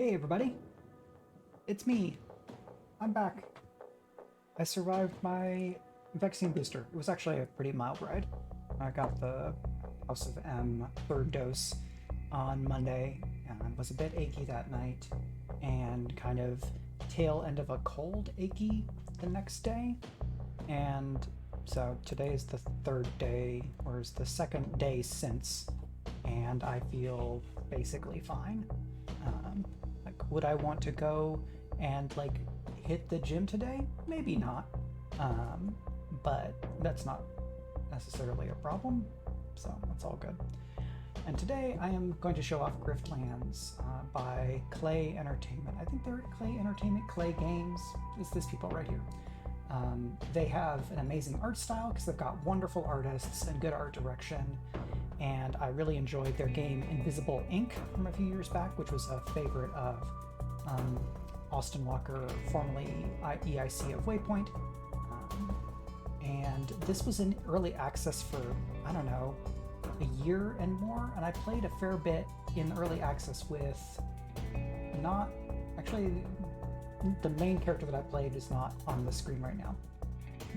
Hey everybody, it's me. I'm back. I survived my vaccine booster. It was actually a pretty mild ride. I got the House of M third dose on Monday and was a bit achy that night and kind of tail end of a cold achy the next day. And so today is the third day, or is the second day since, and I feel basically fine. Would I want to go and hit the gym today? Maybe not, but that's not necessarily a problem, so that's all good. And today I am going to show off Griftlands by Klei Entertainment. I think they're Klei Entertainment, Klei Games. It's this people right here. They have an amazing art style because they've got wonderful artists and good art direction. And I really enjoyed their game Invisible Ink from a few years back, which was a favorite of Austin Walker, formerly EIC of Waypoint. And this was in early access for, I don't know, a year and more, and I played a fair bit in early access with not, actually, the main character that I played is not on the screen right now.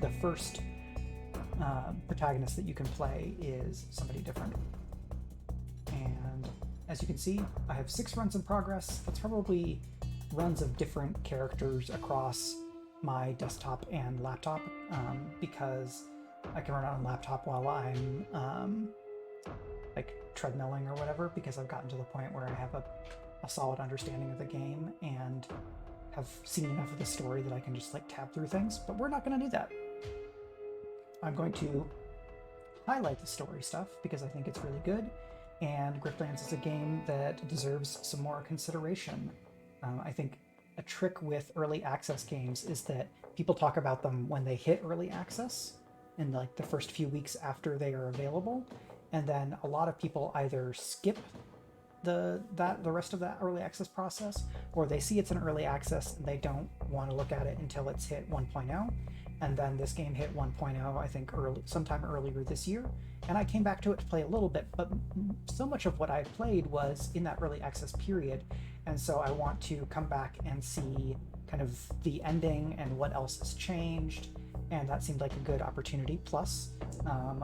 The first protagonist that you can play is somebody different. And as you can see, I have 6 runs in progress. That's probably runs of different characters across my desktop and laptop, because I can run it on laptop while I'm treadmilling or whatever, because I've gotten to the point where I have a solid understanding of the game and have seen enough of the story that I can just tab through things. But we're not going to do that. I'm going to highlight the story stuff because I think it's really good, and Griftlands is a game that deserves some more consideration. I think a trick with early access games is that people talk about them when they hit early access in the first few weeks after they are available, and then a lot of people either skip the rest of that early access process, or they see it's an early access and they don't want to look at it until it's hit 1.0. And then this game hit 1.0, I think, sometime earlier this year. And I came back to it to play a little bit, but so much of what I played was in that early access period. And so I want to come back and see kind of the ending and what else has changed. And that seemed like a good opportunity. Plus,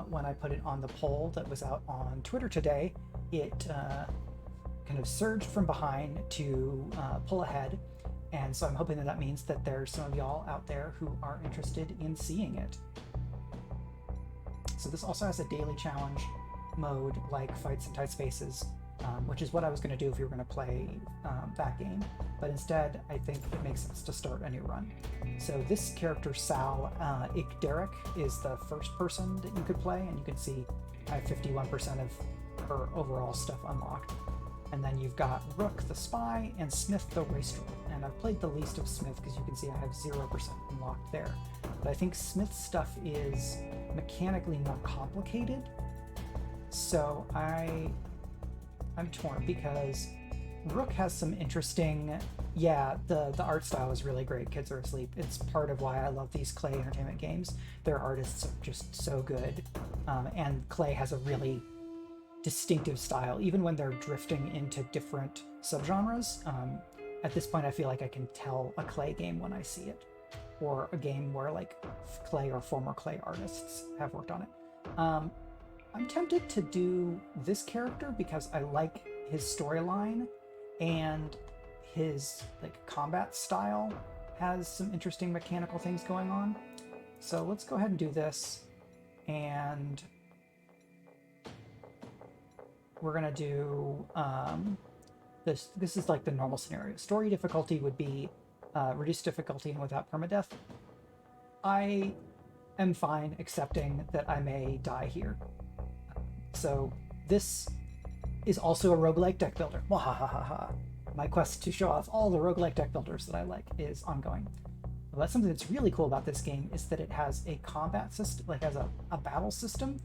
when I put it on the poll that was out on Twitter today, it kind of surged from behind to pull ahead. And so I'm hoping that means that there's some of y'all out there who are interested in seeing it. So this also has a daily challenge mode like Fights in Tight Spaces, which is what I was going to do if you were going to play that game. But instead, I think it makes sense to start a new run. So this character, Sal Ikderek, is the first person that you could play, and you can see I have 51% of her overall stuff unlocked. And then you've got Rook the Spy and Smith the Wastrel. And I've played the least of Smith because you can see I have 0% unlocked there. But I think Smith's stuff is mechanically more complicated. So I'm torn because Rook has some interesting, the art style is really great. Kids Are Asleep. It's part of why I love these Klei Entertainment games. Their artists are just so good. And Klei has a really distinctive style, even when they're drifting into different subgenres. At this point, I feel like I can tell a Klei game when I see it, or a game where Klei or former Klei artists have worked on it. I'm tempted to do this character because I like his storyline, and his combat style has some interesting mechanical things going on. So let's go ahead and do this, and we're gonna do this. This is the normal scenario. Story difficulty would be reduced difficulty and without permadeath. I am fine accepting that I may die here. So this is also a roguelike deck builder. Wahahaha. My quest to show off all the roguelike deck builders that I like is ongoing. Well, that's something that's really cool about this game, is that it has a combat system, has a battle system,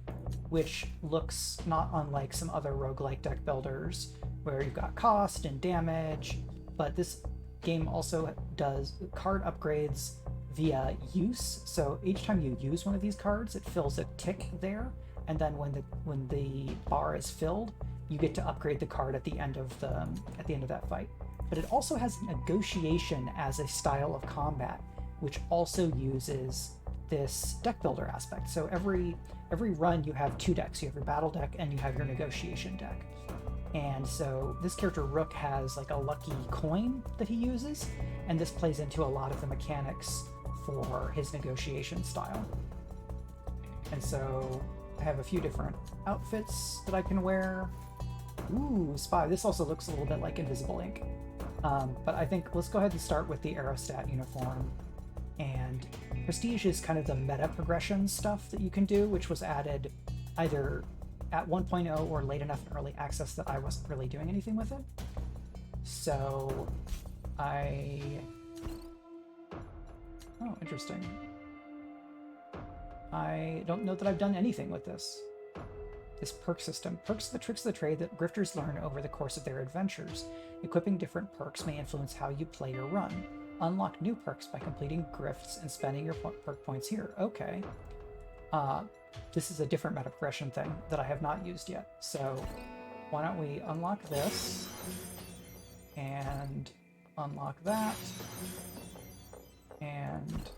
which looks not unlike some other roguelike deck builders where you've got cost and damage, but this game also does card upgrades via use. So each time you use one of these cards, it fills a tick there, and then when the bar is filled, you get to upgrade the card at the end of that fight. but it also has negotiation as a style of combat, which also uses this deck builder aspect. So every run you have 2 decks. You have your battle deck and you have your negotiation deck. And so this character Rook has like a lucky coin that he uses, and this plays into a lot of the mechanics for his negotiation style. And so I have a few different outfits that I can wear. Ooh, spy. This also looks a little bit like Invisible Ink. But I think let's go ahead and start with the Aerostat uniform. And Prestige is kind of the meta progression stuff that you can do, which was added either at 1.0 or late enough in early access that I wasn't really doing anything with it. So oh, interesting. I don't know that I've done anything with this. This perk system. Perks are the tricks of the trade that grifters learn over the course of their adventures. Equipping different perks may influence how you play your run. Unlock new perks by completing grifts and spending your perk points here. Okay. This is a different meta progression thing that I have not used yet. So why don't we unlock this and unlock that and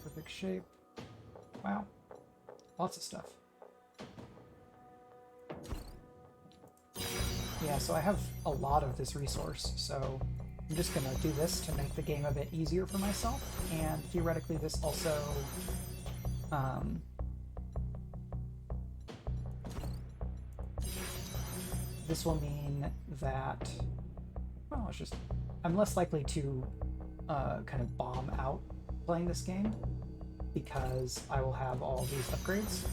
perfect shape. Wow. Lots of stuff. Yeah, so I have a lot of this resource, so I'm just gonna do this to make the game a bit easier for myself, and theoretically this also this will mean that, well, it's just, I'm less likely to kind of bomb out playing this game because I will have all these upgrades.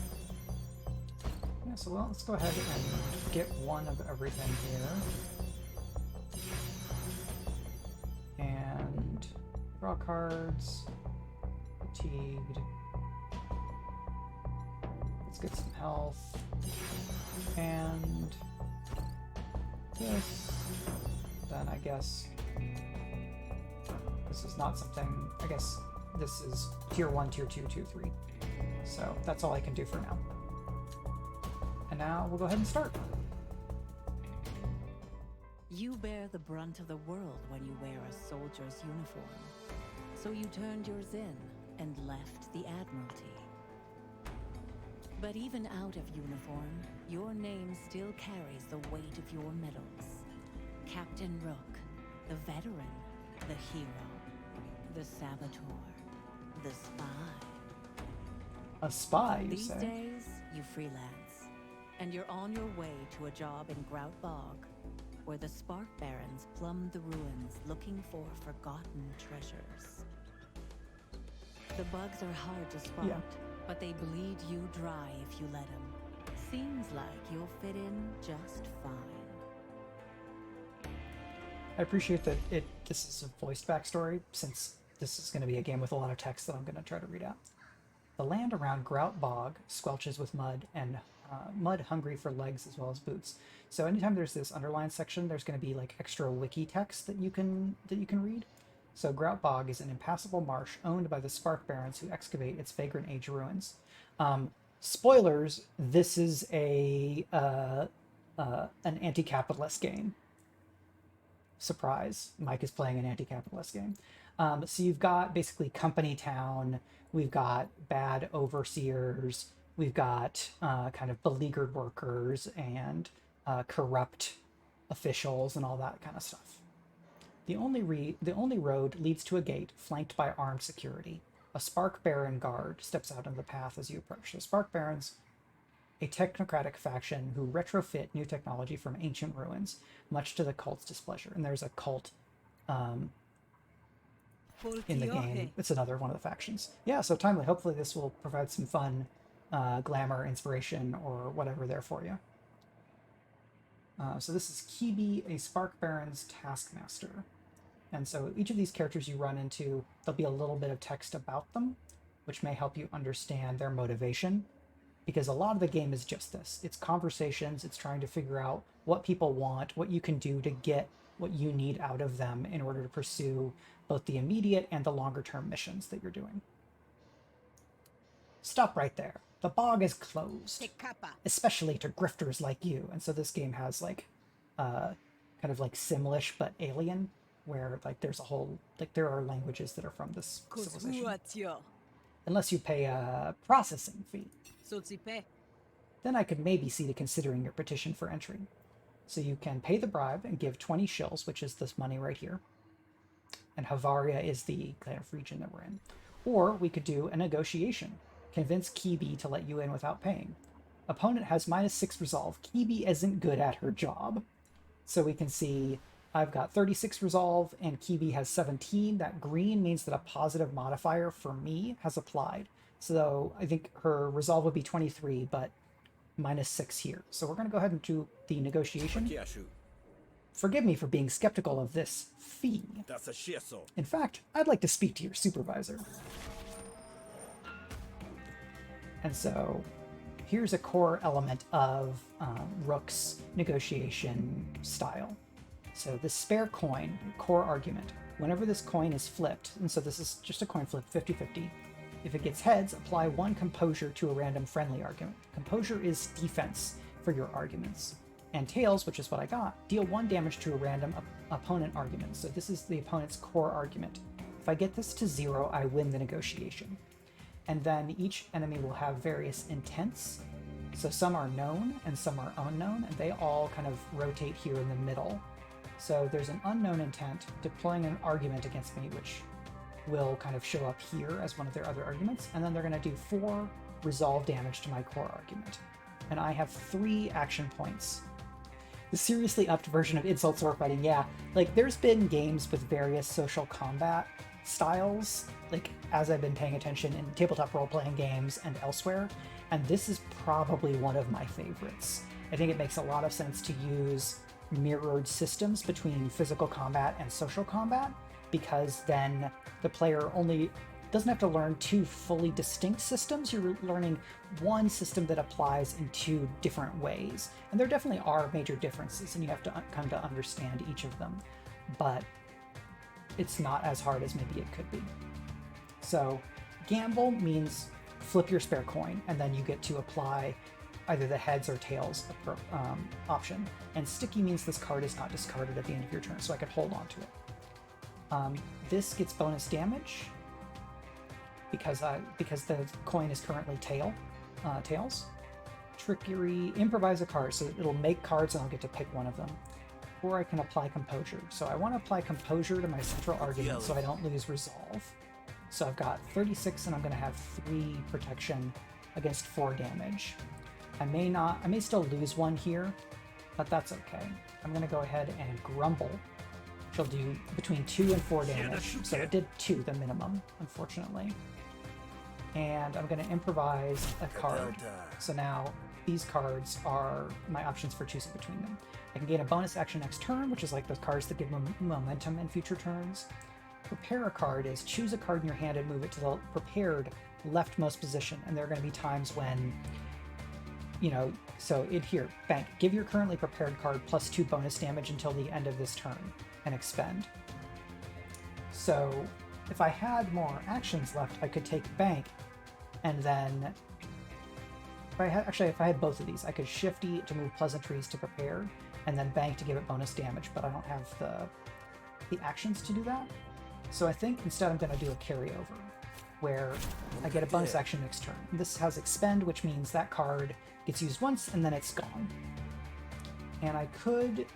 Yeah, so well, let's go ahead and get one of everything here. And draw cards, fatigued. Let's get some health. And this. Then I guess this is not something, I guess this is tier 1, tier 2, tier 3. So that's all I can do for now. And now we'll go ahead and start. You bear the brunt of the world when you wear a soldier's uniform. So you turned yours in and left the Admiralty. But even out of uniform, your name still carries the weight of your medals. Captain Rook, the veteran, the hero, the saboteur, the spy. A spy, you These say? days, you freelance, and you're on your way to a job in Grout Bog, where the Spark Barons plumb the ruins looking for forgotten treasures. The bugs are hard to spot, but they bleed you dry if you let them. Seems like you'll fit in just fine. I appreciate that this is a voiced backstory, since this is going to be a game with a lot of text that I'm going to try to read out. The land around Grout Bog squelches with mud, and mud hungry for legs as well as boots. So anytime there's this underlined section, there's going to be like extra wiki text that you can read. So Grout Bog is an impassable marsh owned by the Spark Barons who excavate its vagrant age ruins. Spoilers: this is an anti-capitalist game. Surprise! Mike is playing an anti-capitalist game. So you've got basically company town. We've got bad overseers. We've got kind of beleaguered workers and corrupt officials and all that kind of stuff. The only road leads to a gate flanked by armed security. A Spark Baron guard steps out on the path as you approach. The Spark Barons, a technocratic faction who retrofit new technology from ancient ruins, much to the cult's displeasure. And there's a cult in the game. It's another one of the factions. Yeah, so timely. Hopefully this will provide some fun glamour, inspiration, or whatever there for you. So this is Kibi, a Spark Baron's Taskmaster. And so each of these characters you run into, there'll be a little bit of text about them, which may help you understand their motivation. Because a lot of the game is just this. It's conversations, it's trying to figure out what people want, what you can do to get what you need out of them in order to pursue both the immediate and the longer term missions that you're doing. Stop right there. The bog is closed, especially to grifters like you. And so this game has like kind of like Simlish but alien, where like there's a whole like there are languages that are from this civilization. Unless you pay a processing fee. Then I could maybe see to considering your petition for entry. So you can pay the bribe and give 20 shills, which is this money right here. And Havaria is the kind of region that we're in. Or we could do a negotiation. Convince Kibi to let you in without paying. Opponent has -6 resolve. Kibi isn't good at her job. So we can see I've got 36 resolve and Kibi has 17. That green means that a positive modifier for me has applied. So I think her resolve would be 23, but -6 here. So we're going to go ahead and do the negotiation. Forgive me for being skeptical of this fee. In fact, I'd like to speak to your supervisor. And so here's a core element of Rook's negotiation style. So the spare coin, core argument. Whenever this coin is flipped, and so this is just a coin flip, 50-50. If it gets heads, apply 1 composure to a random friendly argument. Composure is defense for your arguments. And tails, which is what I got, deal 1 damage to a random opponent argument. So this is the opponent's core argument. If I get this to 0, I win the negotiation. And then each enemy will have various intents. So some are known and some are unknown, and they all kind of rotate here in the middle. So there's an unknown intent deploying an argument against me, which will kind of show up here as one of their other arguments. And then they're going to do 4 resolve damage to my core argument. And I have 3 action points. The seriously upped version of insult swordfighting, yeah. Like, there's been games with various social combat styles, like, as I've been paying attention in tabletop role-playing games and elsewhere, and this is probably one of my favorites. I think it makes a lot of sense to use mirrored systems between physical combat and social combat, because then the player only doesn't have to learn 2 fully distinct systems. You're learning 1 system that applies in 2 different ways. And there definitely are major differences, and you have to come to understand each of them. But it's not as hard as maybe it could be. So gamble means flip your spare coin, and then you get to apply either the heads or tails option. And sticky means this card is not discarded at the end of your turn, so I could hold on to it. This gets bonus damage because the coin is currently tails. Trickery, improvise a card, so it'll make cards and I'll get to pick one of them. Or I can apply composure. So I want to apply composure to my central argument so I don't lose resolve. So I've got 36 and I'm going to have 3 protection against 4 damage. I may still lose 1 here, but that's okay. I'm going to go ahead and grumble. She'll do between 2 and 4 damage. So it did 2, the minimum, unfortunately. And I'm going to improvise a card. So now these cards are my options for choosing between them. I can gain a bonus action next turn, which is like those cards that give momentum in future turns. Prepare a card is choose a card in your hand and move it to the prepared leftmost position. And there are going to be times when, you know, so in here, bank, give your currently prepared card plus 2 bonus damage until the end of this turn and expend. So if I had more actions left, I could take bank, and then if I had both of these, I could shifty to move pleasantries to prepared, and then bank to give it bonus damage, but I don't have the actions to do that. So I think instead I'm going to do a carryover, where I get a bonus action next turn. This has expend, which means that card gets used once and then it's gone. And I could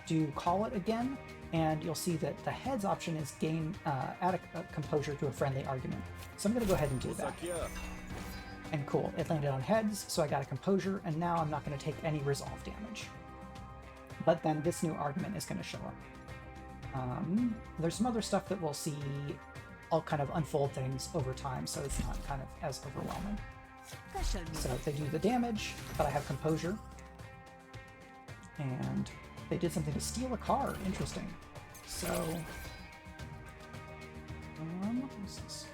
do call it again, and you'll see that the heads option is add a composure to a friendly argument. So I'm going to go ahead and do that. And cool, it landed on heads, so I got a composure, and now I'm not going to take any resolve damage. But then this new argument is going to show up. There's some other stuff that we'll see. I'll kind of unfold things over time, so it's not kind of as overwhelming. So they do the damage, but I have composure. And they did something to steal a card. Interesting. So, what is this?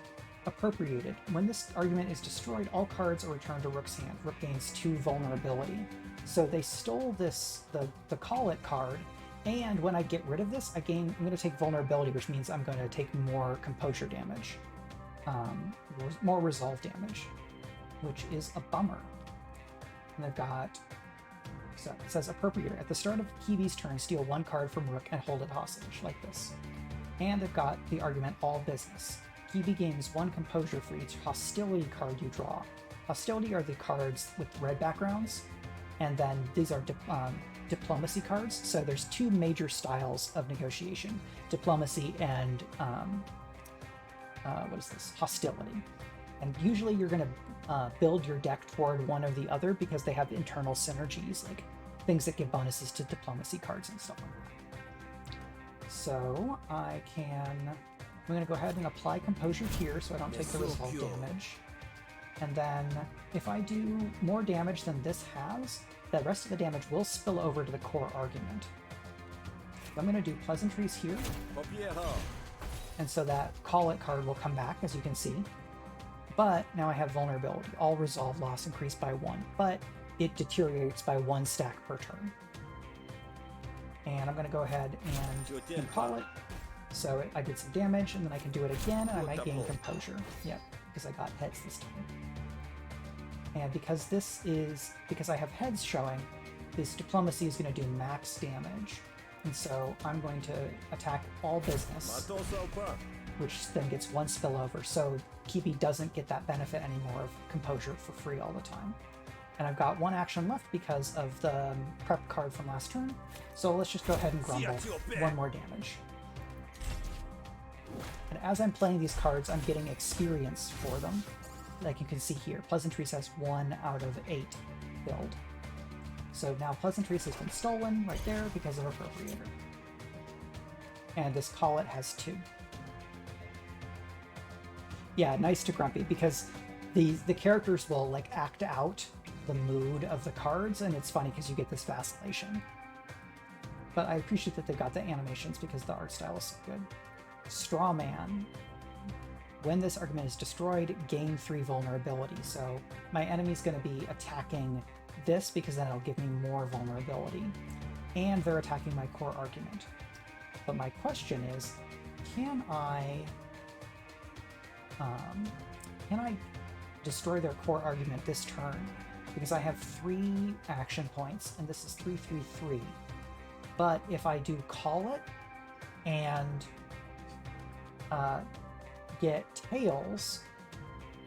Appropriated. When this argument is destroyed, all cards are returned to Rook's hand. Rook gains 2 vulnerability. So they stole this, the call it card, and when I get rid of this, I'm going to take vulnerability, which means I'm going to take more composure damage, more resolve damage, which is a bummer. And I've got So it says appropriator. At the start of Kiwi's turn, steal 1 card from Rook and hold it hostage, like this. And they've got the argument all business. Kiwi gains 1 composure for each hostility card you draw. Hostility are the cards with red backgrounds, and then these are diplomacy cards. So there's 2 major styles of negotiation: diplomacy and what is this? Hostility. And usually you're going to build your deck toward one or the other because they have internal synergies, like things that give bonuses to diplomacy cards and stuff like that. So I'm going to go ahead and apply composure here so I don't take the resolve damage. And then if I do more damage than this has, the rest of the damage will spill over to the core argument. So I'm going to do pleasantries here. And so that call it card will come back, as you can see. But now I have vulnerability. All resolve loss increased by 1, but it deteriorates by 1 stack per turn. And I'm going to go ahead and call it. So I did some damage, and then I can do it again, and I might gain composure. Yep, because I got heads this time. And because I have heads showing, this diplomacy is going to do max damage. And so I'm going to attack all business, which then gets 1 spillover. So Kiwi doesn't get that benefit anymore of composure for free all the time. And I've got 1 action left because of the prep card from last turn. So let's just go ahead and grumble 1 more damage. And as I'm playing these cards, I'm getting experience for them. Like you can see here, Pleasantries has 1 out of 8 build. So now Pleasantries has been stolen right there because of Appropriator. And this Call It has 2. Yeah, nice to Grumpy, because the characters will like act out the mood of the cards, and it's funny because you get this vacillation. But I appreciate that they've got the animations because the art style is so good. Strawman. When this argument is destroyed, gain 3 vulnerability. So my enemy's going to be attacking this because then it'll give me more vulnerability. And they're attacking my core argument. But my question is, can I destroy their core argument this turn? Because I have 3 action points, and this is 3/3/3. But if I do Call It and get Tails,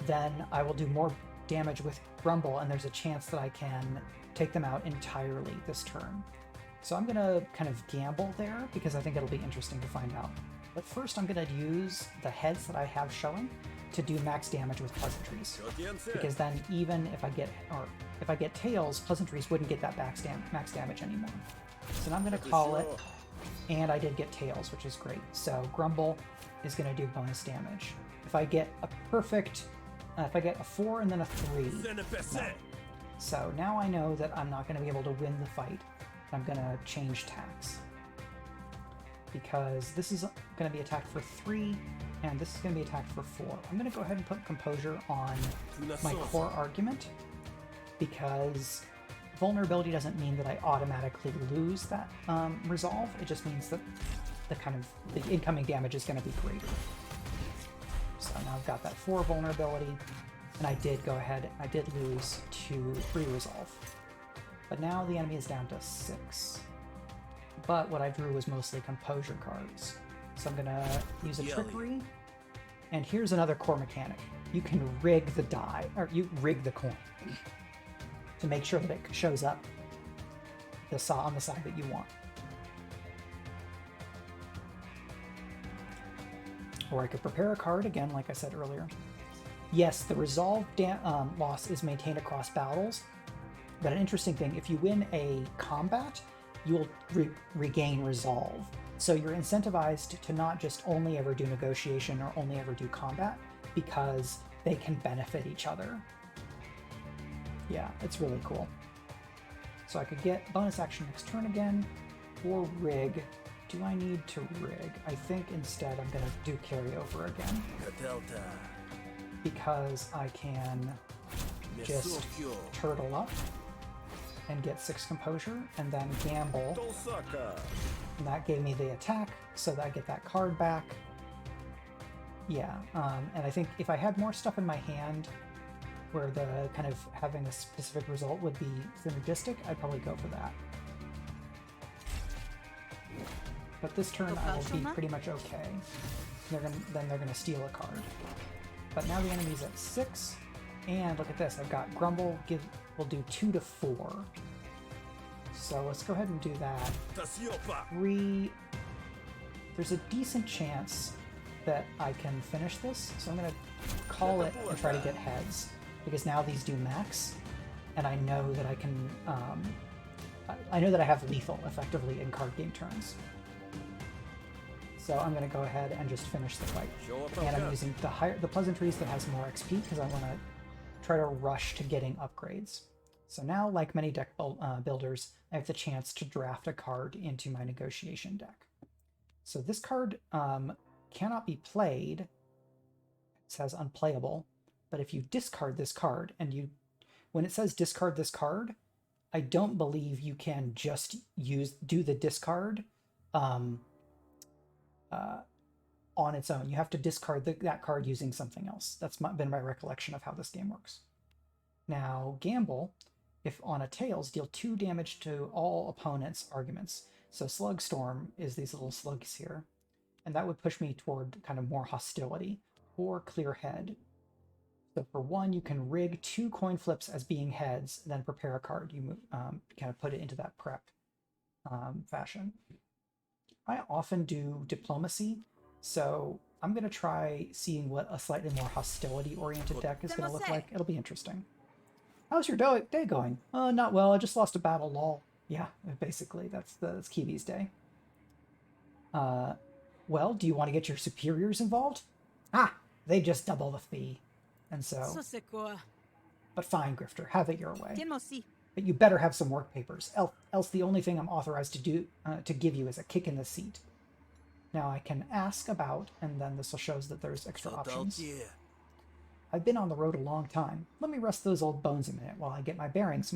then I will do more damage with Grumble, and there's a chance that I can take them out entirely this turn. So I'm going to kind of gamble there because I think it'll be interesting to find out. But first I'm going to use the heads that I have showing to do max damage with Pleasantries. Because then even if I get Tails, Pleasantries wouldn't get that max damage anymore. So now I'm going to Call It, and I did get Tails, which is great. So Grumble is going to do bonus damage. If I get a perfect, if I get a 4 and then a 3, no. So now I know that I'm not going to be able to win the fight. I'm going to change tax. Because this is going to be attacked for 3, and this is going to be attacked for 4. I'm going to go ahead and put Composure on my core argument, because vulnerability doesn't mean that I automatically lose that resolve. It just means that the incoming damage is going to be greater. So now I've got that 4 vulnerability, and I did go ahead, I did lose to 3 resolve. But now the enemy is down to 6. But what I drew was mostly composure cards. So I'm gonna use a trickery, and here's another core mechanic. You can rig the die, or you rig the coin to make sure that it shows up on the side that you want. Or I could prepare a card, again, like I said earlier. Yes, the resolve loss is maintained across battles, but an interesting thing, if you win a combat, you'll regain resolve. So you're incentivized to not just only ever do negotiation or only ever do combat, because they can benefit each other. Yeah, it's really cool. So I could get bonus action next turn again, or rig. Do I need to rig? I think instead I'm going to do carryover again. Because I can just turtle up and get 6 composure, and then gamble. And that gave me the attack, so that I get that card back. Yeah, and I think if I had more stuff in my hand, where the kind of having a specific result would be synergistic, I'd probably go for that. But this turn I will be pretty much okay. Then they're gonna steal a card. But now the enemy's at 6, and look at this, I've got Grumble will do 2 to 4. So let's go ahead and do that. 3. There's a decent chance that I can finish this, so I'm gonna call it and try to get heads, because now these do max, and I know that I can. I know that I have lethal effectively in card game turns. So I'm going to go ahead and just finich the fight. And I'm using the pleasantries that has more XP because I want to try to rush to getting upgrades. So now, like many deck builders, I have the chance to draft a card into my negotiation deck. So this card cannot be played. It says unplayable. But if you discard this card, and when it says discard this card, I don't believe you can just do the discard on its own. You have to discard that card using something else. That's been my recollection of how this game works. Now, Gamble, if on a Tails, deal 2 damage to all opponents' arguments. So Slugstorm is these little slugs here, and that would push me toward kind of more hostility, or Clear Head. So for 1, you can rig 2 coin flips as being heads, then prepare a card. You kind of put it into that prep fashion. I often do Diplomacy, so I'm going to try seeing what a slightly more hostility-oriented deck is going to look like. It'll be interesting. How's your day going? Not well. I just lost a battle, lol. Yeah, basically, that's Kiwi's day. Well, do you want to get your superiors involved? Ah, they just double the fee. And so... But fine, Grifter, have it your way. But you better have some work papers, else the only thing I'm authorized to do to give you is a kick in the seat. Now I can ask about, and then this shows that there's extra options. I've been on the road a long time. Let me rest those old bones a minute while I get my bearings,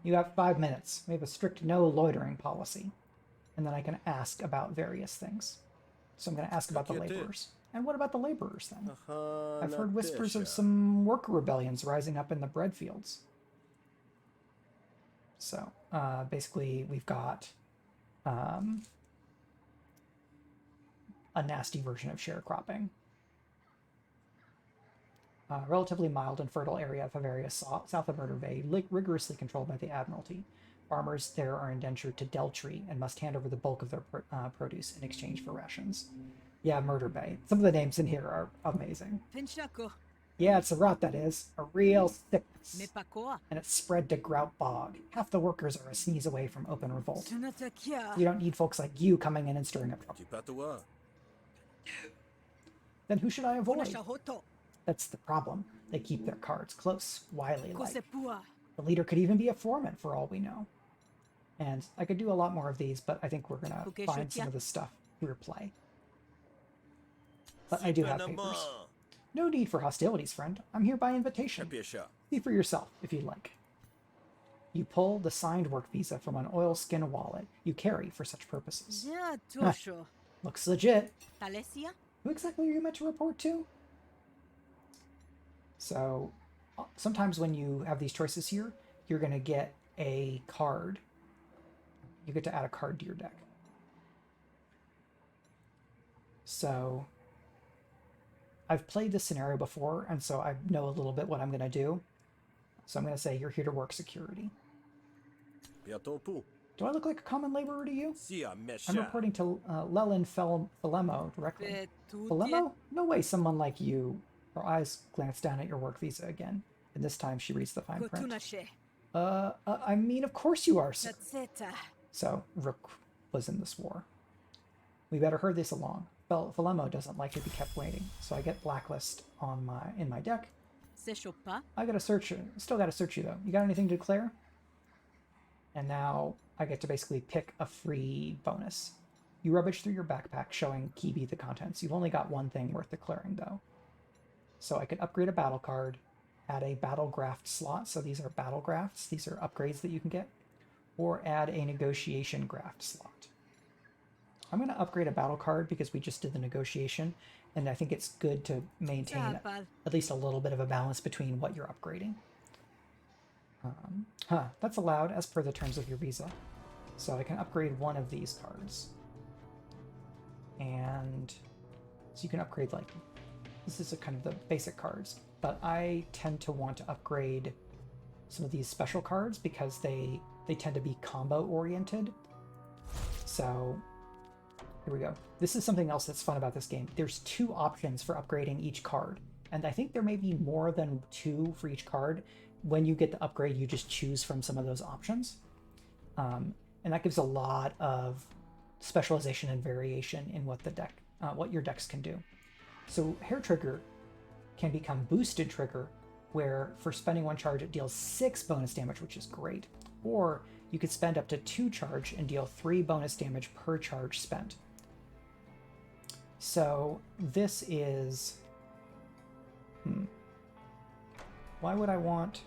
You have 5 minutes. We have a strict no loitering policy. And then I can ask about various things. So I'm going to ask about the laborers. And what about the laborers, then? I've heard whispers of some worker rebellions rising up in the bread fields. So, basically, we've got a nasty version of sharecropping. Relatively mild and fertile area of Bavaria south of Murder Bay, rigorously controlled by the Admiralty. Farmers there are indentured to Deltree and must hand over the bulk of their produce in exchange for rations. Yeah, Murder Bay. Some of the names in here are amazing. Yeah, it's a rot, that is. A real sickness. And it's spread to Grout Bog. Half the workers are a sneeze away from open revolt. You don't need folks like you coming in and stirring up trouble. Then who should I avoid? That's the problem. They keep their cards close, wily-like. The leader could even be a foreman, for all we know. And I could do a lot more of these, but I think we're going to find some of this stuff through play. But I do have papers. No need for hostilities, friend. I'm here by invitation. See for yourself, if you'd like. You pull the signed work visa from an oilskin wallet you carry for such purposes. Looks legit. Who exactly are you meant to report to? So, sometimes when you have these choices here, you're going to get a card. You get to add a card to your deck. So... I've played this scenario before, and so I know a little bit what I'm going to do. So I'm going to say, you're here to work security. Do I look like a common laborer to you? I'm reporting to Lelin Philemo directly. Philemo? No way someone like you. Her eyes glance down at your work visa again, and this time she reads the fine print. I mean, of course you are, sir. So, Rook was in this war. We better hurry this along. Philemo doesn't like to be kept waiting, so I get blacklist in my deck. I gotta search you. Still gotta search you though. You got anything to declare? And now I get to basically pick a free bonus. You rummage through your backpack, showing Kiwi the contents. You've only got one thing worth declaring though. So I could upgrade a battle card, add a battle graft slot. So these are battle grafts. These are upgrades that you can get, or add a negotiation graft slot. I'm going to upgrade a battle card because we just did the negotiation, And I think it's good to maintain at least a little bit of a balance between what you're upgrading. That's allowed as per the terms of your visa. So I can upgrade one of these cards. And so you can upgrade, like, this is a kind of the basic cards. But I tend to want to upgrade some of these special cards because they tend to be combo oriented. So here we go. This is something else that's fun about this game. There's 2 options for upgrading each card. And I think there may be more than 2 for each card. When you get the upgrade, you just choose from some of those options. And that gives a lot of specialization and variation in what the deck, what your decks can do. So Hair Trigger can become Boosted Trigger, where for spending 1 charge, it deals 6 bonus damage, which is great. Or you could spend up to 2 charge and deal 3 bonus damage per charge spent. So this is... Why would I want...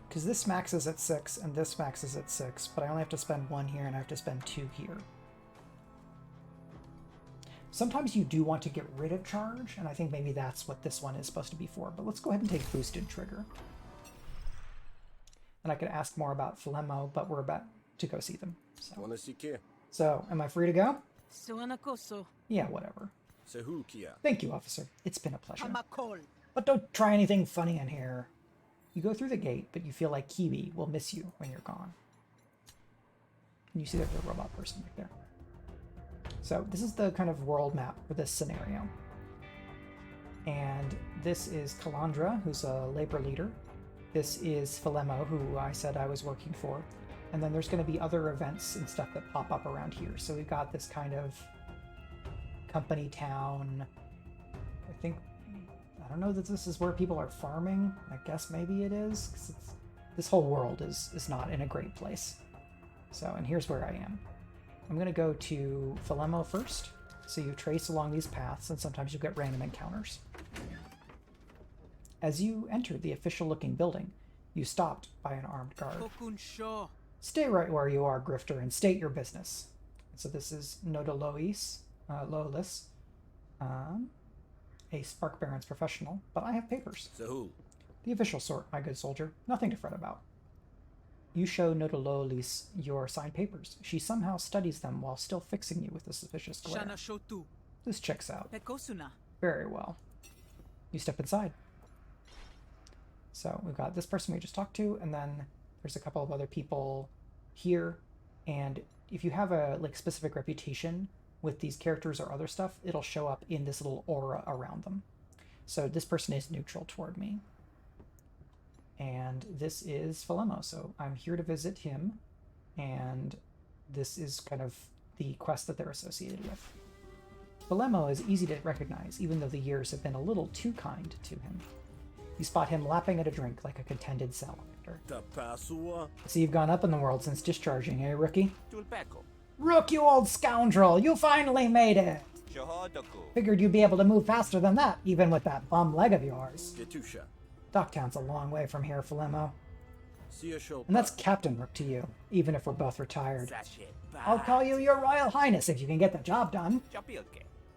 Because this maxes at 6 and this maxes at 6, but I only have to spend 1 here and I have to spend 2 here. Sometimes you do want to get rid of charge, and I think maybe that's what this one is supposed to be for. But let's go ahead and take Boosted Trigger. And I could ask more about Philemo, but we're about to go see them. So am I free to go? Yeah, whatever. Thank you, officer. It's been a pleasure. But don't try anything funny in here. You go through the gate, but you feel like Kiwi will miss you when you're gone. And you see there's a robot person right there. So this is the kind of world map for this scenario. And this is Kalandra, who's a labor leader. This is Philemo, who I said I was working for. And then there's going to be other events and stuff that pop up around here. So we've got this kind of company town. I don't know that this is where people are farming. I guess maybe it is, because this whole world is not in a great place. So, and here's where I am. I'm going to go to Philemo first. So you trace along these paths, and sometimes you get random encounters. As you enter the official-looking building, you stopped by an armed guard. Stay right where you are, Grifter, and state your business. So this is Nodolois, Lolis, a Spark Baron's professional, but I have papers. The official sort, my good soldier. Nothing to fret about. You show Nodololis your signed papers. She somehow studies them while still fixing you with a suspicious glare. This checks out. Very well. You step inside. So we've got this person we just talked to, and then there's a couple of other people here. And if you have a specific reputation with these characters or other stuff, it'll show up in this little aura around them. So this person is neutral toward me. And this is Philemo, so I'm here to visit him, and this is kind of the quest that they're associated with. Philemo is easy to recognize, even though the years have been a little too kind to him. You spot him lapping at a drink like a contented salamander. So you've gone up in the world since discharging, eh, rookie? Rook, you old scoundrel! You finally made it! Figured you'd be able to move faster than that, even with that bum leg of yours. Docktown's a long way from here, Philemo. And that's Captain Rook to you, even if we're both retired. I'll call you your Royal Highness if you can get the job done.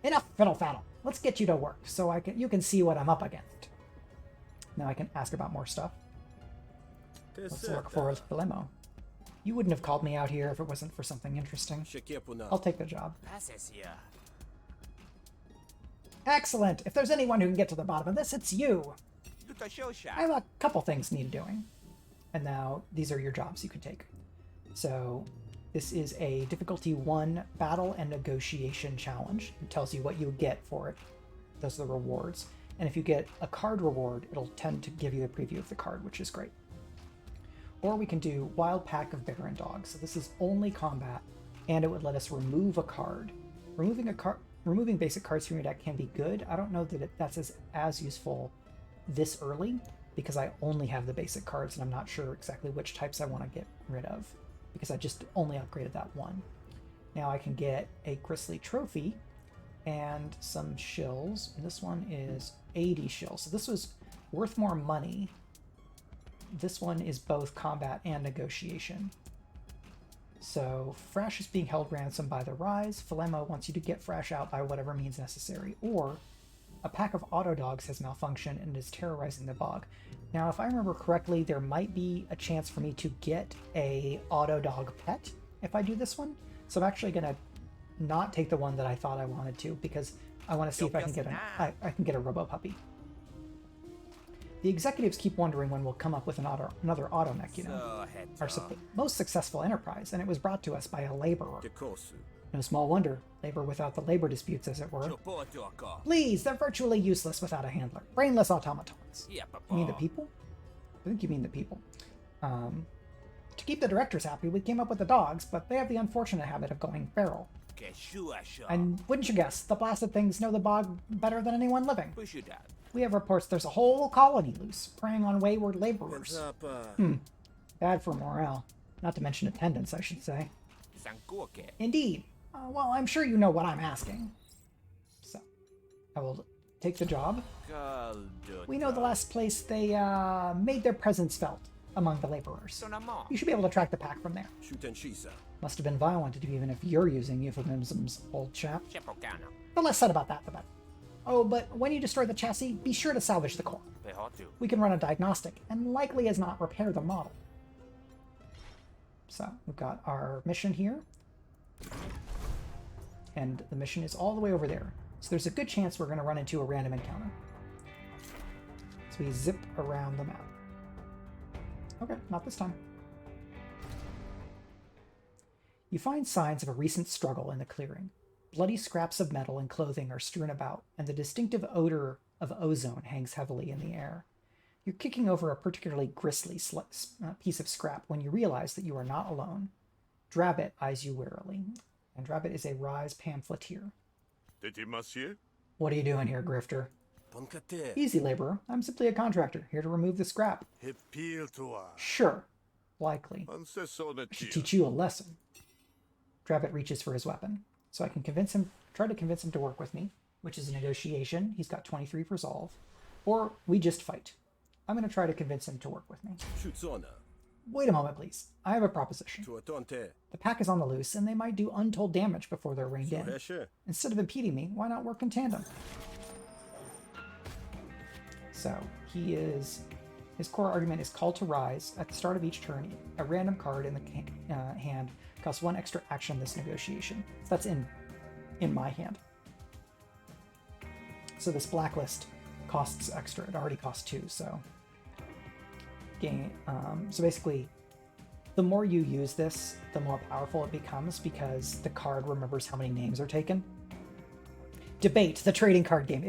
Enough fiddle-faddle. Let's get you to work, so you can see what I'm up against. Now I can ask about more stuff. Let's look for Philemo. You wouldn't have called me out here if it wasn't for something interesting. I'll take the job. Excellent! If there's anyone who can get to the bottom of this, it's you! I have a couple things need doing. And now these are your jobs you can take. So this is a difficulty 1 battle and negotiation challenge. It tells you what you get for it. Those are the rewards. And if you get a card reward, it'll tend to give you a preview of the card, which is great. Or we can do Wild Pack of Baron Dogs. So this is only combat, and it would let us remove a card. Removing basic cards from your deck can be good. I don't know that that's as useful this early, because I only have the basic cards and I'm not sure exactly which types I want to get rid of, because I just only upgraded that one. Now I can get a Gristly Trophy and some shills, and this one is 80 shills. So this was worth more money. This one is both combat and negotiation. So Frash is being held ransom by the Rise. Philemo wants you to get Frash out by whatever means necessary. Or a pack of auto dogs has malfunctioned and is terrorizing the bog. Now, if I remember correctly, there might be a chance for me to get a auto dog pet if I do this one. So I'm actually going to not take the one that I thought I wanted to, because I want to see if I can get I can get a robo puppy. The executives keep wondering when we'll come up with another automech, you know, our most successful enterprise, and it was brought to us by a laborer. No small wonder, labor without the labor disputes, as it were. Please, they're virtually useless without a handler. Brainless automatons. You mean the people? I think you mean the people. To keep the directors happy, we came up with the dogs, but they have the unfortunate habit of going feral. And wouldn't you guess, the blasted things know the bog better than anyone living. We have reports there's a whole colony loose, preying on wayward laborers. Bad for morale. Not to mention attendance, I should say. Indeed. Well, I'm sure you know what I'm asking. So, I will take the job. We know the last place they made their presence felt among the laborers. You should be able to track the pack from there. Must have been violent, even if you're using euphemisms, old chap. The less said about that, the better. Oh, but when you destroy the chassis, be sure to salvage the core. We can run a diagnostic, and likely as not repair the model. So, we've got our mission here. And the mission is all the way over there. So there's a good chance we're going to run into a random encounter. So we zip around the map. Okay, not this time. You find signs of a recent struggle in the clearing. Bloody scraps of metal and clothing are strewn about, and the distinctive odor of ozone hangs heavily in the air. You're kicking over a particularly grisly piece of scrap when you realize that you are not alone. Drabbit eyes you warily, and Drabbit is a Rise pamphleteer. What are you doing here, Grifter? Easy, laborer. I'm simply a contractor, here to remove the scrap. Sure. Likely. I should teach you a lesson. Drabbit reaches for his weapon, so I can try to convince him to work with me, which is a negotiation. He's got 23 resolve. Or we just fight. I'm going to try to convince him to work with me. Wait a moment, please. I have a proposition. The pack is on the loose, and they might do untold damage before they're reined in. Instead of impeding me, why not work in tandem? So, his core argument is call to rise. At the start of each turn, a random card in the hand costs 1 extra action in this negotiation. So that's in my hand. So this blacklist costs extra. It already costs 2, so... so basically, the more you use this, the more powerful it becomes, because the card remembers how many names are taken. Debate, the trading card game.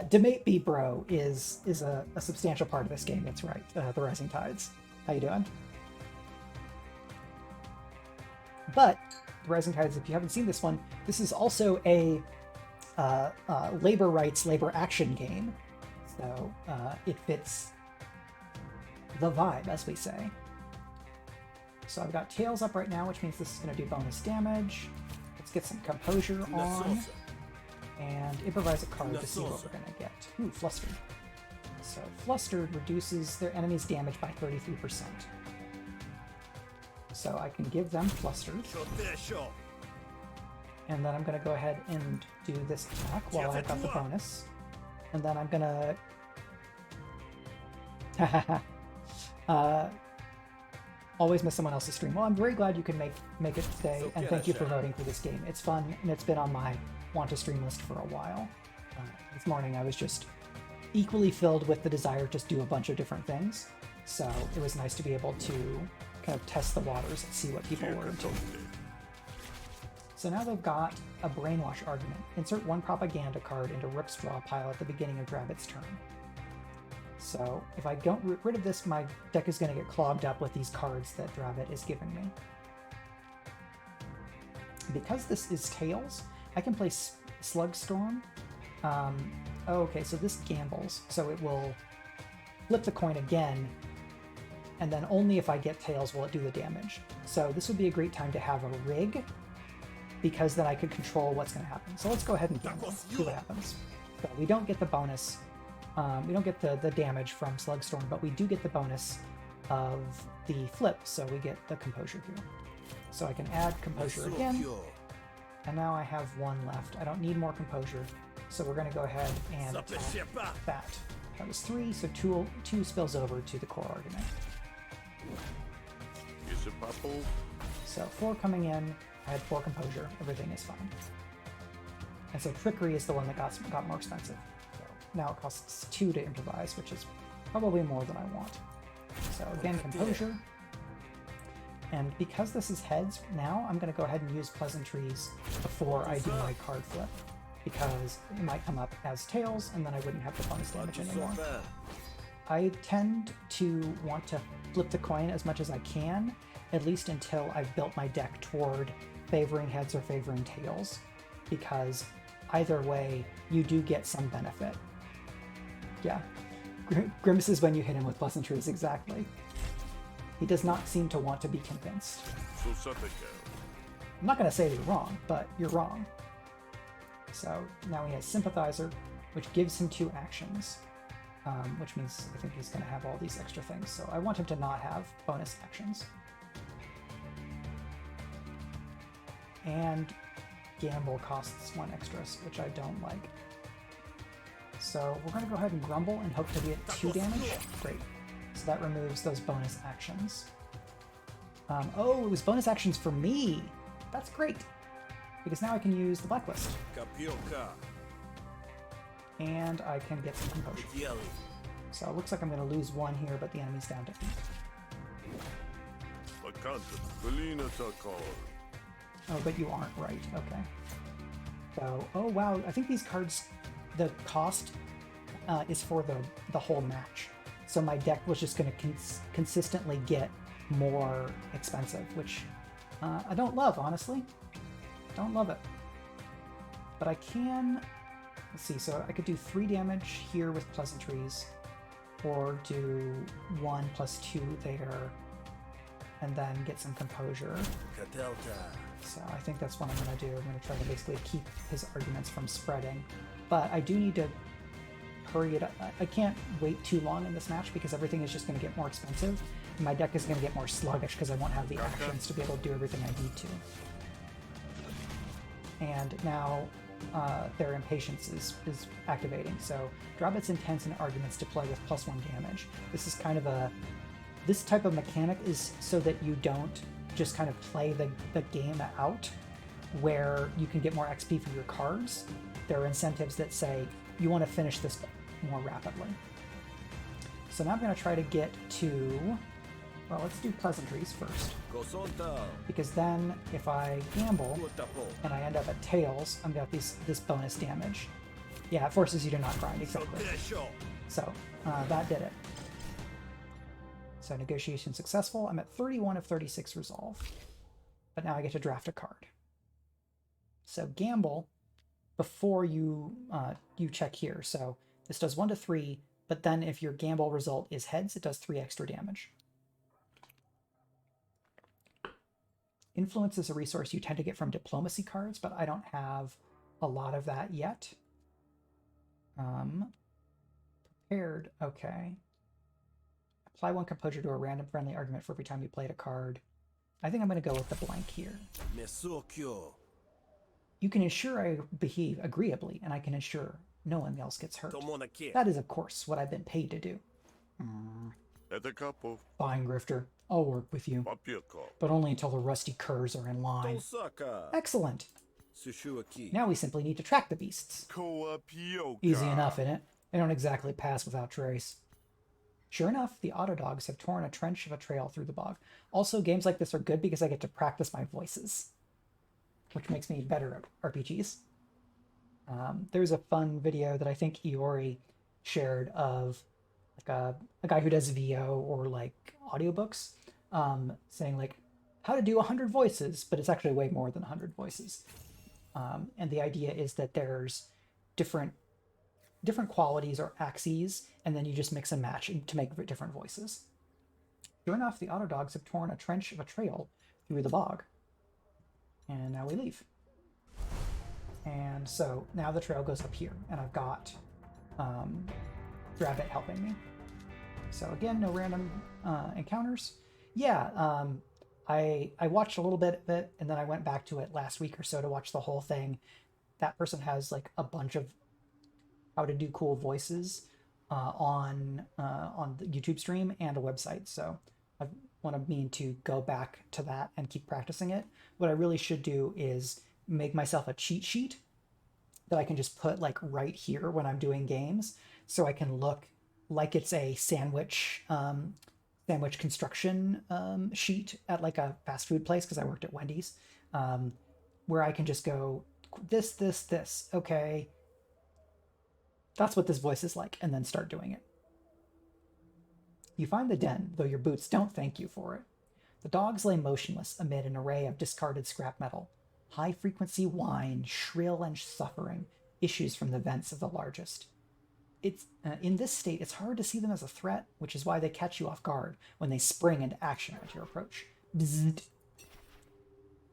Debate B Bro is a substantial part of this game. That's right. The Rising Tides. How you doing? But the Rising Tides, if you haven't seen this one, this is also a labor rights, labor action game. So it fits the vibe, as we say. So I've got Tails up right now, which means this is going to do bonus damage. Let's get some Composure on. And improvise a card to see what we're going to get. Ooh, Flustered. So Flustered reduces their enemy's damage by 33%. So I can give them Flustered. And then I'm going to go ahead and do this attack while I've got the bonus. And then I'm going to... always miss someone else's stream. Well, I'm very glad you can make it today, and thank you for voting for this game. It's fun, and it's been on my want to stream list for a while. This morning I was just equally filled with the desire to just do a bunch of different things, so it was nice to be able to kind of test the waters and see what people were into. So now they've got a brainwash argument. Insert 1 propaganda card into Rook's draw pile at the beginning of Drabbit's turn. So if I don't get rid of this, my deck is going to get clogged up with these cards that Drabbit is giving me. Because this is Tails, I can play Slugstorm. Okay, so this gambles, so it will flip the coin again, and then only if I get Tails will it do the damage. So this would be a great time to have a rig, because then I could control what's going to happen. So let's go ahead and gamble, see what happens. So we don't get the bonus. We don't get the damage from Slugstorm, but we do get the bonus of the flip, so we get the Composure here. So I can add composure again, and now I have one left. I don't need more composure, so we're going to go ahead and attack that. That was 3, so 2 spills over to the core argument. So 4 coming in, I had 4 composure, everything is fine. And so trickery is the one that got more expensive. So now it costs 2 to improvise, which is probably more than I want. So again, composure. And because this is heads, now I'm going to go ahead and use pleasantries before I do my card flip, because it might come up as tails, and then I wouldn't have the bonus damage anymore. I tend to want to flip the coin as much as I can, at least until I've built my deck toward favoring heads or favoring tails, because either way, you do get some benefit. Yeah, grimaces when you hit him with pleasantries, exactly. He does not seem to want to be convinced. I'm not going to say you're wrong, but you're wrong. So now he has Sympathizer, which gives him 2 actions, which means I think he's going to have all these extra things. So I want him to not have bonus actions. And Gamble costs 1 extra, which I don't like. So we're going to go ahead and Grumble and hope to get 2 damage. Great. So that removes those bonus actions. Oh, it was bonus actions for me! That's great! Because now I can use the Blacklist. And I can get some composure. So it looks like I'm going to lose 1 here, but the enemy's down to 8. Oh, but you aren't right. Okay. So, oh wow, I think these cards, the cost is for the whole match. So my deck was just going to consistently get more expensive, which I don't love, honestly. Don't love it. But I can, let's see, so I could do 3 damage here with pleasantries, or do 1 plus 2 there, and then get some composure. So I think that's what I'm going to do. I'm going to try to basically keep his arguments from spreading. But I do need to hurry it up. I can't wait too long in this match because everything is just going to get more expensive. And my deck is going to get more sluggish because I won't have the actions to be able to do everything I need to. And now their impatience is activating. So drop its intents and arguments to play with +1 damage. This is kind of this type of mechanic is so that you don't just kind of play the game out where you can get more XP for your cards. There are incentives that say you want to finish this more rapidly. So now I'm going to try to get to, well, let's do pleasantries first. Because then if I gamble and I end up at tails, I'm going to have this bonus damage. Yeah, it forces you to not grind, exactly. So that did it. So negotiation successful. I'm at 31 of 36 resolve. But now I get to draft a card. So gamble before you check here. So this does 1 to 3, but then if your gamble result is heads, it does 3 extra damage. Influence is a resource you tend to get from diplomacy cards, but I don't have a lot of that yet. Prepared, okay. Apply 1 composure to a random friendly argument for every time you played a card. I think I'm going to go with the blank here. You can ensure I behave agreeably, and I can ensure no one else gets hurt. That is, of course, what I've been paid to do. Fine, Grifter. I'll work with you. But only until the rusty curs are in line. Excellent. Now we simply need to track the beasts. Easy enough, innit? They don't exactly pass without trace. Sure enough, the Autodogs have torn a trench of a trail through the bog. Also, games like this are good because I get to practice my voices, which makes me better at RPGs. There's a fun video that I think Iori shared of like a guy who does VO or like audiobooks, saying like how to do 100 voices, but it's actually way more than 100 voices. And the idea is that there's different qualities or axes, and then you just mix and match to make different voices. Sure enough, the Autodogs have torn a trench of a trail through the bog. And now we leave. And so now the trail goes up here, and I've got Drabbit helping me. So again, no random encounters. Yeah, I watched a little bit of it, and then I went back to it last week or so to watch the whole thing. That person has like a bunch of how to do cool voices on the YouTube stream and a website. So I want to mean to go back to that and keep practicing it. What I really should do is make myself a cheat sheet that I can just put like right here when I'm doing games, so I can look like it's a sandwich construction sheet at like a fast food place, because I worked at Wendy's, where I can just go this. Okay, that's what this voice is like, and then start doing it. You find the den, though your boots don't thank you for it. The dogs lay motionless amid an array of discarded scrap metal. High-frequency whine, shrill and suffering, issues from the vents of the largest. It's in this state, it's hard to see them as a threat, which is why they catch you off guard when they spring into action at your approach. Bzzzt.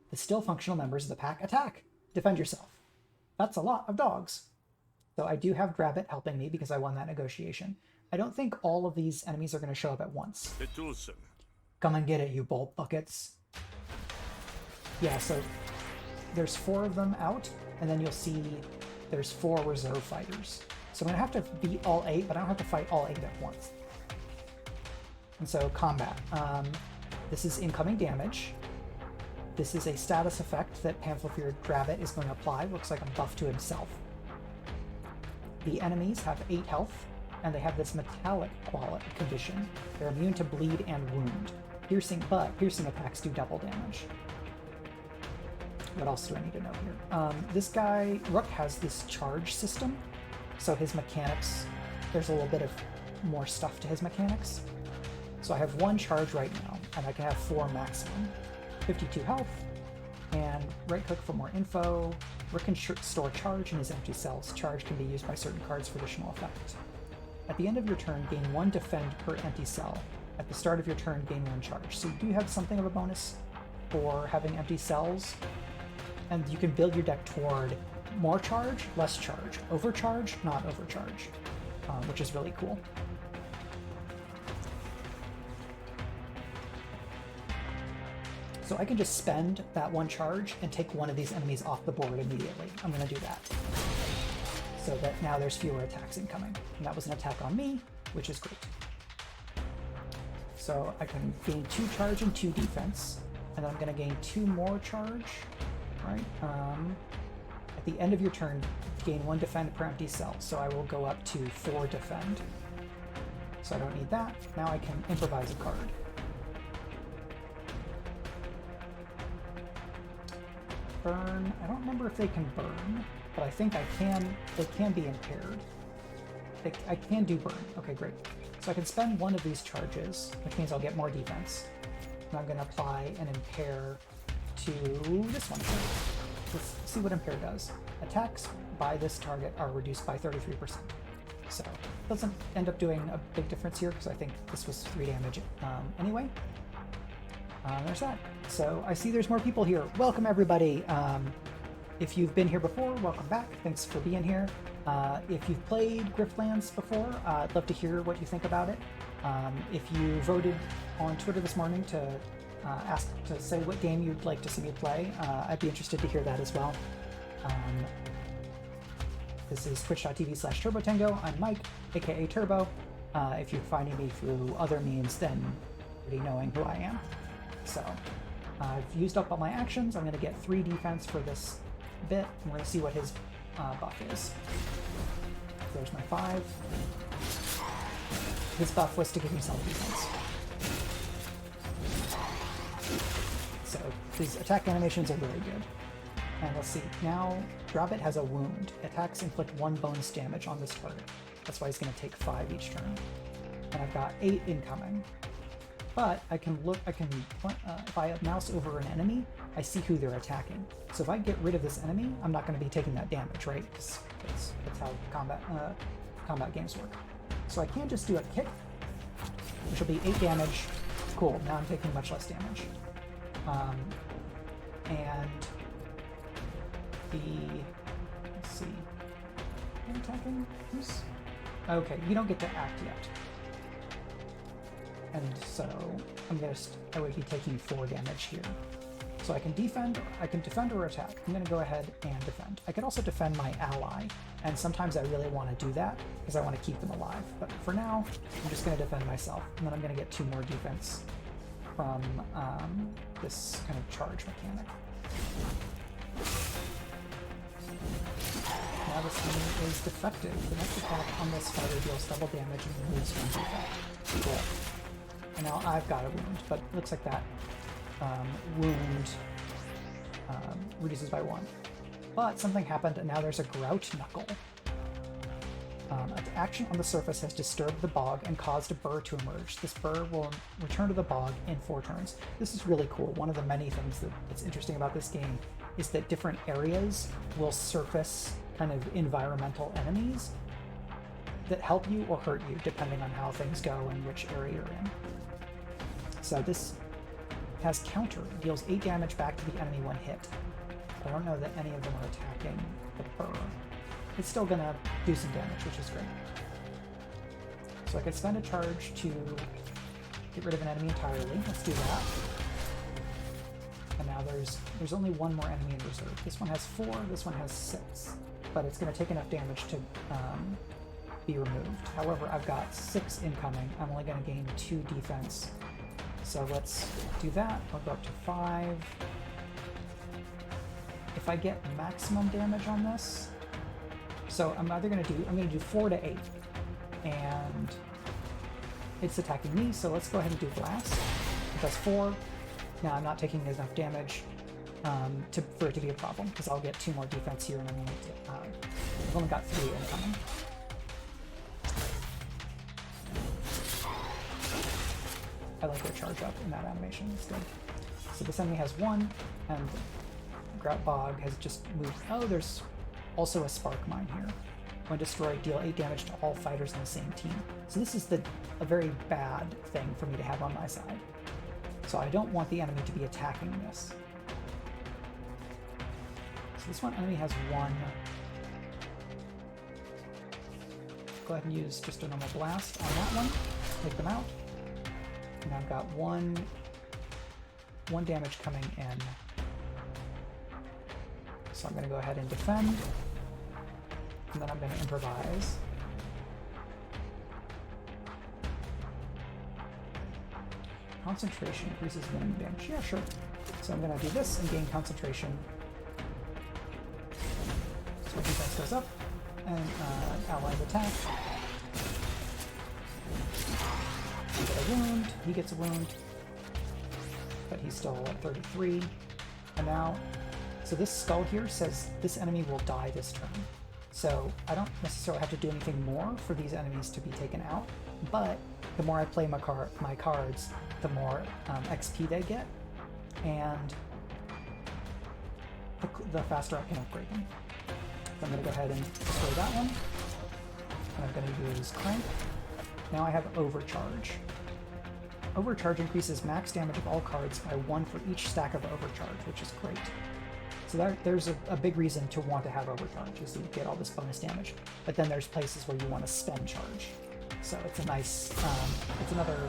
The still functional members of the pack attack. Defend yourself. That's a lot of dogs. So I do have Grabbit helping me because I won that negotiation. I don't think all of these enemies are going to show up at once. Come and get it, you bolt buckets. Yeah, so there's 4 of them out, and then you'll see there's 4 reserve fighters. So I'm going to have to beat all 8, but I don't have to fight all 8 at once. And so combat. This is incoming damage. This is a status effect that Pamphleteer Grabbit is going to apply. Looks like a buff to himself. The enemies have 8 health, and they have this metallic quality condition. They're immune to bleed and wound. Piercing attacks do double damage. What else do I need to know here? This guy, Rook, has this charge system, so his mechanics, there's a little bit of more stuff to his mechanics. So I have 1 charge right now, and I can have 4 maximum. 52 health, and right-click for more info. Rook can store charge in his empty cells. Charge can be used by certain cards for additional effect. At the end of your turn, gain 1 defend per empty cell. At the start of your turn, gain 1 charge. So you do have something of a bonus for having empty cells, and you can build your deck toward more charge, less charge, overcharge, not overcharge, which is really cool. So I can just spend that 1 charge and take one of these enemies off the board immediately. I'm going to do that, so that now there's fewer attacks incoming. And that was an attack on me, which is great. So I can gain 2 charge and 2 defense, and then I'm going to gain 2 more charge, right? At the end of your turn, gain 1 defend per empty cell, so I will go up to 4 defend. So I don't need that. Now I can improvise a card. Burn. I don't remember if they can burn, but I think I can. They can be impaired. I can do burn. Okay, great. So I can spend 1 of these charges, which means I'll get more defense. And I'm going to apply an impair to this one. Let's see what impair does. Attacks by this target are reduced by 33%. So it doesn't end up doing a big difference here, because I think this was 3 damage anyway. There's that. So I see there's more people here. Welcome, everybody. If you've been here before, welcome back. Thanks for being here. If you've played Griftlands before, I'd love to hear what you think about it. If you voted on Twitter this morning to say what game you'd like to see me play, I'd be interested to hear that as well. This is twitch.tv/TurboTango. I'm Mike, aka Turbo. If you're finding me through other means, then already knowing who I am. So I've used up all my actions. I'm going to get 3 defense for this bit. We're going to see what his buff is. There's my 5. His buff was to give himself defense. So his attack animations are very good. And let's see. Now Grabbit has a wound. Attacks inflict 1 bonus damage on this target. That's why he's going to take 5 each turn. And I've got 8 incoming. But I can look, if I mouse over an enemy, I see who they're attacking. So if I get rid of this enemy, I'm not going to be taking that damage, right? Because that's how combat games work. So I can just do a kick, which will be 8 damage. Cool, now I'm taking much less damage. And let's see, I'm attacking? Okay, you don't get to act yet. And so I would be taking 4 damage here. So I can defend or attack. I'm going to go ahead and defend. I could also defend my ally, and sometimes I really want to do that because I want to keep them alive. But for now, I'm just going to defend myself, and then I'm going to get 2 more defense from this kind of charge mechanic. Now this enemy is defective. The next attack on this fighter deals double damage and removes 1 defect. Cool. And now I've got a wound, but it looks like that wound reduces by 1. But something happened, and now there's a grout knuckle. An action on the surface has disturbed the bog and caused a burr to emerge. This burr will return to the bog in 4 turns. This is really cool. One of the many things that's interesting about this game is that different areas will surface kind of environmental enemies that help you or hurt you depending on how things go and which area you're in. So this has counter. It deals 8 damage back to the enemy when hit. I don't know that any of them are attacking the burr. It's still gonna do some damage, which is great. So I could spend a charge to get rid of an enemy entirely. Let's do that. And now there's only 1 more enemy in reserve. This one has 4, this one has 6. But it's gonna take enough damage to be removed. However, I've got 6 incoming. I'm only gonna gain 2 defense. So let's do that. I'll go up to 5. If I get maximum damage on this, so I'm gonna do 4 to 8, and it's attacking me. So let's go ahead and do blast. It does 4. Now I'm not taking enough damage for it to be a problem because I'll get 2 more defense here, and I've only got 3 incoming. I like their charge up in that animation. It's good. So this enemy has 1, and Grout Bog has just moved. Oh, there's also a Spark Mine here. When destroyed, deal 8 damage to all fighters in the same team. So this is a very bad thing for me to have on my side. So I don't want the enemy to be attacking this. So this one enemy has 1. Go ahead and use just a normal blast on that one. Take them out. And I've got 1 damage coming in. So I'm going to go ahead and defend. And then I'm going to improvise. Concentration increases minimum damage. Yeah, sure. So I'm going to do this and gain concentration. So my defense goes up, and allies attack. I get a wound, he gets a wound, but he's still at 33. And now, so this skull here says this enemy will die this turn. So I don't necessarily have to do anything more for these enemies to be taken out, but the more I play my cards, the more XP they get, and the faster I can upgrade them. So I'm going to go ahead and destroy that one, and I'm going to use Crank. Now I have Overcharge. Overcharge increases max damage of all cards by 1 for each stack of Overcharge, which is great. So there's a big reason to want to have Overcharge, is to get all this bonus damage. But then there's places where you want to spend charge. So it's a nice, it's another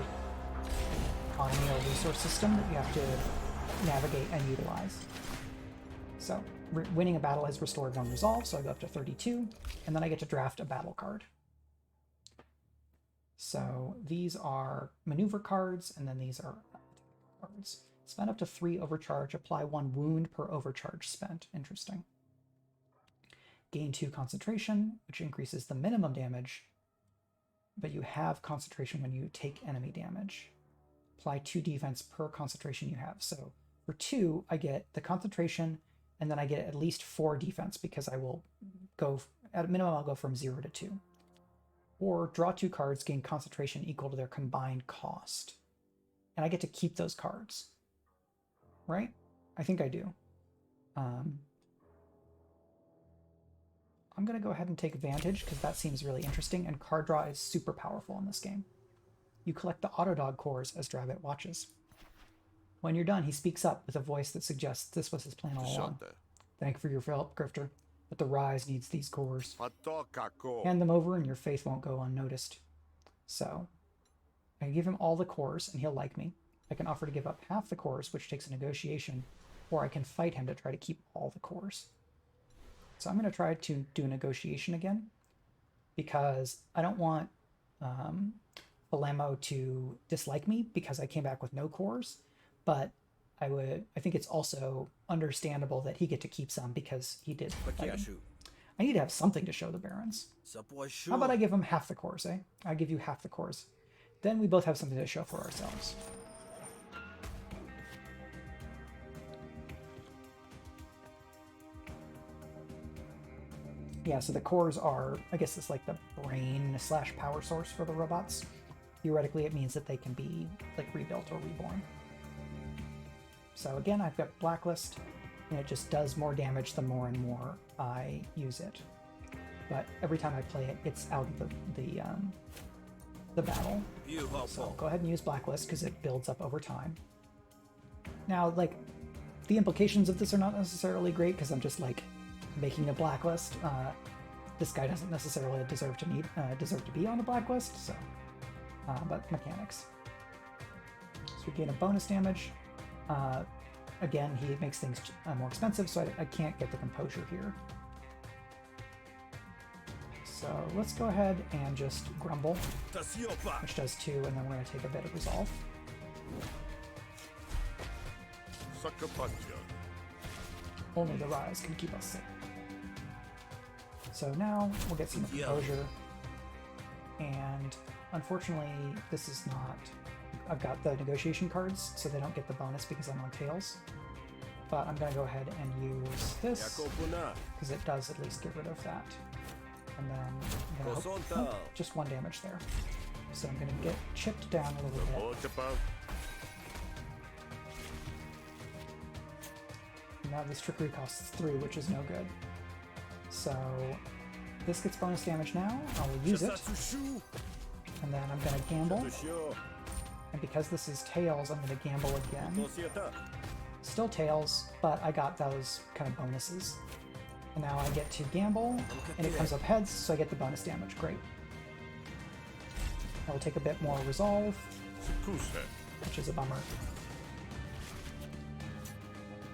economy or resource system that you have to navigate and utilize. So winning a battle has restored 1 resolve, so I go up to 32, and then I get to draft a battle card. So these are maneuver cards, and then these are cards. Spend up to 3 overcharge, apply 1 wound per overcharge spent. Interesting. Gain 2 concentration, which increases the minimum damage, but you have concentration when you take enemy damage. Apply 2 defense per concentration you have. So for 2, I get the concentration, and then I get at least 4 defense because I will go, at a minimum, I'll go from 0 to 2. Or draw 2 cards, gain concentration equal to their combined cost. And I get to keep those cards. Right? I think I do. I'm going to go ahead and take advantage because that seems really interesting, and card draw is super powerful in this game. You collect the Autodog cores as Drabbit watches. When you're done, he speaks up with a voice that suggests this was his plan all along. Thank you for your help, Grifter, but the Rise needs these cores. Hand them over and your faith won't go unnoticed. So, I can give him all the cores and he'll like me. I can offer to give up half the cores, which takes a negotiation, or I can fight him to try to keep all the cores. So I'm going to try to do a negotiation again, because I don't want Belamo to dislike me because I came back with no cores, but I think it's also understandable that he get to keep some because he did fighting. I need to have something to show the barons. How about I give him half the cores, eh? I give you half the cores. Then we both have something to show for ourselves. Yeah, so the cores are, I guess it's like the brain / power source for the robots. Theoretically, it means that they can be like rebuilt or reborn. So again, I've got Blacklist, and it just does more damage the more and more I use it. But every time I play it, it's out of the battle. So I'll go ahead and use Blacklist because it builds up over time. Now, like, the implications of this are not necessarily great because I'm just like making a Blacklist. This guy doesn't necessarily deserve to be on a Blacklist, so but mechanics. So we gain a bonus damage. Again, he makes things more expensive, so I can't get the composure here. So let's go ahead and just grumble, which does 2, and then we're going to take a bit of resolve. Only the rise can keep us safe. So now we'll get some composure, and unfortunately this is not... I've got the negotiation cards, so they don't get the bonus because I'm on tails. But I'm going to go ahead and use this, because it does at least get rid of that. And then I'm going to hope, oh, just 1 damage there. So I'm going to get chipped down a little bit. Now this trickery costs 3, which is no good. So this gets bonus damage now. I will use it. And then I'm going to gamble. And because this is tails, I'm going to gamble again. Still tails, but I got those kind of bonuses. And now I get to gamble, and it comes up heads, so I get the bonus damage. Great. I will take a bit more resolve, which is a bummer.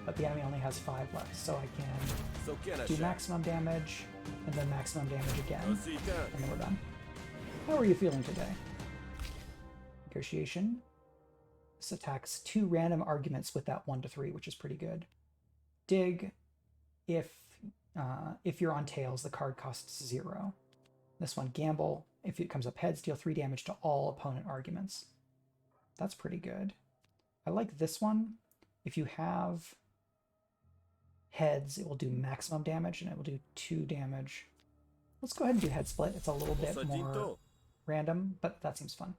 But the enemy only has 5 left, so I can do maximum damage, and then maximum damage again, and then we're done. How are you feeling today? Negotiation. This attacks 2 random arguments with that 1 to 3, which is pretty good. Dig. If you're on tails, the card costs 0. This one, gamble. If it comes up heads, deal 3 damage to all opponent arguments. That's pretty good. I like this one. If you have heads, it will do maximum damage, and it will do 2 damage. Let's go ahead and do head split. It's a little bit more random, but that seems fun.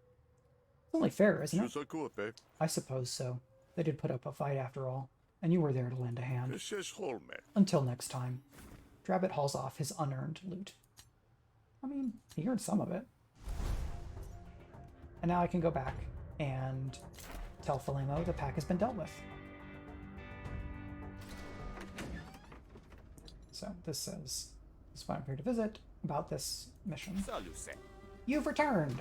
It's only fair, isn't it? I suppose so. They did put up a fight after all, and you were there to lend a hand. Until next time. Drabbit hauls off his unearned loot. I mean, he earned some of it. And now I can go back and tell Filemo the pack has been dealt with. So this says, this is why I'm here to visit, about this mission. You've returned!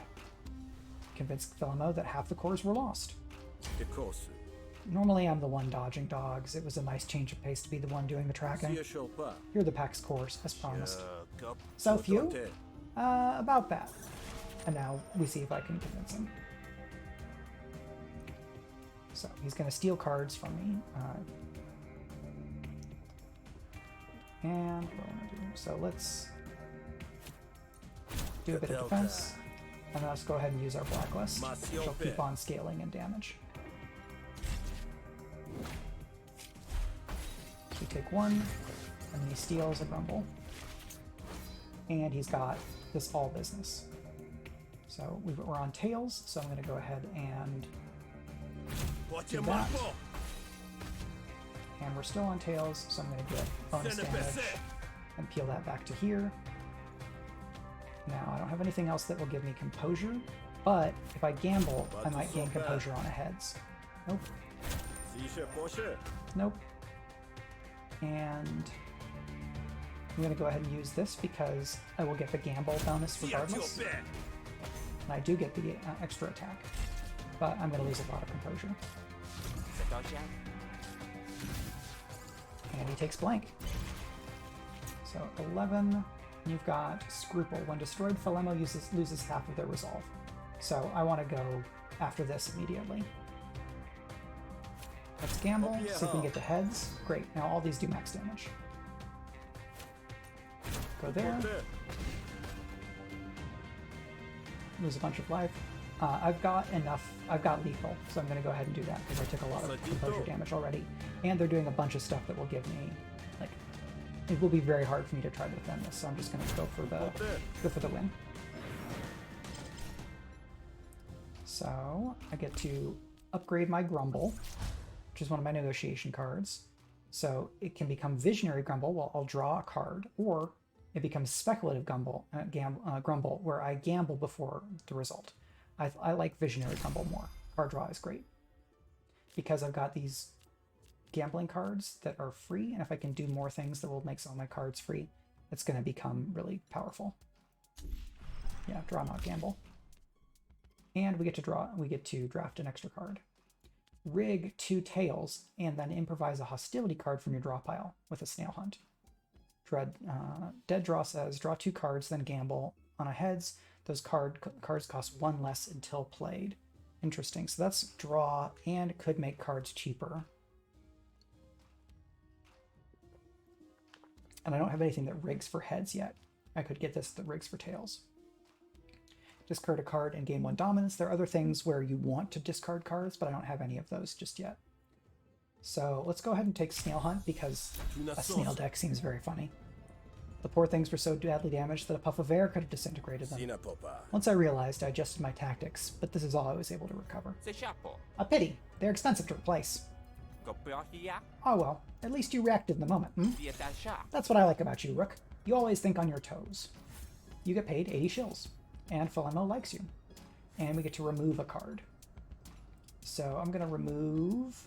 Convinced Filemo that half the cores were lost. Normally I'm the one dodging dogs. It was a nice change of pace to be the one doing the tracking. Here are the pack's cores, as promised. So few? About that. And now we see if I can convince him. So he's going to steal cards from me. And what do I want to do? So let's do a bit of defense. And then let's go ahead and use our Blacklist, which will keep on scaling in damage. So we take 1, and then he steals a grumble. And he's got this all business. So we're on tails, so I'm going to go ahead and do that. And we're still on tails, so I'm going to get bonus damage and peel that back to here. Now, I don't have anything else that will give me composure, but if I gamble, I might gain composure on a heads. Nope. Nope. And I'm going to go ahead and use this because I will get the gamble bonus regardless. And I do get the extra attack. but I'm going to lose a lot of composure. And he takes blank. So 11. You've got Scruple. When destroyed, Philemo loses half of their resolve. So I want to go after this immediately. Let's gamble, see if we can get to heads. Great, now all these do max damage. Go there. Lose a bunch of life. I've got enough, I've got lethal, so I'm going to go ahead and do that because I took a lot of composure damage already. And they're doing a bunch of stuff that will give me, like, it will be very hard for me to try to defend this, so I'm just going to go for the win. So I get to upgrade my Grumble, which is one of my negotiation cards. So it can become Visionary Grumble, well, I'll draw a card, or it becomes Speculative Grumble, where I gamble before the result. I like Visionary Grumble more. Card draw is great. Because I've got these gambling cards that are free, and if I can do more things that will make some of my cards free, it's going to become really powerful. Yeah, draw, not gamble. And we get to draft an extra card. Rig 2 tails, and then improvise a hostility card from your draw pile with a snail hunt. Dead Draw says, draw 2 cards, then gamble. On a heads, those cards cost 1 less until played. Interesting, so that's draw and could make cards cheaper. And I don't have anything that rigs for heads yet. I could get this that rigs for tails. Discard a card and gain 1 dominance. There are other things where you want to discard cards, but I don't have any of those just yet. So let's go ahead and take Snail Hunt because a snail deck seems very funny. The poor things were so badly damaged that a puff of air could have disintegrated them. Once I realized, I adjusted my tactics, but this is all I was able to recover. A pity. They're expensive to replace. Oh well, at least you reacted in the moment, hmm? That's what I like about you, Rook. You always think on your toes. You get paid 80 shills. And Philemo likes you. And we get to remove a card. So I'm going to remove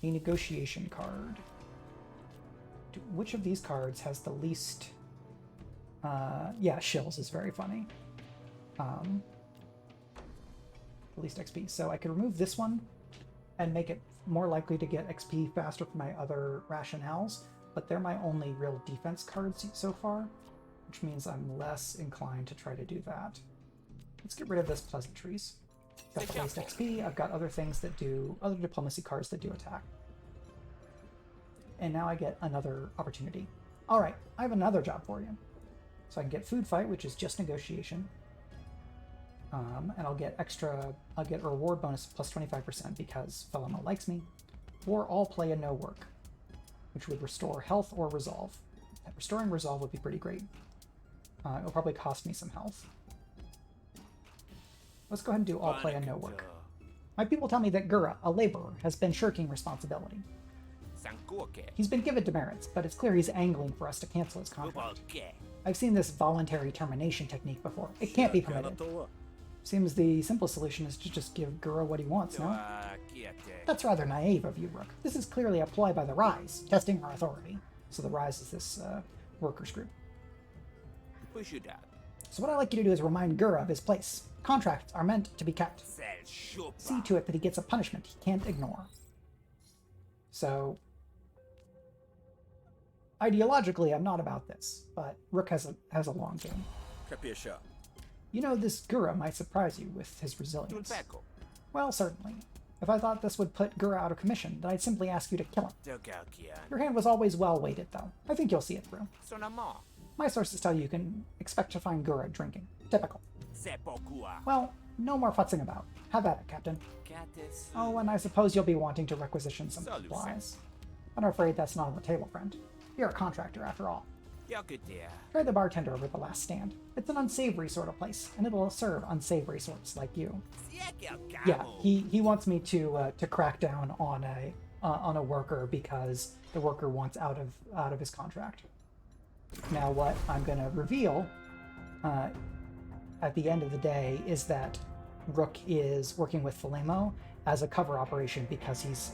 a negotiation card. Which of these cards has the least... yeah, shills is very funny. The least XP. So I could remove this one and make it more likely to get XP faster for my other rationales, but they're my only real defense cards so far, which means I'm less inclined to try to do that. Let's get rid of this pleasantries. Got the least XP, I've got other things that do, other diplomacy cards that do attack. And now I get another opportunity. Alright, I have another job for you. So I can get Food Fight, which is just negotiation. And I'll get a reward bonus plus 25% because Philemo likes me. Or I'll play a no work, which would restore health or resolve. Restoring resolve would be pretty great. It'll probably cost me some health. Let's go ahead and do I'll play a no work. My people tell me that Gura, a laborer, has been shirking responsibility. He's been given demerits, but it's clear he's angling for us to cancel his contract. I've seen this voluntary termination technique before. It can't be permitted. Seems the simple solution is to just give Gura what he wants, no? That's rather naive of you, Rook. This is clearly a ploy by the Rise, testing our authority. So the Rise is this workers group. So what I'd like you to do is remind Gura of his place. Contracts are meant to be kept. See to it that he gets a punishment he can't ignore. So, ideologically, I'm not about this, but Rook has a long game. You know, this Gura might surprise you with his resilience. Well, certainly. If I thought this would put Gura out of commission, then I'd simply ask you to kill him. Your hand was always well weighted, though. I think you'll see it through. My sources tell you can expect to find Gura drinking. Typical. Well, no more futzing about. Have at it, Captain. Oh, and I suppose you'll be wanting to requisition some supplies. I'm afraid that's not on the table, friend. You're a contractor, after all. Try the bartender over the last stand. It's an unsavory sort of place, and it'll serve unsavory sorts like you. Yeah, he wants me to crack down on a worker because the worker wants out of his contract. Now, what I'm going to reveal at the end of the day is that Rook is working with Philemo as a cover operation because he's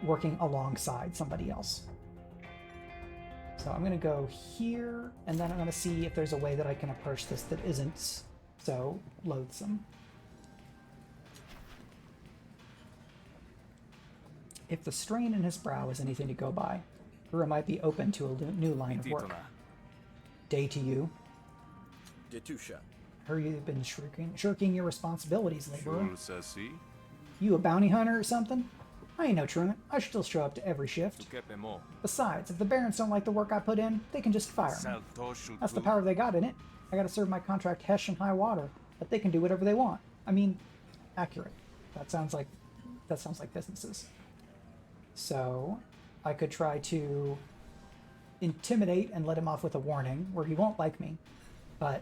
working alongside somebody else. So I'm going to go here, and then I'm going to see if there's a way that I can approach this that isn't so loathsome. If the strain in his brow is anything to go by, Gura might be open to a new line of work. Day to you. Detusha. Heard you've been shirking your responsibilities, laborer. says he. You a bounty hunter or something? I ain't no truant. I still show up to every shift. Besides, if the barons don't like the work I put in, they can just fire me. That's the power they got in it. I gotta serve my contract hesh and high water, but they can do whatever they want. I mean, accurate. That sounds like businesses. So, I could try to intimidate and let him off with a warning where he won't like me, but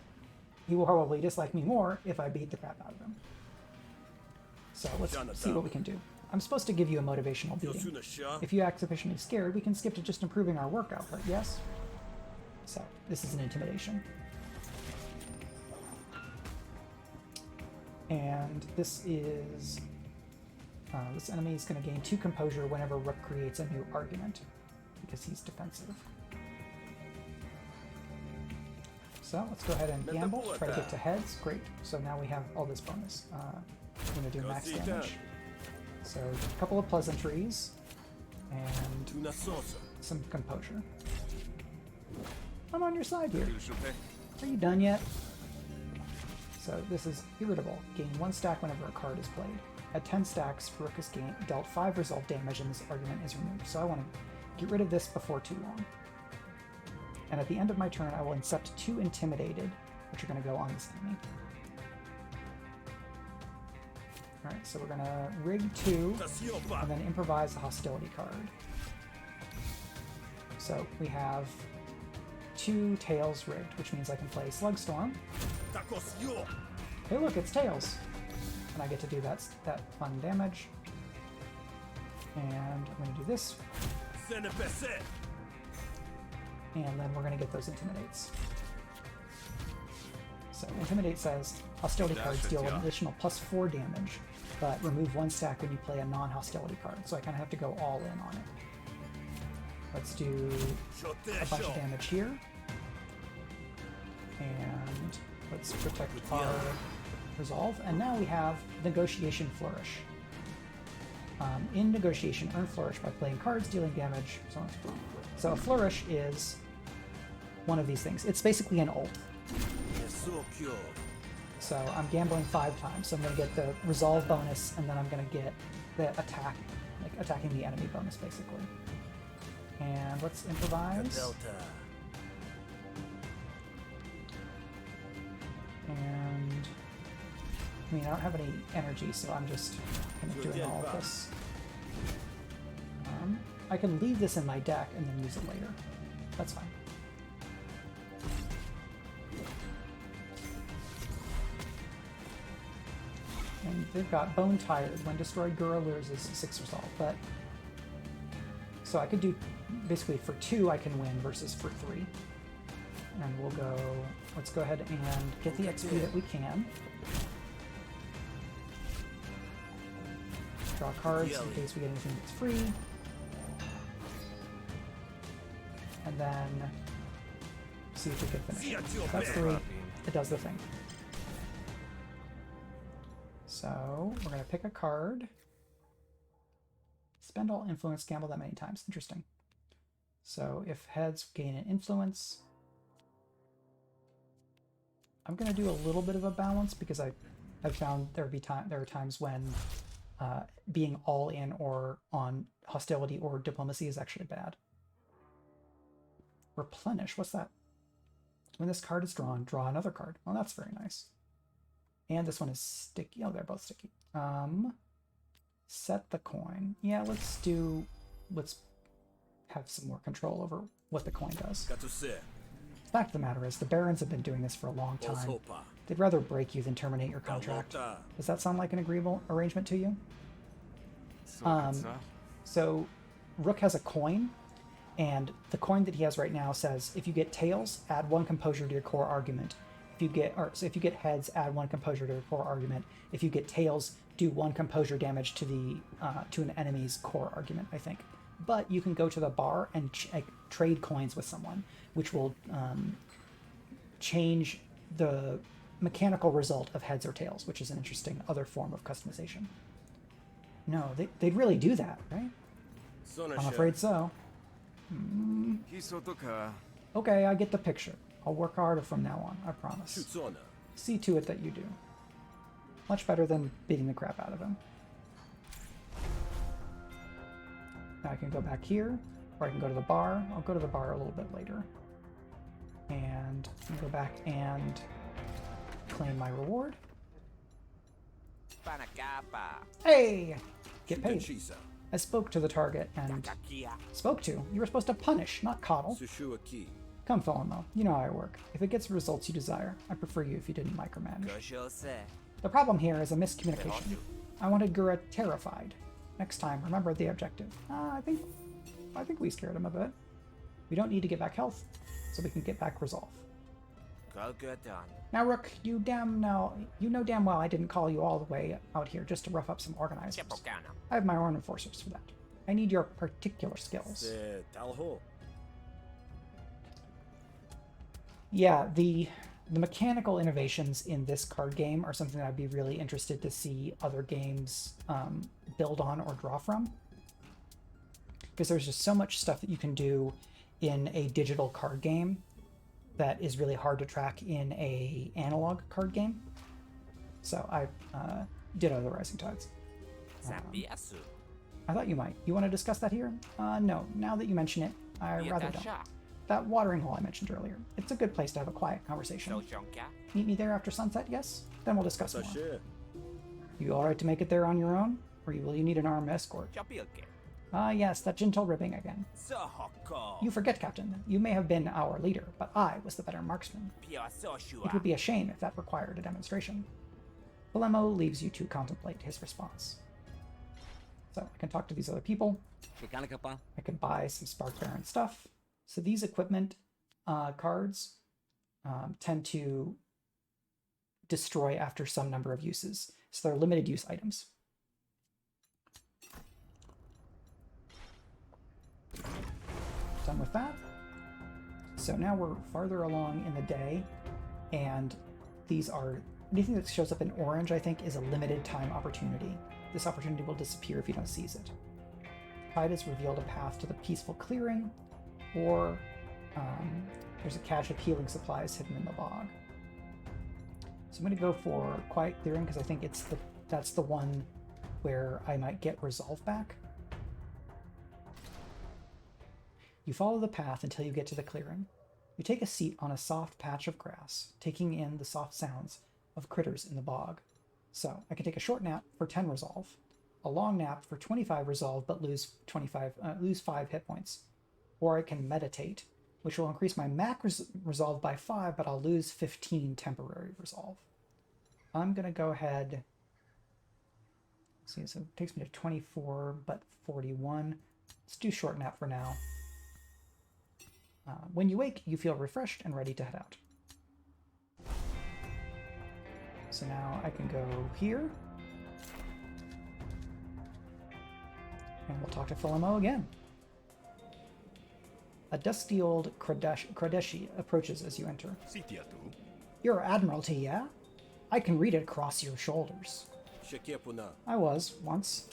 he will probably dislike me more if I beat the crap out of him. So let's see what we can do. I'm supposed to give you a motivational beating. If you act sufficiently scared, we can skip to just improving our work output, yes? So, this is an intimidation. And this is... this enemy is going to gain 2 composure whenever Rook creates a new argument, because he's defensive. So, let's go ahead and gamble, try to get to heads. Great. So now we have all this bonus. I'm going to do max damage. So, a couple of pleasantries, and some composure. I'm on your side here. Are you done yet? So, this is irritable. Gain 1 stack whenever a card is played. At 10 stacks, Rook is dealt 5 resolve damage and this argument is removed. So I want to get rid of this before too long. And at the end of my turn, I will incept 2 Intimidated, which are going to go on this enemy. Alright, so we're going to rig 2, and then improvise a hostility card. So we have 2 Tails rigged, which means I can play Slugstorm. Hey look, it's Tails! And I get to do that fun damage. And I'm going to do this. And then we're going to get those Intimidates. So Intimidate says, hostility cards deal an additional +4 damage, but remove 1 stack when you play a non-hostility card. So I kind of have to go all in on it. Let's do a bunch of damage here. And let's protect our resolve. And now we have Negotiation Flourish. In Negotiation, earn Flourish by playing cards, dealing damage, so on. So a Flourish is one of these things. It's basically an ult. So I'm gambling 5 times. So I'm going to get the resolve bonus, and then I'm going to get the attack, like attacking the enemy bonus, basically. And let's improvise. And I mean, I don't have any energy, so I'm just kind of doing all of this. I can leave this in my deck and then use it later. That's fine. And they've got Bone Tired. When destroyed, Gura loses 6 resolve. But so I could do basically for 2 I can win versus for 3. And we'll go. Let's go ahead and get the XP that we can. Draw cards in case we get anything that's free. And then see if we can finish it. That's 3. It does the thing. So we're going to pick a card. Spend all influence, gamble that many times. Interesting. So if heads gain an influence, I'm going to do a little bit of a balance because I've found there are times when being all in or on hostility or diplomacy is actually bad. Replenish, what's that? When this card is drawn, draw another card. Well, that's very nice. And this one is sticky. Oh, they're both sticky. Set the coin. Yeah, let's have some more control over what the coin does. The fact of the matter is, the barons have been doing this for a long time. They'd rather break you than terminate your contract. Does that sound like an agreeable arrangement to you? So Rook has a coin, and the coin that he has right now says, if you get tails, add 1 composure to your core argument. If you get heads, add 1 composure to your core argument. If you get tails, do 1 composure damage to the to an enemy's core argument, I think. But you can go to the bar and trade coins with someone, which will change the mechanical result of heads or tails, which is an interesting other form of customization. No, they'd really do that, right? I'm afraid so. Okay, I get the picture. I'll work harder from now on, I promise. Shutsona. See to it that you do. Much better than beating the crap out of him. Now I can go back here, or I can go to the bar. I'll go to the bar a little bit later. And go back and claim my reward. Hey! Get paid. Shisa. I spoke to the target and... Spoke to? You were supposed to punish, not coddle. Sushua Ki. Come, Philimo. You know how I work. If it gets the results you desire, I prefer you if you didn't micromanage. The problem here is a miscommunication. I wanted Gura terrified. Next time, remember the objective. I think we scared him a bit. We don't need to get back health, so we can get back resolve. Now, Rook, you know damn well I didn't call you all the way out here just to rough up some organizers. I have my own enforcers for that. I need your particular skills. Talho. Yeah, the mechanical innovations in this card game are something that I'd be really interested to see other games build on or draw from. Because there's just so much stuff that you can do in a digital card game that is really hard to track in a analog card game. So I ditto the Rising Tides. I thought you might. You want to discuss that here? No. Now that you mention it, I rather don't. That watering hole I mentioned earlier. It's a good place to have a quiet conversation. Meet me there after sunset, yes? Then we'll discuss more. You alright to make it there on your own? Or will you need an armed escort? Yes, that gentle ribbing again. You forget, Captain. You may have been our leader, but I was the better marksman. It would be a shame if that required a demonstration. Philemo leaves you to contemplate his response. So I can talk to these other people. I can buy some Spark Baron stuff. So these equipment cards tend to destroy after some number of uses. So they're limited use items. Done with that. So now we're farther along in the day, and these are anything that shows up in orange, I think, is a limited time opportunity. This opportunity will disappear if you don't seize it. Tide has revealed a path to the peaceful clearing, or there's a cache of healing supplies hidden in the bog. So I'm going to go for Quiet Clearing because I think that's the one where I might get resolve back. You follow the path until you get to the clearing. You take a seat on a soft patch of grass, taking in the soft sounds of critters in the bog. So I can take a short nap for 10 resolve, a long nap for 25 resolve but lose 5 hit points. Or I can meditate, which will increase my max resolve by 5, but I'll lose 15 temporary resolve. I'm going to go ahead. See, so it takes me to 24, but 41. Let's do short nap for now. When you wake, you feel refreshed and ready to head out. So now I can go here. And we'll talk to Philemo again. A dusty old Kradeshi approaches as you enter. Your Admiralty, yeah? I can read it across your shoulders. I was, once.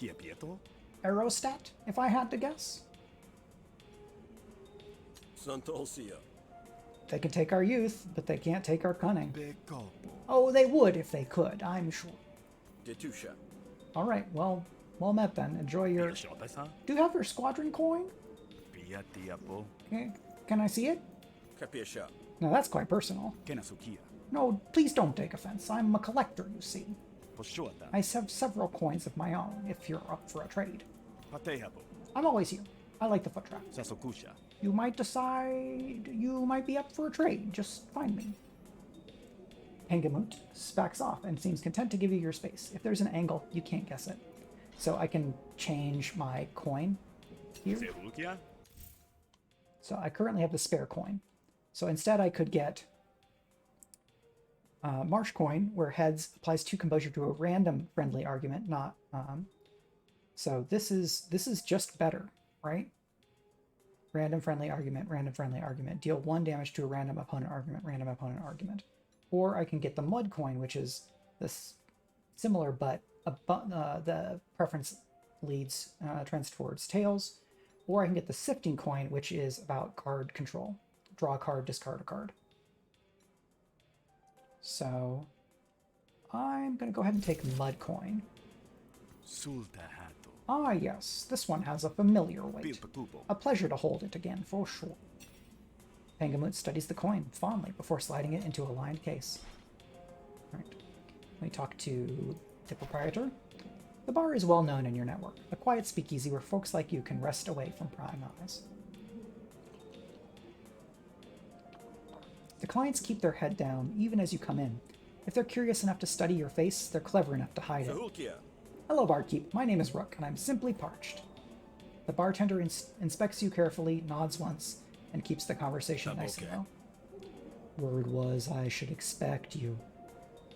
Aerostat, if I had to guess? They can take our youth, but they can't take our cunning. Oh, they would if they could, I'm sure. Alright, well met then. Enjoy your... Do you have your squadron coin? Can I see it? Now that's quite personal. No, please don't take offense. I'm a collector, you see. I have several coins of my own, if you're up for a trade. I'm always here. I like the foot traffic. You might decide you might be up for a trade. Just find me. Pengamut backs off and seems content to give you your space. If there's an angle, you can't guess it. So I can change my coin here. So I currently have the spare coin. So instead I could get Marsh coin, where heads applies 2 composure to a random friendly argument, not... So this is just better, right? Random friendly argument. Deal 1 damage to a random opponent argument. Or I can get the mud coin, which is this similar, but the preference trends towards tails, Or I can get the sifting coin, which is about card control. Draw a card, discard a card. So I'm going to go ahead and take mud coin. Ah, yes, this one has a familiar weight. A pleasure to hold it again, for sure. Pangamut studies the coin fondly before sliding it into a lined case. All right. Let me talk to the proprietor. The bar is well known in your network, a quiet speakeasy where folks like you can rest away from prying eyes. The clients keep their head down even as you come in. If they're curious enough to study your face, they're clever enough to hide it. Hello, barkeep. My name is Rook, and I'm simply parched. The bartender inspects you carefully, nods once, and keeps the conversation nice and low. Word was I should expect you.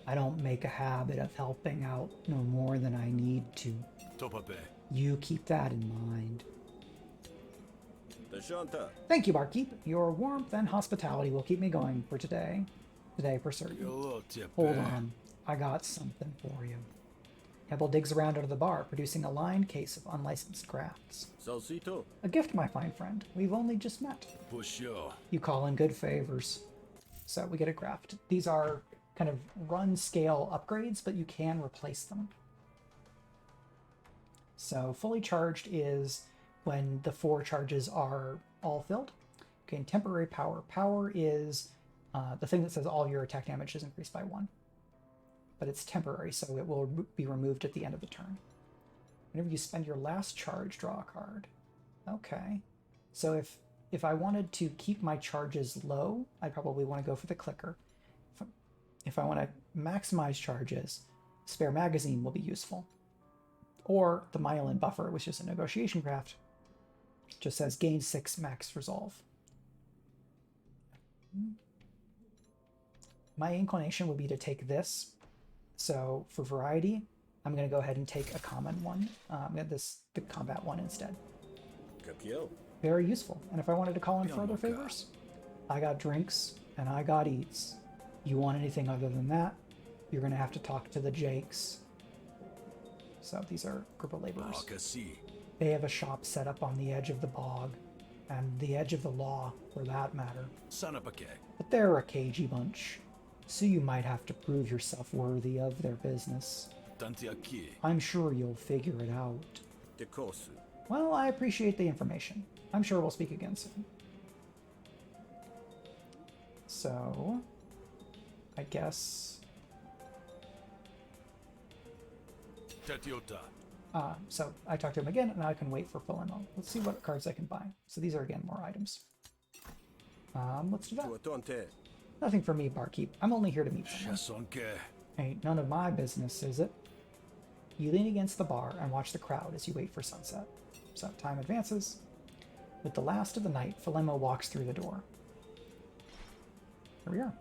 I don't make a habit of helping out no more than I need to. You keep that in mind. Thank you, barkeep. Your warmth and hospitality will keep me going for today. Today, for certain. Hold on. I got something for you. Hebel digs around under the bar, producing a lined case of unlicensed crafts. A gift, my fine friend. We've only just met. You call in good favors. So we get a craft. These are kind of run scale upgrades, but you can replace them. So fully charged is when the 4 charges are all filled. Okay, and temporary power. Power is the thing that says all your attack damage is increased by 1. But it's temporary, so it will be removed at the end of the turn. Whenever you spend your last charge, draw a card. Okay. So if I wanted to keep my charges low, I'd probably want to go for the clicker. If I want to maximize charges, spare magazine will be useful. Or the myelin buffer, which is a negotiation craft, just says gain 6 max resolve. My inclination would be to take this. So for variety, I'm going to go ahead and take a common one. The combat one instead. Very useful. And if I wanted to call in further favors, I got drinks and I got eats. You want anything other than that, you're going to have to talk to the Jakes. So these are a group of laborers. They have a shop set up on the edge of the bog, and the edge of the law, for that matter. But they're a cagey bunch, so you might have to prove yourself worthy of their business. I'm sure you'll figure it out. Well, I appreciate the information. I'm sure we'll speak again soon. So, I guess... so I talked to him again, and now I can wait for full ammo. Let's see what cards I can buy. So these are, again, more items. Let's do that. Nothing for me, barkeep. I'm only here to meet someone. Ain't none of my business, is it? You lean against the bar and watch the crowd as you wait for sunset. So time advances. With the last of the night, Philemo walks through the door. Here we are.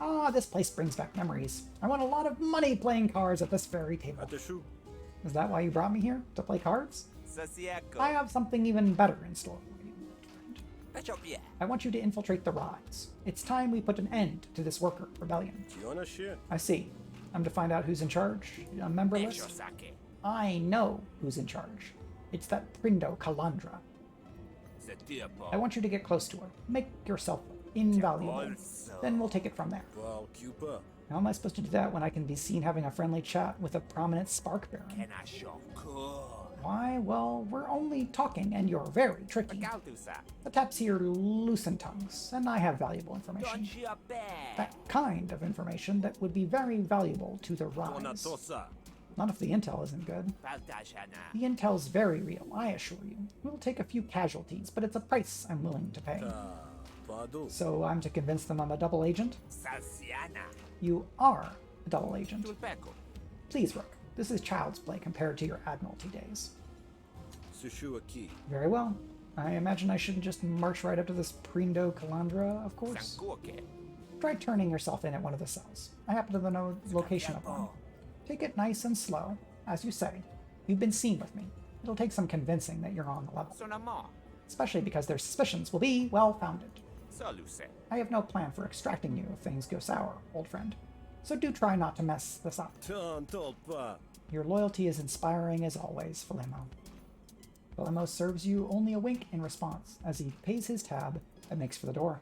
Ah, this place brings back memories. I won a lot of money playing cards at this very table. Is that why you brought me here? To play cards? I have something even better in store for you, friend. I want you to infiltrate the Rise. It's time we put an end to this worker rebellion. I see. I'm to find out who's in charge? A member list? I know who's in charge. It's that Prindo Kalandra. I want you to get close to her. Make yourself invaluable. Then we'll take it from there. How am I supposed to do that when I can be seen having a friendly chat with a prominent spark baron? Why? Well, we're only talking and you're very tricky. The taps here loosen tongues, and I have valuable information. That kind of information that would be very valuable to the Rise. Not if the intel isn't good. The intel's very real, I assure you. We'll take a few casualties, but it's a price I'm willing to pay. So I'm to convince them I'm a double agent? You are a double agent. Please, Rook. This is child's play compared to your Admiralty days. Very well. I imagine I shouldn't just march right up to this Prindo Kalandra, of course. Try turning yourself in at one of the cells. I happen to know the location of one. Take it nice and slow. As you say, you've been seen with me. It'll take some convincing that you're on the level. Especially because their suspicions will be well-founded. I have no plan for extracting you if things go sour, old friend. So do try not to mess this up. Your loyalty is inspiring as always, Philemo. Polemo serves you only a wink in response as he pays his tab and makes for the door.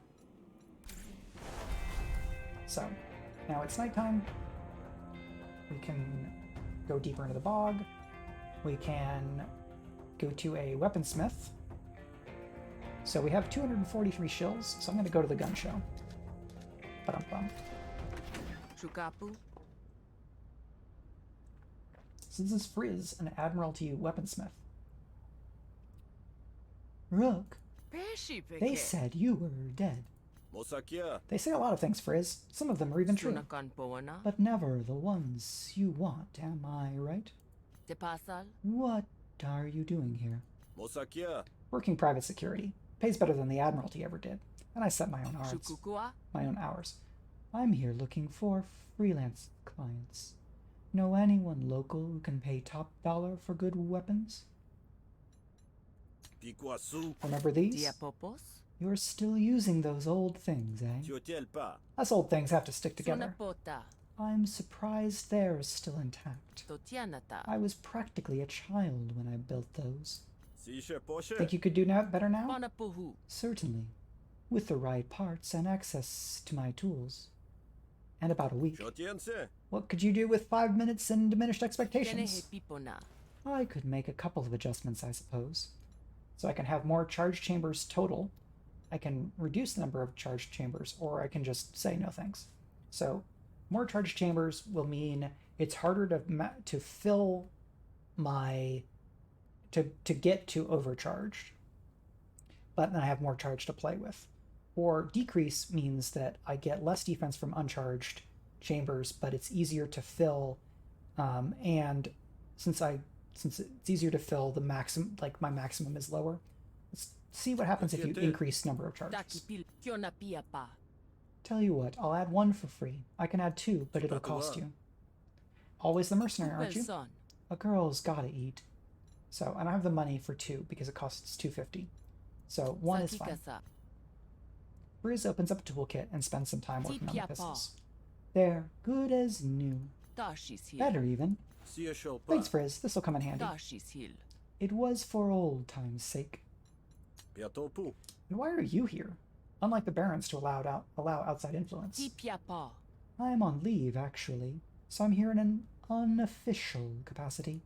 So, now it's nighttime. We can go deeper into the bog. We can go to a weaponsmith. So we have 243 shills, so I'm going to go to the gun show. Ba-dum-bum. Shukapu. So this is Frizz, an Admiralty weaponsmith. Rook, they said you were dead. Mosakia. They say a lot of things, Frizz. Some of them are even true. But never the ones you want, am I right? What are you doing here? Mosakia. Working private security. Pays better than the Admiralty ever did. And I set my own hours. My own hours. I'm here looking for freelance clients. Know anyone local who can pay top dollar for good weapons? Remember these? You're still using those old things, eh? Us old things have to stick together. I'm surprised they're still intact. I was practically a child when I built those. Think you could do better now? Certainly. With the right parts and access to my tools. And about a week. What could you do with 5 minutes and diminished expectations? I could make a couple of adjustments, I suppose. So I can have more charge chambers total. I can reduce the number of charge chambers, or I can just say no thanks. So more charge chambers will mean it's harder to fill my... to get to overcharged. But then I have more charge to play with. Or decrease means that I get less defense from uncharged chambers, but it's easier to fill, and since it's easier to fill, the maximum, like my maximum is lower. Let's see what happens if you increase number of charges. Tell you what, I'll add 1 for free. I can add 2, but it'll cost you. Always the mercenary, aren't you? A girl's gotta eat. So, and I have the money for 2 because it costs $2.50. So 1 is fine. Briz opens up a toolkit and spends some time working on the pistols. They're good as new. Better even. Thanks, Briz. This'll come in handy. It was for old time's sake. And why are you here? Unlike the barons to allow outside influence. I am on leave, actually, so I'm here in an unofficial capacity.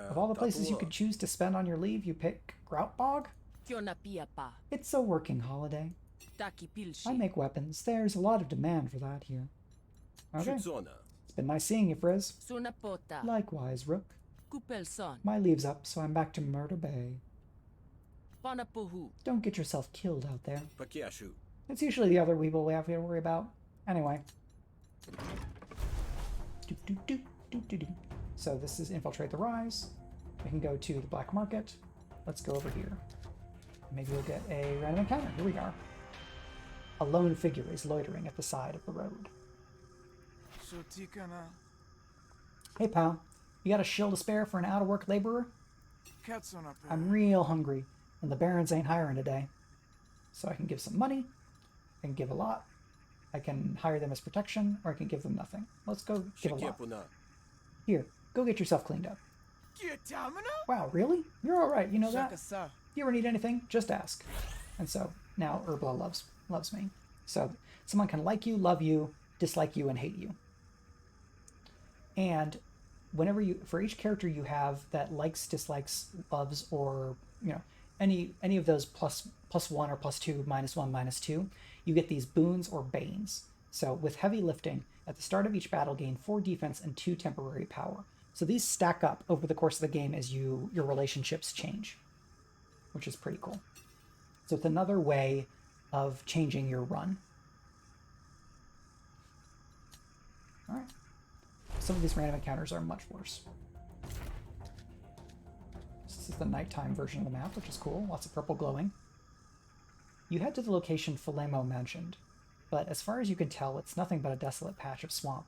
Of all the places you could choose to spend on your leave, you pick Groutbog? It's a working holiday. I make weapons. There's a lot of demand for that here. Okay. It's been nice seeing you, Frizz. Likewise, Rook. My leave's up, so I'm back to Murder Bay. Don't get yourself killed out there. It's usually the other weeble we have to worry about. Anyway. So this is Infiltrate the Rise. We can go to the Black Market. Let's go over here. Maybe we'll get a random encounter. Here we are. A lone figure is loitering at the side of the road. Hey pal, you got a shill to spare for an out-of-work laborer? I'm real hungry, and the barons ain't hiring today. So I can give some money, I can give a lot, I can hire them as protection, or I can give them nothing. Let's go give a lot. Here, go get yourself cleaned up. Wow, really? You're alright, you know that? You ever need anything, just ask. And so, now Urbla loves me. So, someone can like you, love you, dislike you, and hate you. And whenever for each character you have that likes, dislikes, loves, or, you know, any of those plus 1 or plus 2, -1, -2, you get these boons or banes. So with heavy lifting, at the start of each battle, gain 4 defense and 2 temporary power. So these stack up over the course of the game as your relationships change, which is pretty cool. So it's another way of changing your run. All right. Some of these random encounters are much worse. This is the nighttime version of the map, which is cool. Lots of purple glowing. You head to the location Filemo mentioned, but as far as you can tell, it's nothing but a desolate patch of swamp.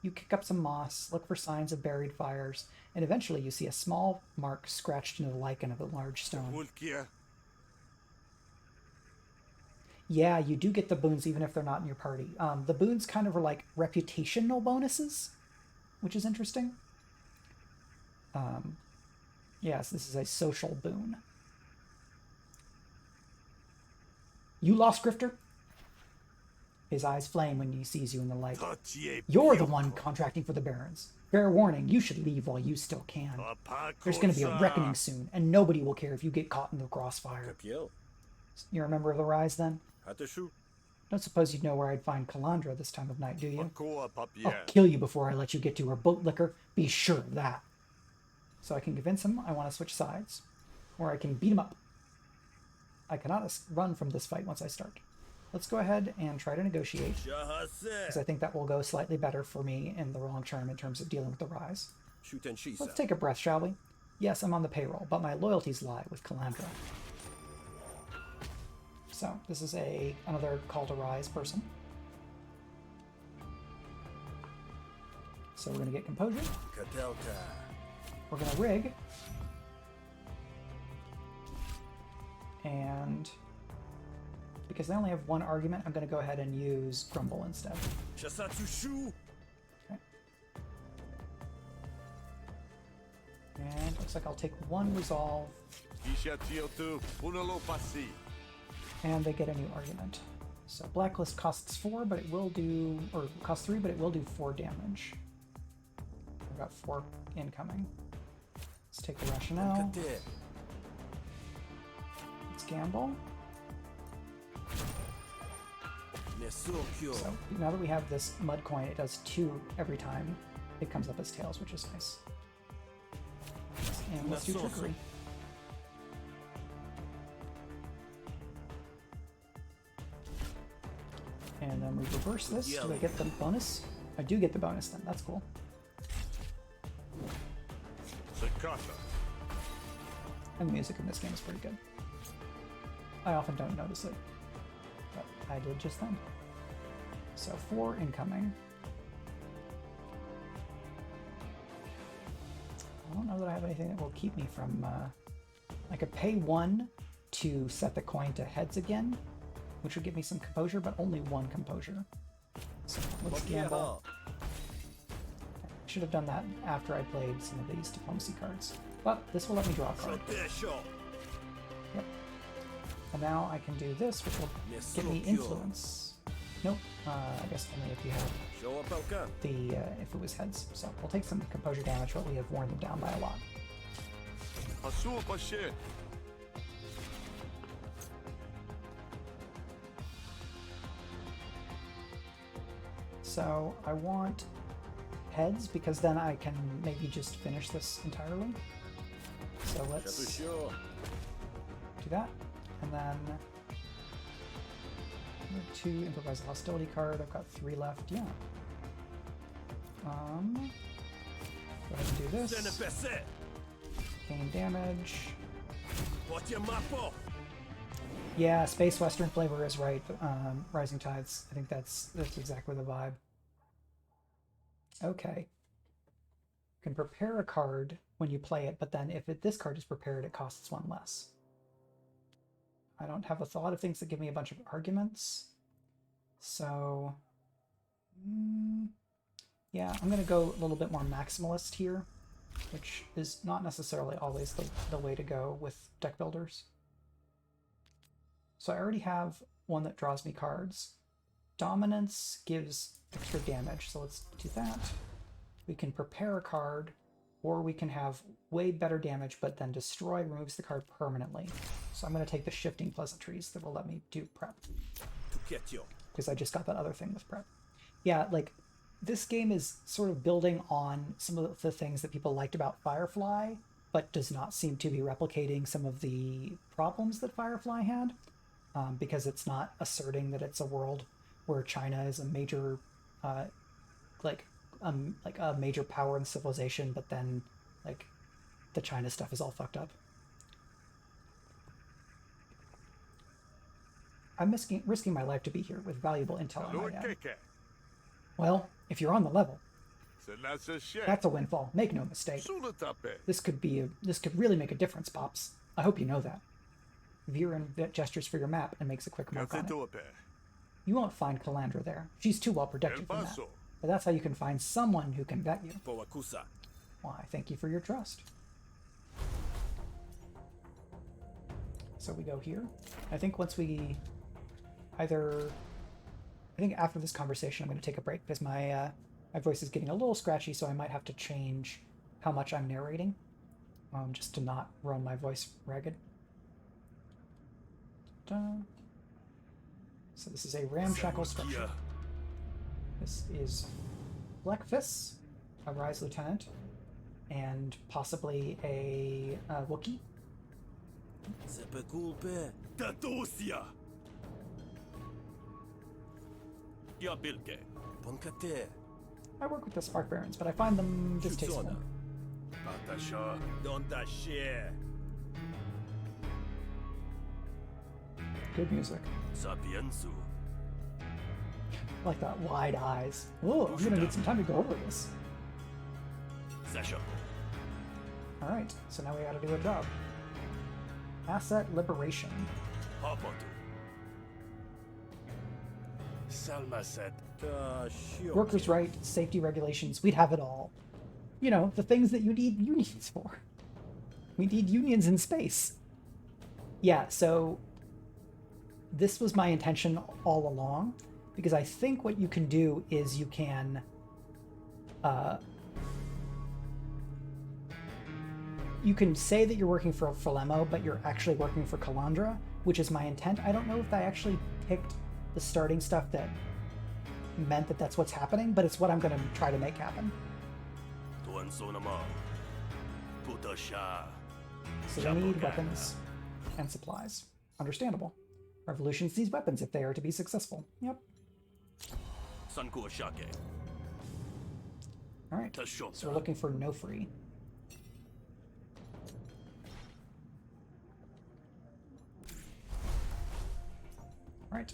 You kick up some moss, look for signs of buried fires, and eventually you see a small mark scratched into the lichen of a large stone. Yeah, you do get the boons even if they're not in your party. The boons kind of are like reputational bonuses, which is interesting. Yes, this is a social boon. You lost, Grifter? His eyes flame when he sees you in the light. You're the one contracting for the barons. Fair warning, you should leave while you still can. There's going to be a reckoning soon, and nobody will care if you get caught in the crossfire. You're a member of the Rise, then? Don't suppose you'd know where I'd find Calandra this time of night, do you? I'll kill you before I let you get to her boat liquor. Be sure of that. So I can convince him I want to switch sides. Or I can beat him up. I cannot run from this fight once I start. Let's go ahead and try to negotiate, because I think that will go slightly better for me in the long term in terms of dealing with the Rise. Let's take a breath, shall we? Yes, I'm on the payroll, but my loyalties lie with Calandra. So, this is another Call to Rise person. So we're going to get Composure. We're going to rig. And because I only have one argument, I'm going to go ahead and use Grumble instead. Okay. And looks like I'll take one resolve. And they get a new argument. So Blacklist costs 4, but it will do, or costs 3, but it will do 4 damage. I've got 4 incoming. Let's take the rationale. Let's gamble. So now that we have this mud coin, it does 2 every time it comes up as tails, which is nice. And let's do trickery. And then we reverse this. Do I get the bonus? I do get the bonus then. That's cool. And the music in this game is pretty good. I often don't notice it, but I did just then. So 4 incoming. I don't know that I have anything that will keep me from... I could pay 1 to set the coin to heads again, which would give me some composure, but only 1 composure. So let's gamble. I should have done that after I played some of these diplomacy cards. But this will let me draw a card. Yep. And now I can do this, which will give me influence. Nope. I guess only if you have the if it was heads. So we'll take some composure damage, but we have worn them down by a lot. So I want heads because then I can maybe just finish this entirely. So let's do that, and then 2 improvise hostility card. I've got 3 left. Yeah. Go ahead and do this. Gain damage. Yeah, space western flavor is right. Rising Tides. I think that's exactly the vibe. Okay. You can prepare a card when you play it, but then if this card is prepared, it costs 1 less. I don't have a thought of things that give me a bunch of arguments. So, yeah, I'm going to go a little bit more maximalist here, which is not necessarily always the way to go with deck builders. So I already have one that draws me cards. Dominance gives extra damage, so let's do that. We can prepare a card, or we can have way better damage, but then destroy removes the card permanently. So I'm going to take the shifting pleasantries that will let me do prep. Because I just got that other thing with prep. Yeah, like, this game is sort of building on some of the things that people liked about Firefly, but does not seem to be replicating some of the problems that Firefly had, because it's not asserting that it's a world where China is a major, like a major power in civilization, but then, like, the China stuff is all fucked up. I'm risking my life to be here with valuable intel, I might add. Well, if you're on the level, that's a windfall. Make no mistake. This could really make a difference, Pops. I hope you know that. Viren gestures for your map and makes a quick mark on it. You won't find Calandra there. She's too well protected from that. But that's how you can find someone who can vet you. Why, thank you for your trust. So we go here. I think once we either... I think after this conversation I'm going to take a break because my voice is getting a little scratchy, so I might have to change how much I'm narrating, just to not run my voice ragged. Dun. So this is a ramshackle structure. This is Blackfist, a Rise Lieutenant, and possibly a Wookiee. I work with the Spark Barons, but I find them distasteful. Good music. I like that wide eyes. Oh, I'm gonna need some time to go over this. Alright, so now we gotta do a job. Asset liberation. Workers' right, safety regulations, we'd have it all. You know, the things that you need unions for. We need unions in space. Yeah, so this was my intention all along, because I think what you can do is you can say that you're working for Philemo, but you're actually working for Calandra, which is my intent. I don't know if I actually picked the starting stuff that meant that that's what's happening, but it's what I'm going to try to make happen. So they need weapons and supplies. Understandable. Revolutions needs weapons if they are to be successful. Yep. Alright, so we're looking for no free. Alright,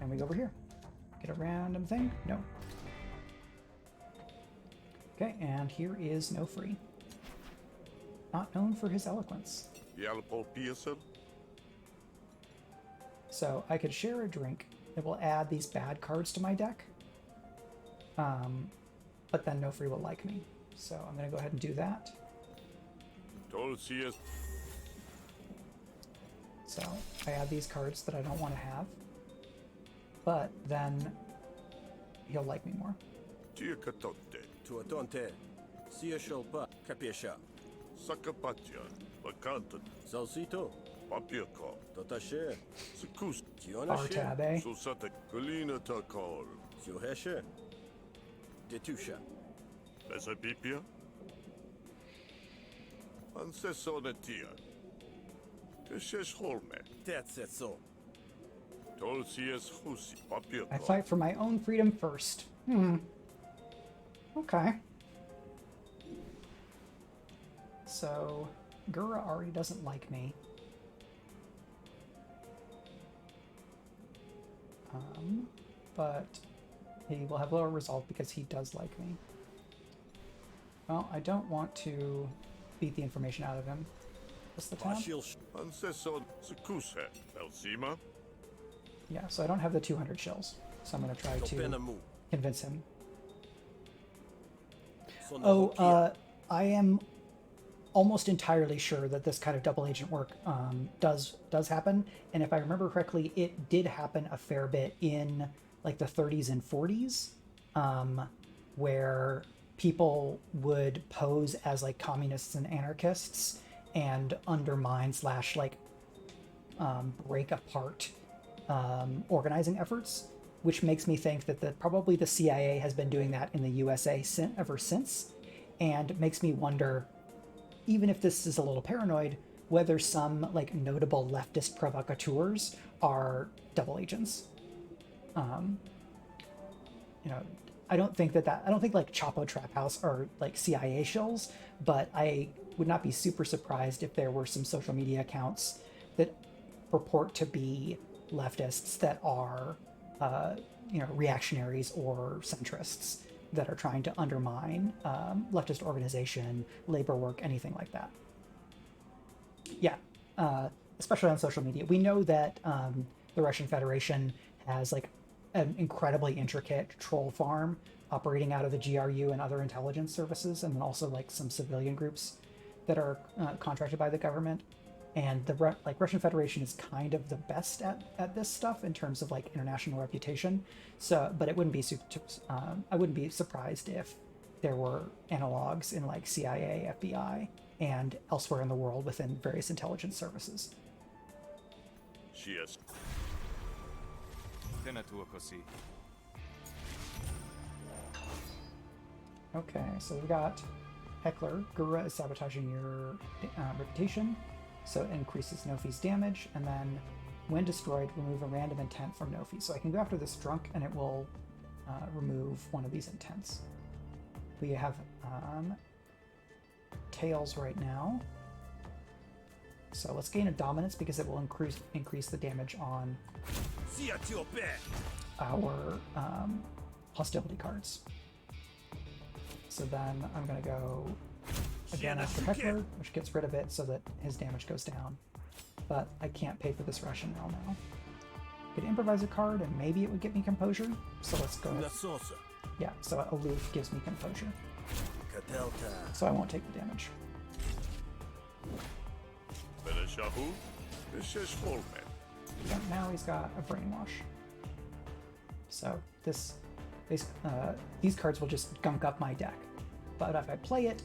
and we go over here. Get a random thing? No. Okay, and here is no free. Not known for his eloquence. So I could share a drink. It will add these bad cards to my deck. But then no free will like me. So I'm going to go ahead and do that. So I add these cards that I don't want to have. But then he'll like me more. Salsito. R-tab, eh? Detusha. That's it so. I fight for my own freedom first. Okay. So, Gura already doesn't like me. But he will have lower resolve because he does like me. Well, I don't want to beat the information out of him. What's the tab? Yeah, so I don't have the 200 shells. So I'm going to try to convince him. Oh, I am almost entirely sure that this kind of double agent work does happen. And if I remember correctly, it did happen a fair bit in like the 30s and 40s, where people would pose as like communists and anarchists and undermine / like break apart organizing efforts, which makes me think that probably the CIA has been doing that in the USA ever since, and makes me wonder, even if this is a little paranoid, whether some like notable leftist provocateurs are double agents. You know, I don't think like Chapo Trap House are like CIA shills, but I would not be super surprised if there were some social media accounts that purport to be leftists that are, you know, reactionaries or centrists that are trying to undermine leftist organization, labor work, anything like that. Yeah, especially on social media. We know that the Russian Federation has like an incredibly intricate troll farm operating out of the GRU and other intelligence services, and then also like some civilian groups that are contracted by the government. and the like Russian Federation is kind of the best at this stuff in terms of like international reputation. So, but it wouldn't be I wouldn't be surprised if there were analogs in like CIA, FBI, and elsewhere in the world within various intelligence services. Yes. Okay, so we've got Heckler. Gura is sabotaging your reputation, so it increases Nofi's damage, and then when destroyed, remove a random intent from Nofi. So I can go after this drunk, and it will remove one of these intents. We have Tails right now. So let's gain a dominance because it will increase the damage on our hostility cards. So then I'm going to go again after Heckler, which gets rid of it so that his damage goes down. But I can't pay for this rationale now. Could improvise a card and maybe it would get me composure. So let's go. Yeah, so aloof gives me composure. So I won't take the damage. Yeah, now he's got a brainwash. So these cards will just gunk up my deck. But if I play it,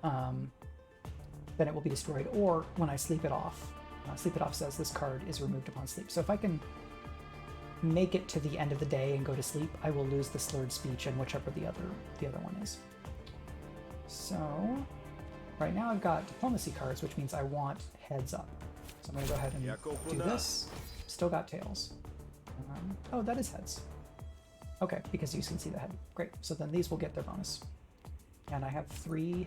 then it will be destroyed. Or when I sleep it off. Sleep it off says this card is removed upon sleep. So if I can make it to the end of the day and go to sleep, I will lose the slurred speech and whichever the other one is. So right now I've got diplomacy cards, which means I want heads up. So I'm going to go ahead and do this. Still got tails. Oh, that is heads. Okay, because you can see the head. Great. So then these will get their bonus. And I have three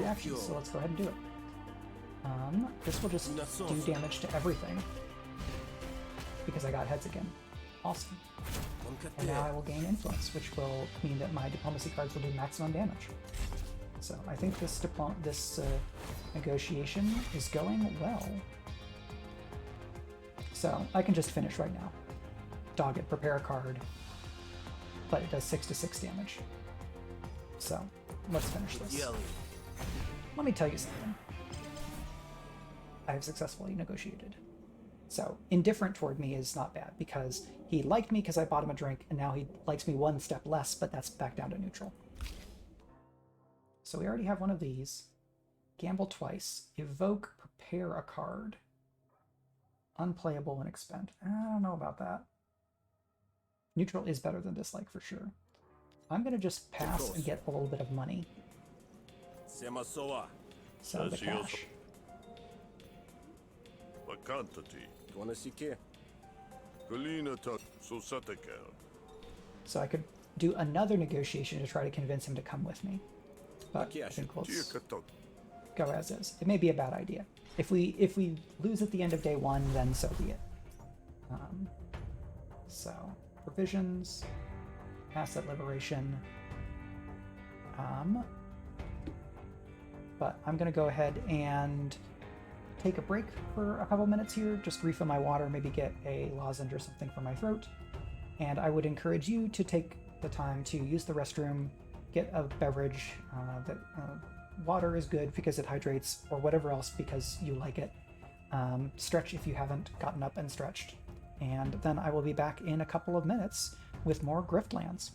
actions, so let's go ahead and do it. This will just do damage to everything because I got heads again. Awesome. And now I will gain influence, which will mean that my diplomacy cards will do maximum damage. So I think this negotiation is going well. So I can just finish right now. Dog it, prepare a card, but it does 6/6 damage. So let's finish this. Let me tell you something. I have successfully negotiated. So indifferent toward me is not bad because he liked me because I bought him a drink, and now he likes me one step less, but that's back down to neutral. So we already have one of these. Gamble twice. Evoke, prepare a card. Unplayable and expend. I don't know about that. Neutral is better than dislike for sure. I'm going to just pass and get a little bit of money. So the cash. So I could do another negotiation to try to convince him to come with me. But I think we'll go as is. It may be a bad idea. If we lose at the end of day one, then so be it. So provisions, asset liberation. But I'm gonna go ahead and take a break for a couple minutes here, just refill my water, maybe get a lozenge or something for my throat. And I would encourage you to take the time to use the restroom, get a beverage. Water is good because it hydrates, or whatever else because you like it. Stretch if you haven't gotten up and stretched. And then I will be back in a couple of minutes with more Griftlands.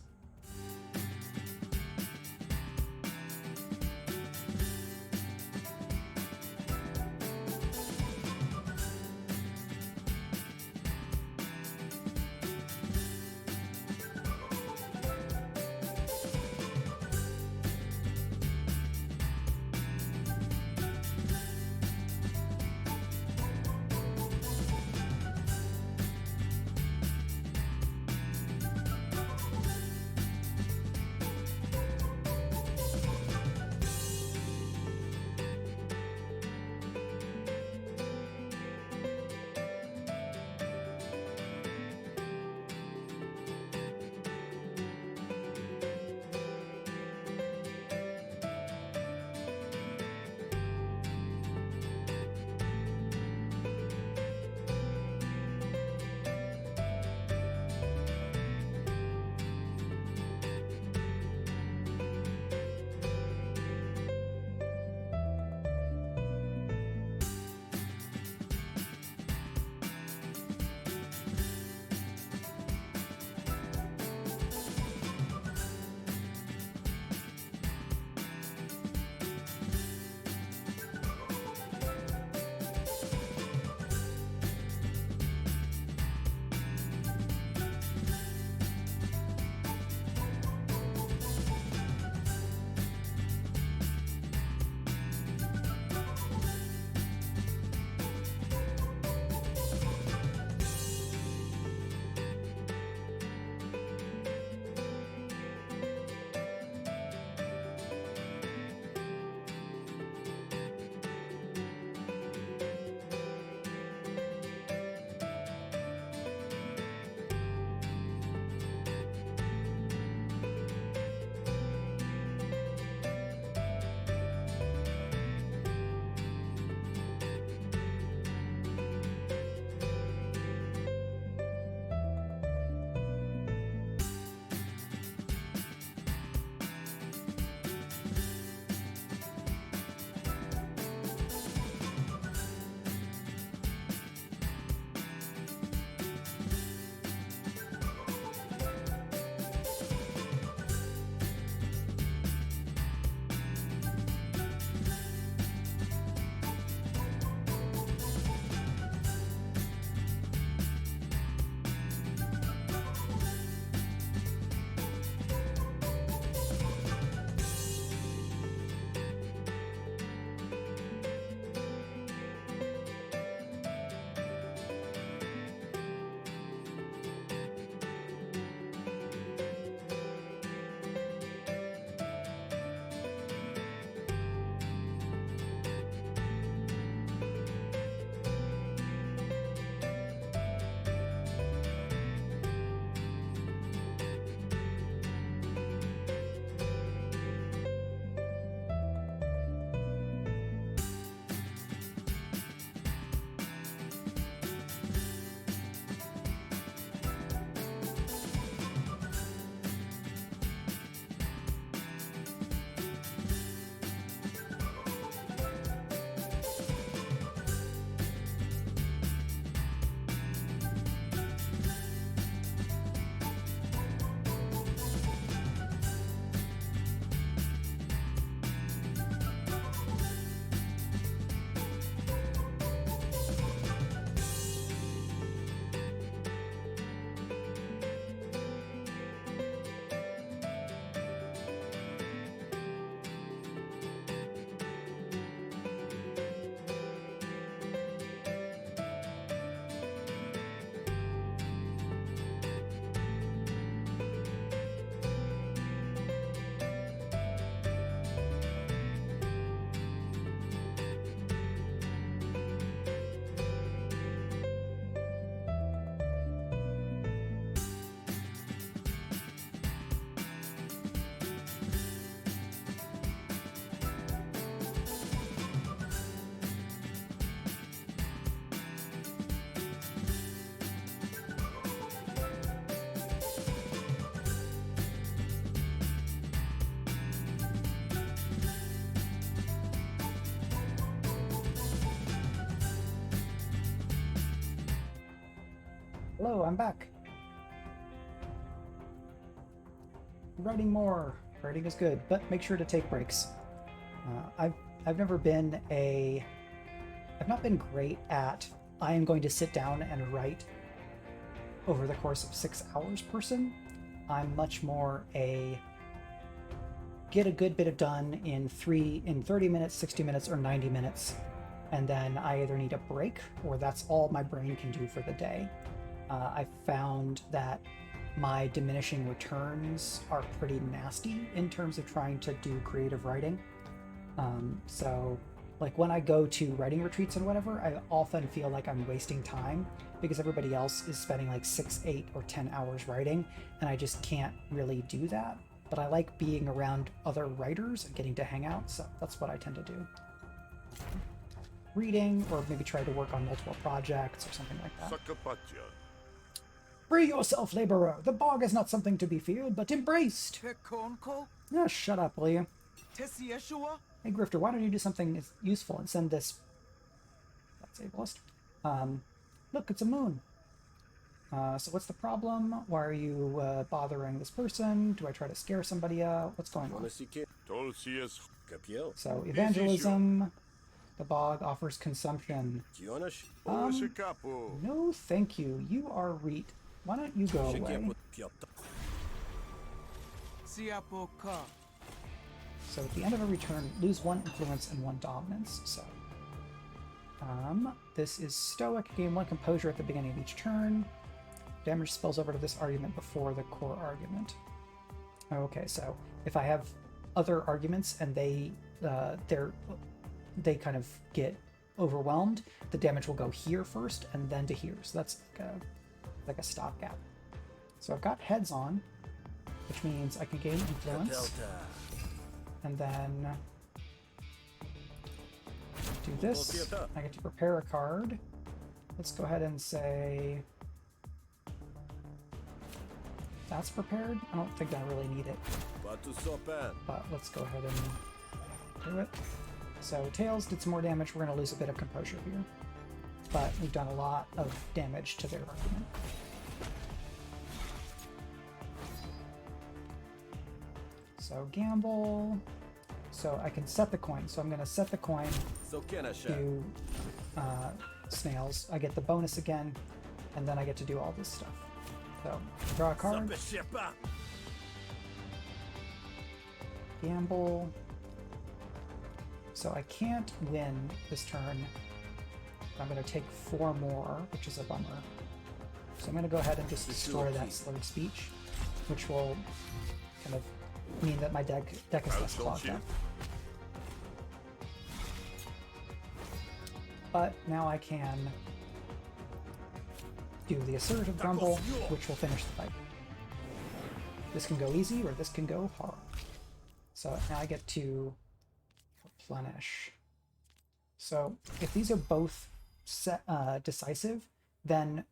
Hello, I'm back. Writing more. Writing is good, but make sure to take breaks. I've never been I've not been great at I am going to sit down and write over the course of 6 hours person. I'm much more a get a good bit of done in 30 minutes, 60 minutes, or 90 minutes, and then I either need a break or that's all my brain can do for the day. I found that my diminishing returns are pretty nasty in terms of trying to do creative writing. So like when I go to writing retreats and whatever, I often feel like I'm wasting time because everybody else is spending like 6, 8, or 10 hours writing, and I just can't really do that. But I like being around other writers and getting to hang out, so that's what I tend to do. Reading, or maybe try to work on multiple projects or something like that. Sakapatya. Free yourself, laborer! The bog is not something to be feared, but embraced! Tekonko? Ah, shut up, will you? Tesieshua? Hey, Grifter, why don't you do something useful and send this... That's ableist. Look, it's a moon. So what's the problem? Why are you bothering this person? Do I try to scare somebody out? What's going on? So, evangelism. The bog offers consumption. No, thank you. You are reet. Why don't you go away? Siapoka. So at the end of every turn, lose 1 influence and 1 dominance. So, this is stoic. Gain 1 composure at the beginning of each turn. Damage spills over to this argument before the core argument. Okay, so if I have other arguments and they kind of get overwhelmed, the damage will go here first and then to here. So that's like a stopgap. So I've got heads on, which means I can gain influence. And then do this. I get to prepare a card. Let's go ahead and say that's prepared. I don't think I really need it, but let's go ahead and do it. So Tails did some more damage. We're going to lose a bit of composure here, but we've done a lot of damage to their argument. So gamble. So I can set the coin. So I'm going to set the coin to snails. I get the bonus again, and then I get to do all this stuff. So draw a card. Gamble. So I can't win this turn. I'm going to take 4 more, which is a bummer. So I'm going to go ahead and just destroy that slurred speech, which will kind of mean that my deck is less clogged up. But now I can do the assertive grumble, which will finish the fight. This can go easy, or this can go hard. So now I get to replenish. So if these are both decisive, then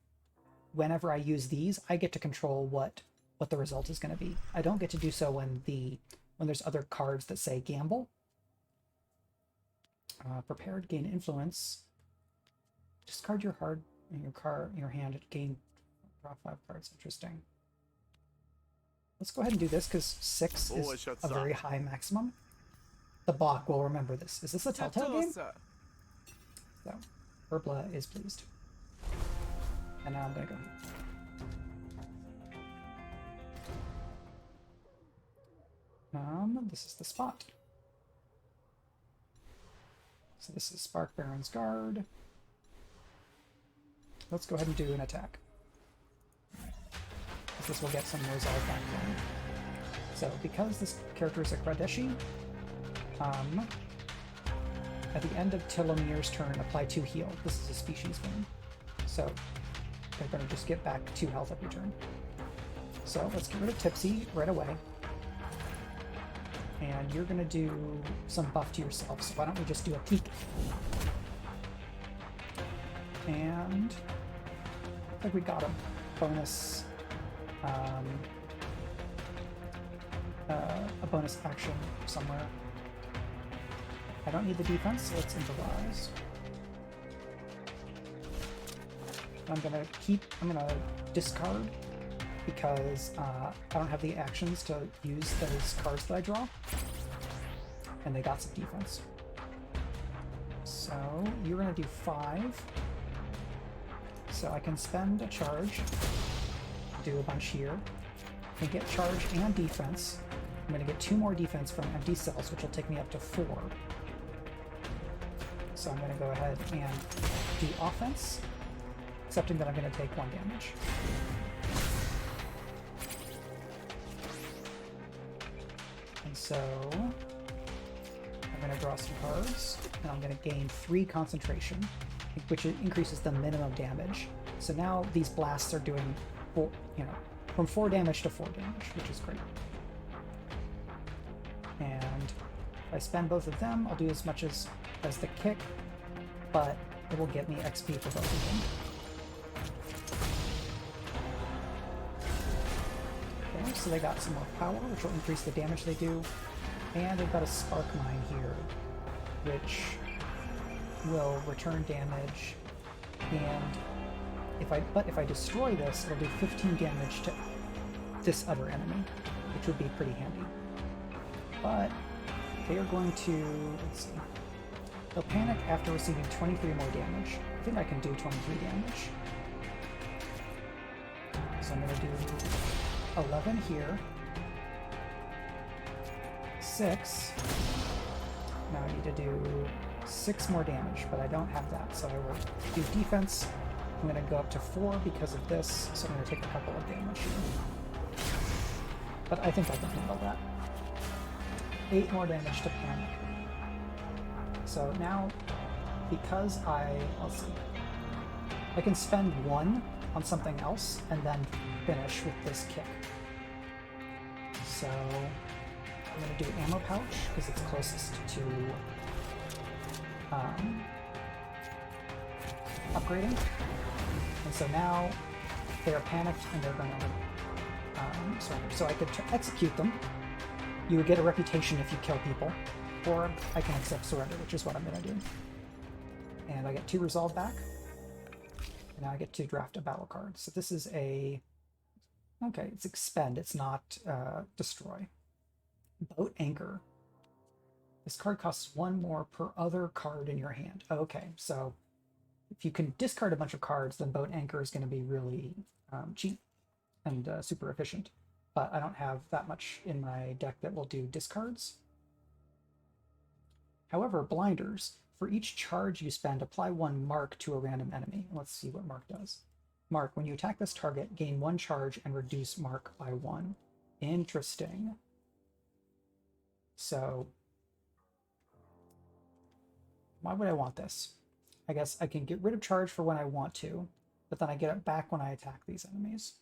whenever I use these, I get to control what the result is going to be. I don't get to do so when there's other cards that say gamble. Prepared, gain influence. Discard your card in your hand. Gain, draw 5 cards. Interesting. Let's go ahead and do this because 6 is a very high maximum. The bot will remember this. Is this a Telltale game? So, Herbla is pleased. And now I'm gonna go here. This is the spot. So this is Spark Baron's Guard. Let's go ahead and do an attack. This will get some resolve back going. So because this character is a Kradeshi, at the end of Telomere's turn, apply 2 heal. This is a species game. So they're going to just get back 2 health every turn. So let's get rid of Tipsy right away. And you're going to do some buff to yourself, so why don't we just do a peek? And I think we got him. Bonus, a bonus action somewhere. I don't need the defense, so let's improvise. I'm gonna discard because I don't have the actions to use those cards that I draw. And they got some defense. So you're gonna do 5. So I can spend a charge, do a bunch here, and get charge and defense. I'm gonna get 2 more defense from empty cells, which will take me up to 4. So I'm gonna go ahead and do offense, accepting that I'm gonna take 1 damage. And so I'm gonna draw some cards, and I'm gonna gain 3 concentration, which increases the minimum damage. So now these blasts are doing, from 4 damage to 4 damage, which is great. And if I spend both of them, I'll do as much as the kick, but it will get me XP for both of them. Okay, so they got some more power, which will increase the damage they do. And they've got a spark mine here, which will return damage. And if I destroy this, it'll do 15 damage to this other enemy, which would be pretty handy. But they are going to, let's see, they'll panic after receiving 23 more damage. I think I can do 23 damage. So I'm going to do 11 here. 6. Now I need to do 6 more damage, but I don't have that, so I will do defense. I'm going to go up to 4 because of this, so I'm going to take a couple of damage here. But I think I can handle that. 8 more damage to panic. So now, because let's see, I can spend 1 on something else and then finish with this kick. So I'm going to do ammo pouch because it's closest to upgrading. And so now they're panicked and they're going to surrender. So I could execute them. You would get a reputation if you kill people, or I can accept surrender, which is what I'm going to do. And I get 2 resolve back. And now I get to draft a battle card. So this is okay, it's expend, it's not destroy. Boat anchor. This card costs 1 more per other card in your hand. Okay, so if you can discard a bunch of cards, then boat anchor is going to be really cheap and super efficient. But I don't have that much in my deck that will do discards. However, blinders. For each charge you spend, apply 1 mark to a random enemy. Let's see what mark does. Mark, when you attack this target, gain 1 charge and reduce mark by 1. Interesting. So, why would I want this? I guess I can get rid of charge for when I want to, but then I get it back when I attack these enemies.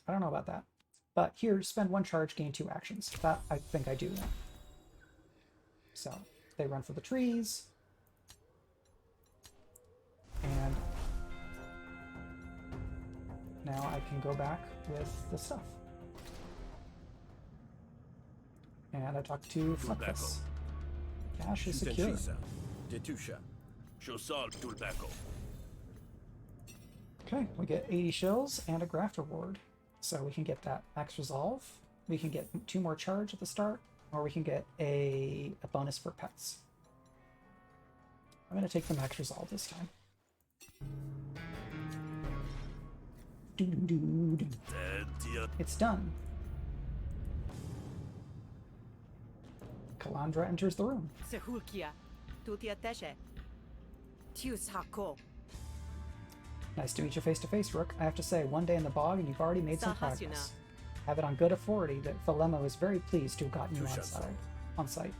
I don't know about that. But here, spend 1 charge, gain 2 actions. That, I think I do that. So, they run for the trees. And now I can go back with the stuff. And I talk to Fleckfus. Cash is secure. Okay, we get 80 shills and a graft reward. So we can get that max resolve. We can get 2 more charge at the start, or we can get a bonus for pets. I'm going to take the max resolve this time. It's done. Calandra enters the room. Nice to meet you face to face, Rook. I have to say, 1 day in the bog and you've already made some progress. Have it on good authority that Philemo is very pleased to have gotten you on site.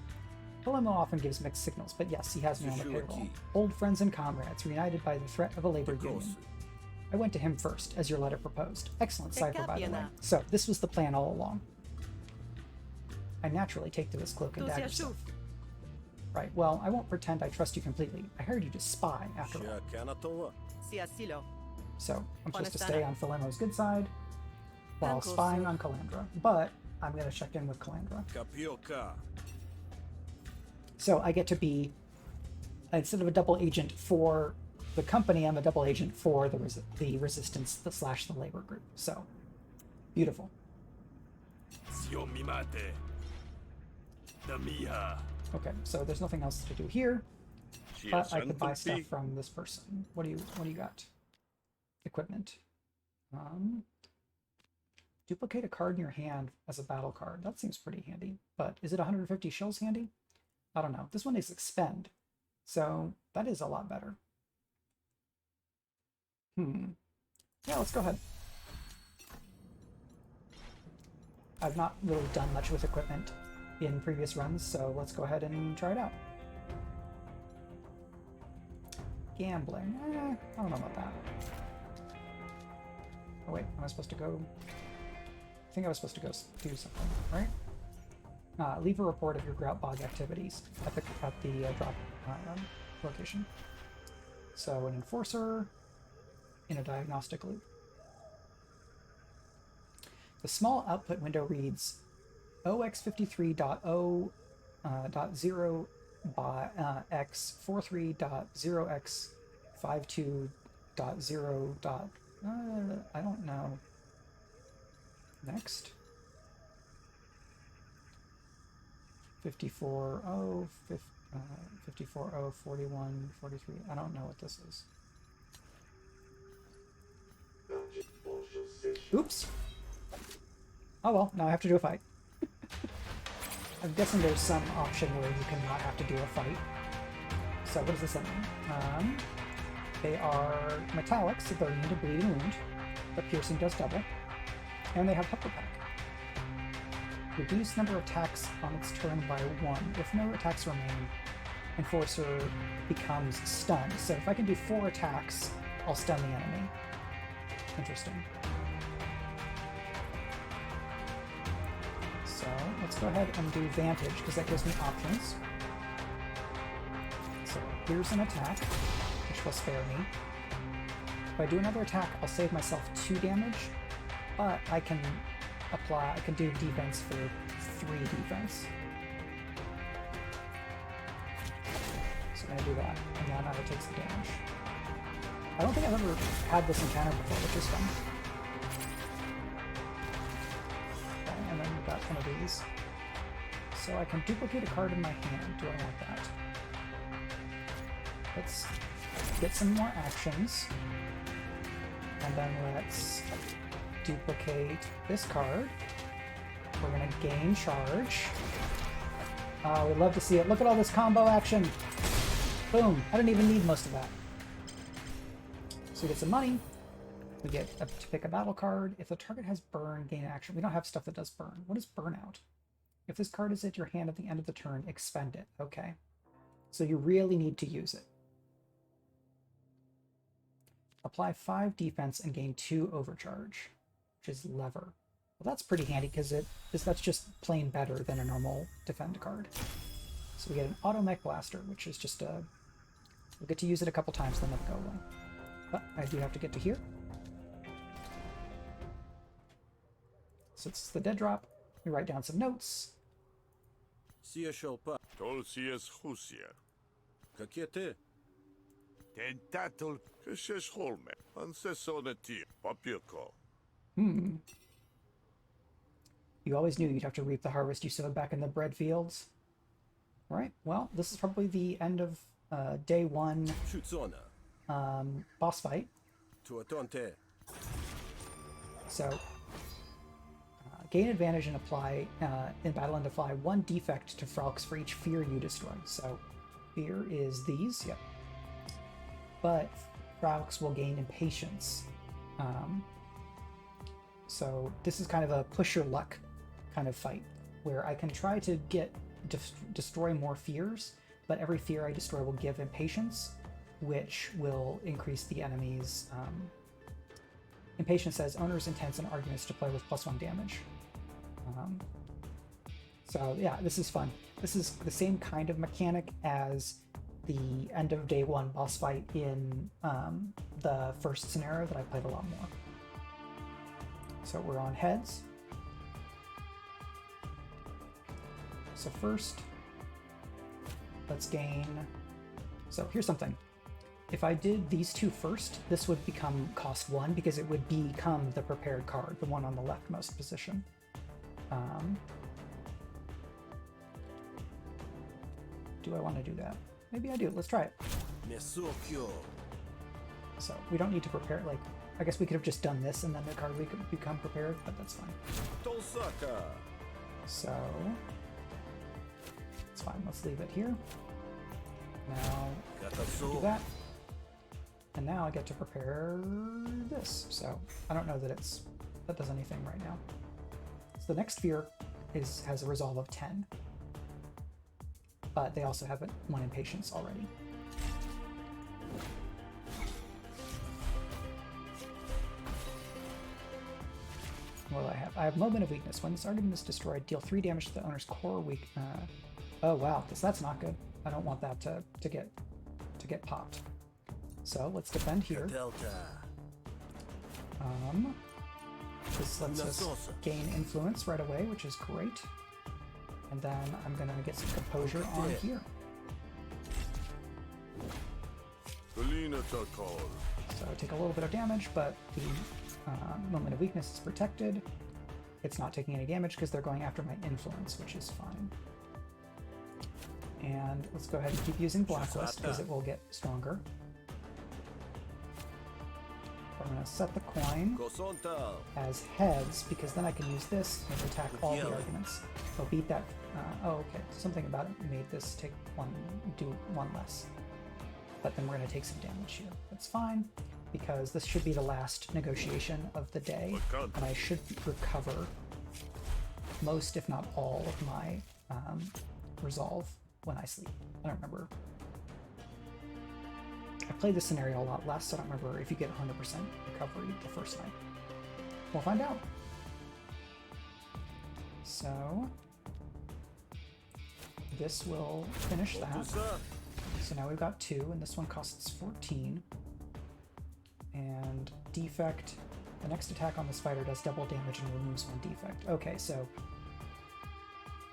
Philemo often gives mixed signals, but yes, he has me on the payroll. Old friends and comrades, reunited by the threat of a labor union. I went to him first, as your letter proposed. Excellent cipher, by the way. So, this was the plan all along. I naturally take to this cloak and dagger stuff. Right, well, I won't pretend I trust you completely. I hired you to spy, after all. So, I'm supposed to stay on Philemo's good side, while spying on Calandra. But, I'm going to check in with Calandra. So, I get to be, instead of a double agent for the company, I'm a double agent for the resistance slash the labor group. So beautiful. Okay, so there's nothing else to do here, but I could buy stuff from this person. What do you got? Equipment. Duplicate a card in your hand as a battle card. That seems pretty handy, but is it 150 shills handy? I don't know. This one is expend, so that is a lot better. Yeah, let's go ahead. I've not really done much with equipment in previous runs, so let's go ahead and try it out. Gambling. I don't know about that. Oh wait, am I supposed to go? I think I was supposed to go do something, right? Leave a report of your grout bog activities at the drop location. So an enforcer in a diagnostic loop. The small output window reads OX53.0.0 by x43.0x52.0. I don't know. Next. 54.0.41.43. I don't know what this is. Oops. Oh well, now I have to do a fight. I'm guessing there's some option where you cannot have to do a fight. So what does this mean? They are metallic, so they're immune to bleed and wound, but piercing does double. And they have Pepper Pack. Reduce number of attacks on its turn by 1. If no attacks remain, Enforcer becomes stunned. So if I can do 4 attacks, I'll stun the enemy. Interesting. So let's go ahead and do Vantage, because that gives me options. So here's an attack, which will spare me. If I do another attack, I'll save myself 2 damage, but I can do defense for 3 defense. So I'm going to do that, and now it takes the damage. I don't think I've ever had this encounter before, which is fun. Okay, and then we've got one of these. So I can duplicate a card in my hand. Do I want that? Let's get some more actions. And then let's duplicate this card. We're going to gain charge. We'd love to see it. Look at all this combo action. Boom. I didn't even need most of that. So we get some money. We get to pick a battle card. If the target has burn, gain action. We don't have stuff that does burn. What is burnout? If this card is at your hand at the end of the turn, expend it. Okay. So you really need to use it. Apply 5 defense and gain 2 overcharge, which is lever. Well, that's pretty handy because that's just plain better than a normal defend card. So we get an auto mech blaster, which is just a... We'll get to use it a couple times, then let it go away. But I do have to get to here. So it's the dead drop. We write down some notes. You always knew you'd have to reap the harvest you sowed back in the bread fields. Alright, well, this is probably the end of day 1 boss fight. So, gain advantage and apply in battle and apply 1 defect to Fralks for each fear you destroy. So, fear is these, yep. But Fralks will gain impatience. So this is kind of a push your luck kind of fight, where I can try to destroy more fears, but every fear I destroy will give impatience, which will increase the enemy's... Impatience says owners intents and arguments to play with +1 damage. So yeah, this is fun. This is the same kind of mechanic as the end of day 1 boss fight in the first scenario that I played a lot more. So we're on heads. So first, let's gain... So here's something. if I did these two first, this would become cost 1 because it would become the prepared card, the one on the leftmost position. Do I want to do that? Maybe I do. Let's try it. So we don't need to prepare, like, I guess we could have just done this and then the card would become prepared, but that's fine. So it's fine. Let's leave it here. Now do that. And now I get to prepare this. So I don't know that that does anything right now. So the next sphere has a resolve of 10. But they also have 1 impatience already. What do I have? I have Moment of Weakness. When this argument is destroyed, deal 3 damage to the owner's core weak. Oh wow, that's not good. I don't want that to get popped. So let's defend here. This lets us gain influence right away, which is great. And then I'm gonna get some composure on here. So I take a little bit of damage, but the Moment of Weakness is protected. It's not taking any damage because they're going after my influence, which is fine. And let's go ahead and keep using Blacklist because it will get stronger. I'm going to set the coin as heads because then I can use this and attack all the arguments. They'll beat that. Oh, okay. Something about it made this do 1 less. But then we're going to take some damage here. That's fine because this should be the last negotiation of the day, and I should recover most, if not all, of my resolve when I sleep. I don't remember. I played this scenario a lot less, so I don't remember if you get 100% recovery the first night. We'll find out. So this will finish that. So now we've got 2, and this one costs 14. And defect. The next attack on this fighter does double damage and removes 1 defect. Okay, so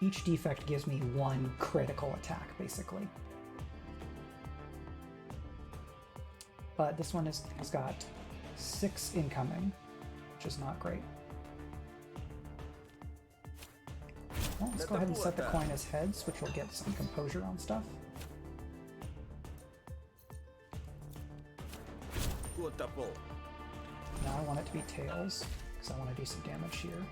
each defect gives me 1 critical attack, basically. But this one has got 6 incoming, which is not great. Well, let's go ahead and set the coin as heads, which will get some composure on stuff. Now I want it to be tails, because I want to do some damage here.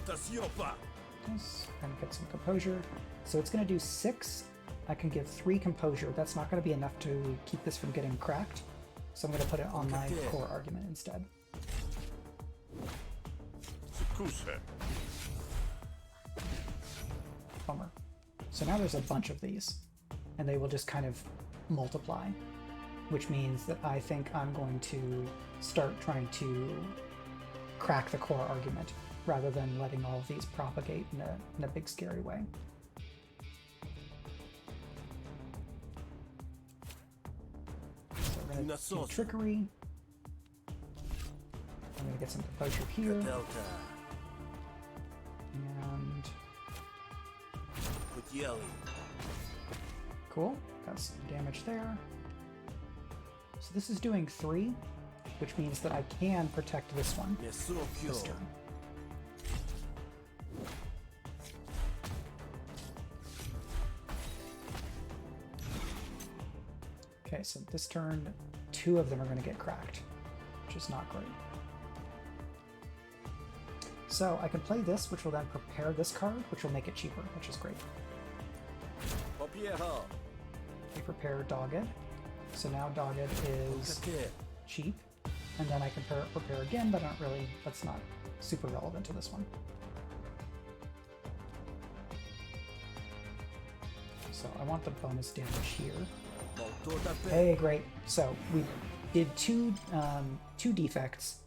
Yes, and get some composure. So it's going to do 6. I can give 3 composure. That's not going to be enough to keep this from getting cracked. So I'm going to put it on my core argument instead. Bummer. So now there's a bunch of these, and they will just kind of multiply, which means that I think I'm going to start trying to crack the core argument rather than letting all of these propagate in a big scary way. So we're going to do trickery. I'm going to get some composure here. And cool, got some damage there. So this is doing 3, which means that I can protect this one this turn. Okay, so this turn, 2 of them are going to get cracked, which is not great. So I can play this, which will then prepare this card, which will make it cheaper, which is great. We prepare Dogged. So now Dogged is cheap, and then I can prepare again, but that's not super relevant to this one. So I want the bonus damage here. Hey, great. So we did two defects,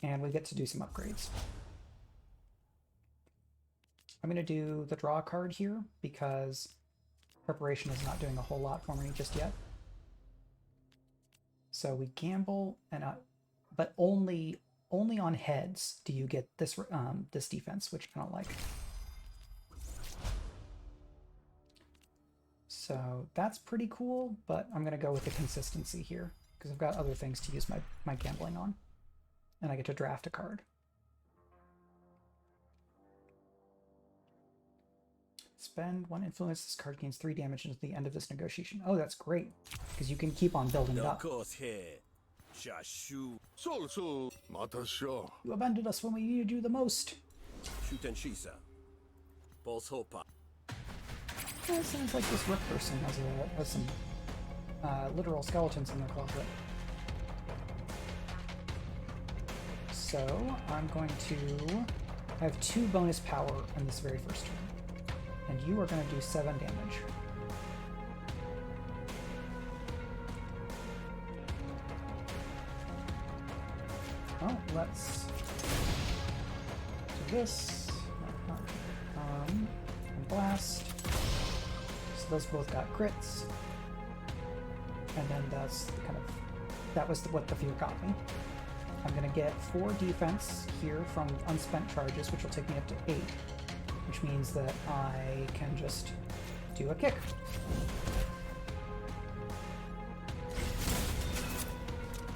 and we get to do some upgrades. I'm going to do the draw card here because preparation is not doing a whole lot for me just yet. So we gamble, and but only on heads do you get this this defense, which I don't like. So So that's pretty cool, but I'm going to go with the consistency here because I've got other things to use my gambling on. And I get to draft a card. Spend 1 influence. This card gains 3 damage until the end of this negotiation. Oh, that's great because you can keep on building it up. You abandoned us when we needed you the most. Well, it sounds like this Rook person has some literal skeletons in their closet. So I'm going to have 2 bonus power in this very first turn. And you are going to do 7 damage. Well, let's do this. And blast. So those both got crits. And then that's that was what the fear got me. I'm going to get 4 defense here from unspent charges, which will take me up to 8. Which means that I can just do a kick.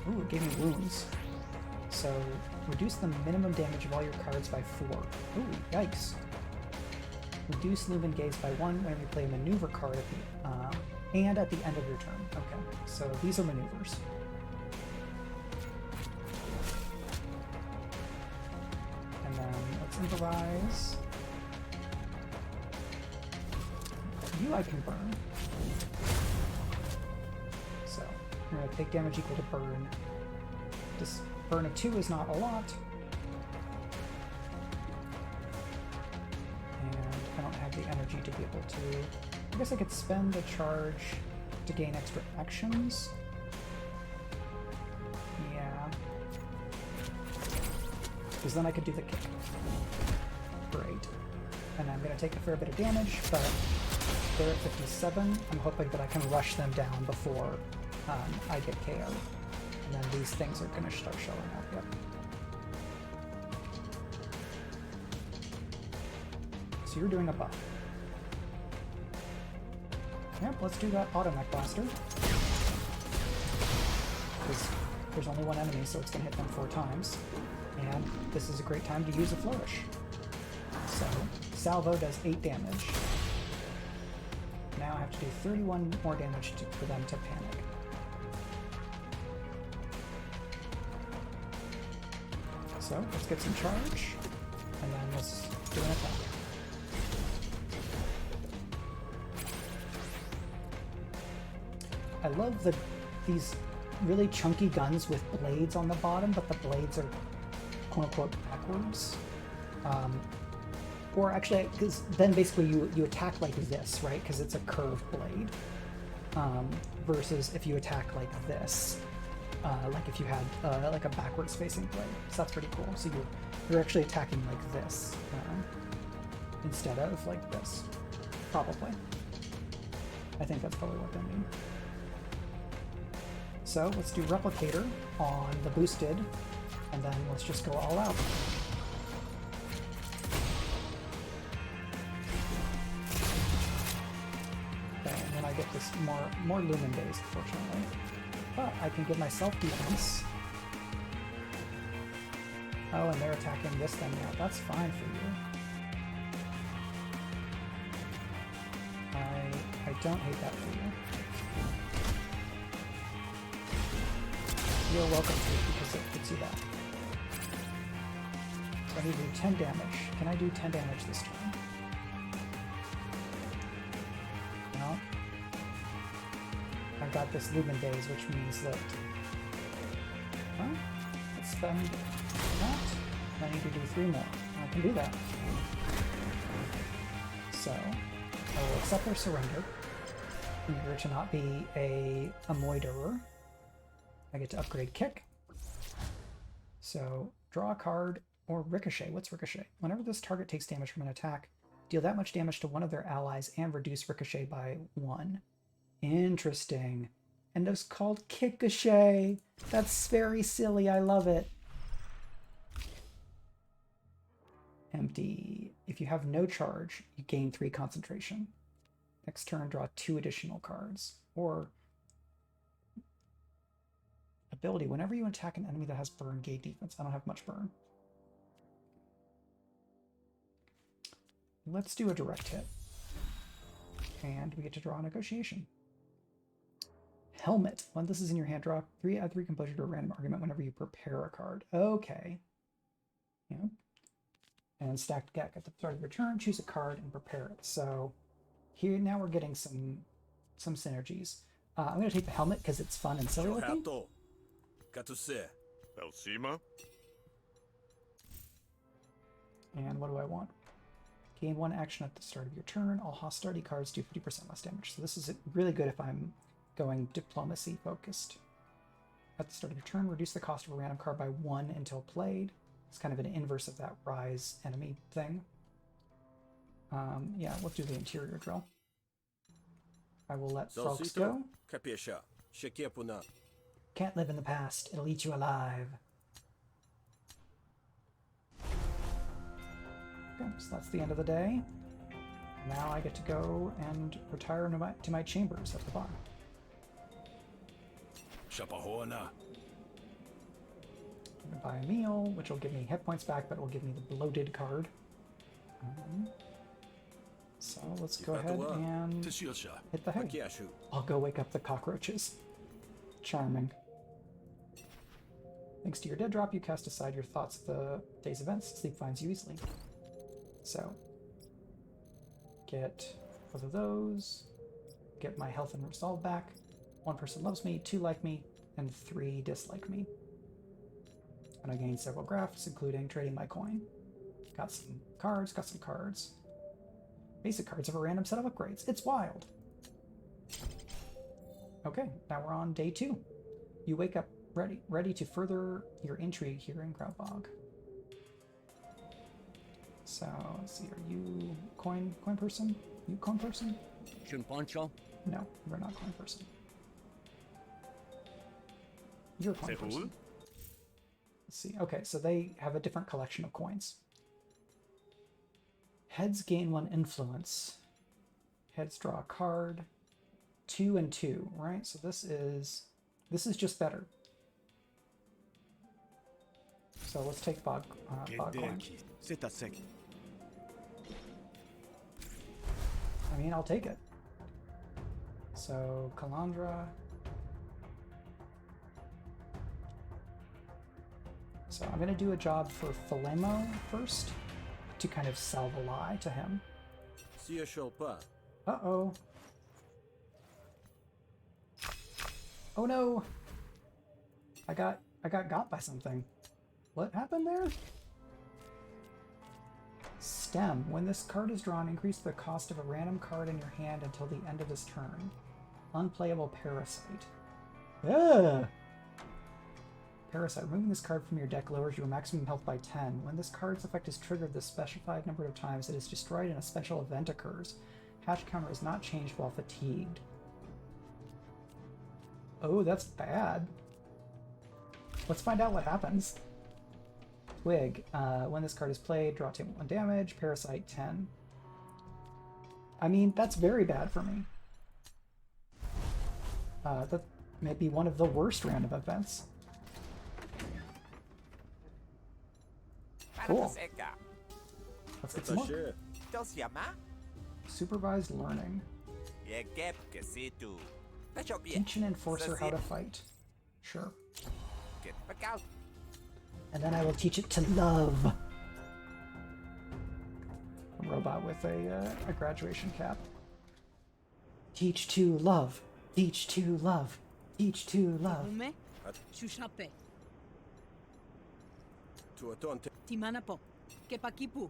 Ooh, it gave me wounds. So, reduce the minimum damage of all your cards by 4. Ooh, yikes. Reduce Lumen Gaze by 1 when you play a maneuver card at the, and at the end of your turn. Okay, so these are maneuvers. And then let's improvise. You I can burn. So, we're going to take damage equal to burn. This burn of 2 is not a lot. And I don't have the energy to be able to... I guess I could spend a charge to gain extra actions. Yeah. Because then I could do the kick. Great. And I'm going to take a fair bit of damage, but they're at 57. I'm hoping that I can rush them down before I get KO'd. And then these things are going to start showing up. Yep. So you're doing a buff. Yep, let's do that Automech Blaster. Because there's only one enemy, so it's going to hit them 4 times. And this is a great time to use a Flourish. So, Salvo does 8 damage. Now I have to do 31 more damage for them to panic. So, let's get some charge, and then let's do an attack. I love these really chunky guns with blades on the bottom, but the blades are quote-unquote backwards. Or actually, because then basically you attack like this, right? Because it's a curved blade. Versus if you attack like this. Like if you had like a backwards facing blade. So that's pretty cool. So you're actually attacking like this instead of like this. Probably. I think that's probably what they mean. So let's do Replicator on the boosted, and then let's just go all out. Okay, and then I get this more Lumen based, fortunately. But I can give myself defense. Oh, and they're attacking this thing now. That's fine for you. I don't hate that for you. You're welcome to, because it gets you that. So I need to do 10 damage. Can I do 10 damage this turn? No. I've got this Lumen Days, which means that... Well, let's spend that. I need to do 3 more. I can do that. So, I will accept their surrender in order to not be a moiderer. I get to upgrade Kick. So, draw a card or Ricochet. What's Ricochet? Whenever this target takes damage from an attack, deal that much damage to one of their allies and reduce Ricochet by 1. Interesting. And it's called Kickochet. That's very silly. I love it. Empty. If you have no charge, you gain 3 concentration. Next turn, draw 2 additional cards. Or ability, whenever you attack an enemy that has burn, gain defense. I don't have much burn. Let's do a direct hit. And we get to draw a negotiation. Helmet. When this is in your hand, draw 3, add 3 composure to a random argument whenever you prepare a card. Okay. Yeah. And stacked deck. At the start of your turn, choose a card and prepare it. So here now we're getting some synergies. I'm going to take the helmet because it's fun and silly looking. And what do I want? Gain 1 action at the start of your turn. All hostility cards do 50% less damage. So this is really good if I'm going diplomacy focused. At the start of your turn, reduce the cost of a random card by 1 until played. It's kind of an inverse of that rise enemy thing. Yeah, let's do the interior drill. I will let folks go. Can't live in the past. It'll eat you alive. Okay, so that's the end of the day. Now I get to go and retire to my chambers at the bar. I'm gonna buy a meal, which will give me hit points back, but will give me the bloated card. So let's go ahead and hit the hay. I'll go wake up the cockroaches. Charming. Thanks to your dead drop, you cast aside your thoughts of the day's events. Sleep finds you easily. So, get both of those, get my health and resolve back. 1 person loves me, 2 like me, and 3 dislike me. And I gained several graphs, including trading my coin. Got some cards, Basic cards of a random set of upgrades. It's wild. Okay, now we're on day 2. You wake up ready to further your intrigue here in Graumbog. So, let's see, are you coin person? You coin person? No, you're not coin person. You're a coin person. Let's see, okay, so they have a different collection of coins. Heads gain 1 influence. Heads draw a card. 2 and 2, right? So this is just better. So let's take Bog coin. I mean, I'll take it. So, Kalandra. So I'm going to do a job for Philemo first to kind of sell the lie to him. Uh-oh. Oh no! I got got by something. What happened there? Stem. When this card is drawn, increase the cost of a random card in your hand until the end of this turn. Unplayable Parasite. Ugh! Parasite. Removing this card from your deck lowers your maximum health by 10. When this card's effect is triggered the specified number of times it is destroyed and a special event occurs. Hatch counter is not changed while fatigued. Oh, that's bad. Let's find out what happens. Twig. When this card is played, draw 1 damage, Parasite 10. I mean, that's very bad for me. That may be one of the worst random events. Cool. Let's get some more. Supervised learning. Teach an enforcer how to fight. Sure. And then I will teach it to love. A robot with a graduation cap. Teach to love. Teach to love. Teach to love. Timanapo. Kepakipu.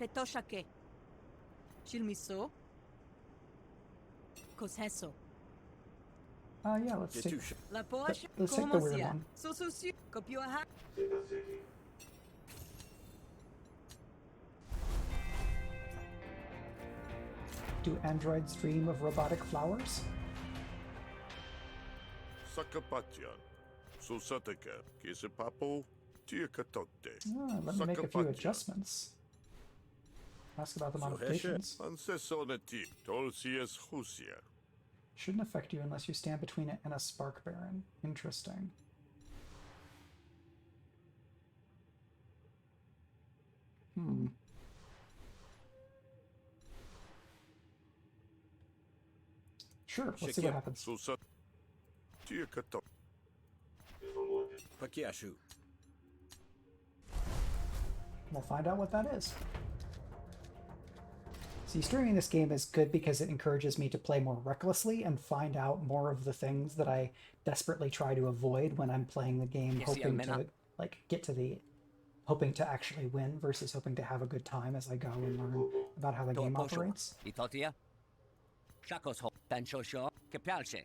Petoshake. Chilmiso. Koseso. Yeah, let's take the weird one. Do androids dream of robotic flowers? Let me make a few adjustments. Ask about the So heshe, modifications. ancesoneti, tolsies husia. Shouldn't affect you unless you stand between it and a spark baron. Interesting. Hmm. Sure, let's see what happens. Susa, tiekato. Pakiashu. We'll find out what that is. See, streaming this game is good because it encourages me to play more recklessly and find out more of the things that I desperately try to avoid when I'm playing the game, hoping to like get to the hoping to actually win versus hoping to have a good time as I go and learn about how the game operates. Itotia. Shakos ho benchosho kepalche.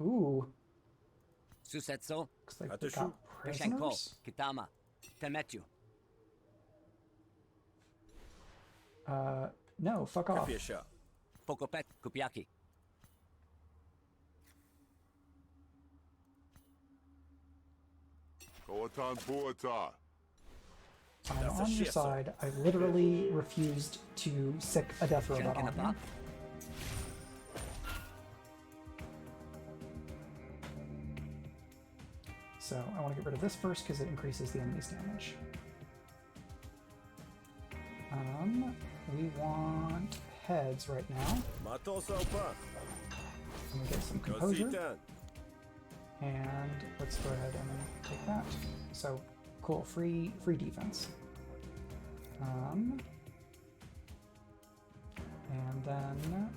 Ooh, Susetso. looks like we got Peshenko. prisoners. Kitama. Temetyu. No, fuck off. Kapiesha. Pokopet kupiaki. Koatan puata. I'm on your side. I literally refused to sick a death robot on you. So I want to get rid of this first because it increases the enemy's damage. We want heads right now. Matosalpa. I'm gonna get some composure, Kositan. and let's go ahead and take that. So cool, free defense. And then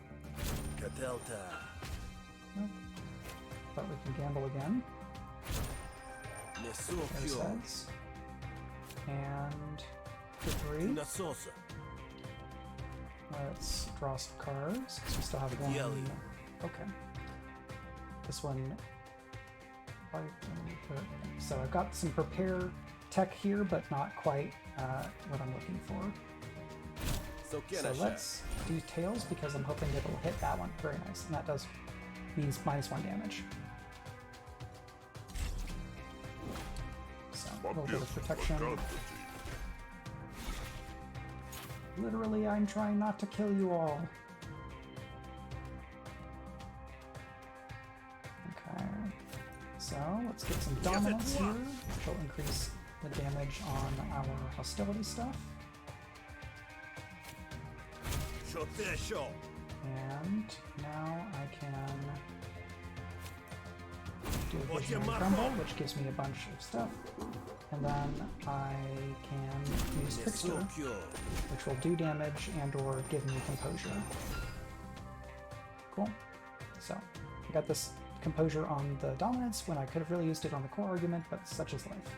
Kadelta. nope. But we can gamble again. There's Nesokyo. heads. And for 3. Nasosa. Let's draw some cards, because we still have one. Yelly. Okay. This one... So I've got some prepare tech here, but not quite what I'm looking for. So So let's do tails, because I'm hoping it'll hit that one. Very nice. And that means -1 damage. So a little bit of protection. Literally, I'm trying not to kill you all. Okay. So let's get some dominance here, which will increase the damage on our hostility stuff. And now I can do a Visionary Grumble, which gives me a bunch of stuff. And then I can use Trickster, which will do damage and or give me composure. Cool. So I got this composure on the dominance when I could have really used it on the core argument, but such is life.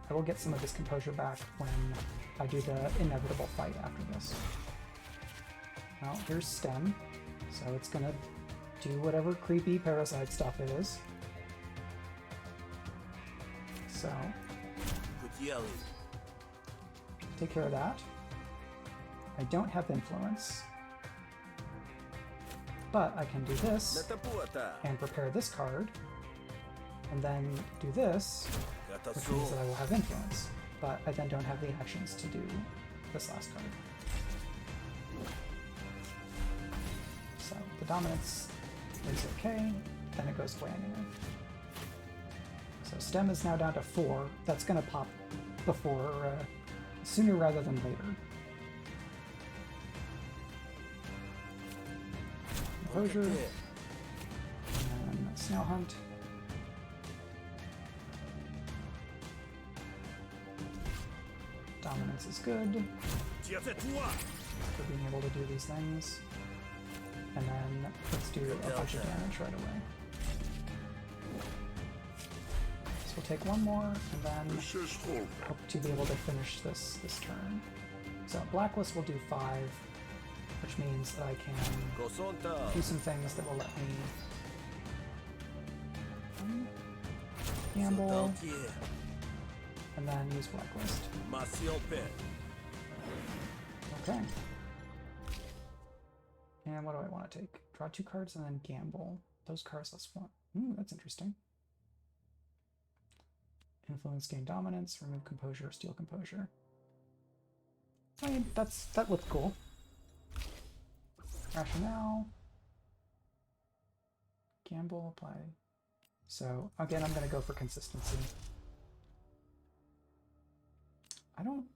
I will get some of this composure back when I do the inevitable fight after this. Now here's Stem, so it's gonna do whatever creepy parasite stuff it is. So take care of that. I don't have influence, but I can do this and prepare this card, and then do this, which means that I will have influence, but I then don't have the actions to do this last card. So the dominance is okay, then it goes away anyway. So Stem is now down to 4. That's going to pop before, sooner rather than later. Composure, and Snail Hunt. Dominance is good for being able to do these things. And then let's do a bunch of damage right away. So we'll take one more, and then hope to be able to finish this turn. So Blacklist will do 5, which means that I can do some things that will let me gamble, and then use Blacklist. Okay. And what do I want to take? Draw 2 cards and then gamble. Those cards less 1. Ooh, that's interesting. Influence, gain dominance, remove composure, steal composure. I mean, that looks cool. Rationale. Gamble, apply. So, again, I'm going to go for consistency. I don't...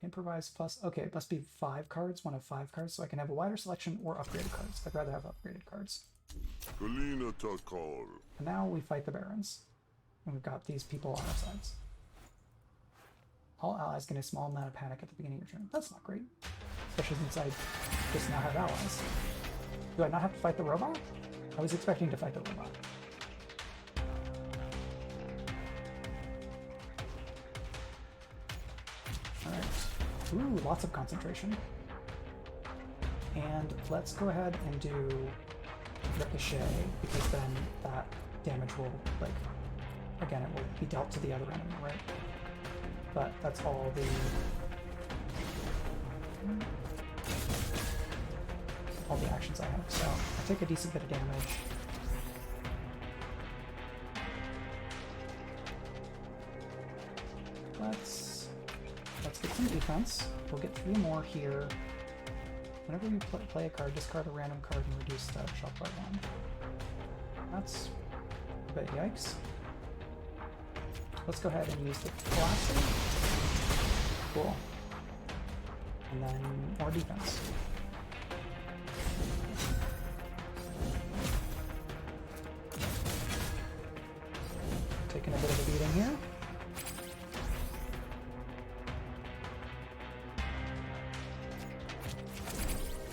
Improvise plus... Okay, it must be 5 cards, one of 5 cards, so I can have a wider selection or upgraded cards. I'd rather have upgraded cards. Galina Takal. And now we fight the Barons. And we've got these people on our sides. All allies get a small amount of panic at the beginning of your turn. That's not great. Especially since I just now have allies. Do I not have to fight the robot? I was expecting to fight the robot. Alright. Ooh, lots of concentration. And let's go ahead and do Ricochet, because then that damage will, like, again, it will be dealt to the other enemy, right? But that's all the actions I have. So I take a decent bit of damage. Let's get some defense. We'll get 3 more here. Whenever you play a card, discard a random card and reduce the shop by 1. That's a bit yikes. Let's go ahead and use the blaster. Cool. And then more defense. Taking a bit of a beating here.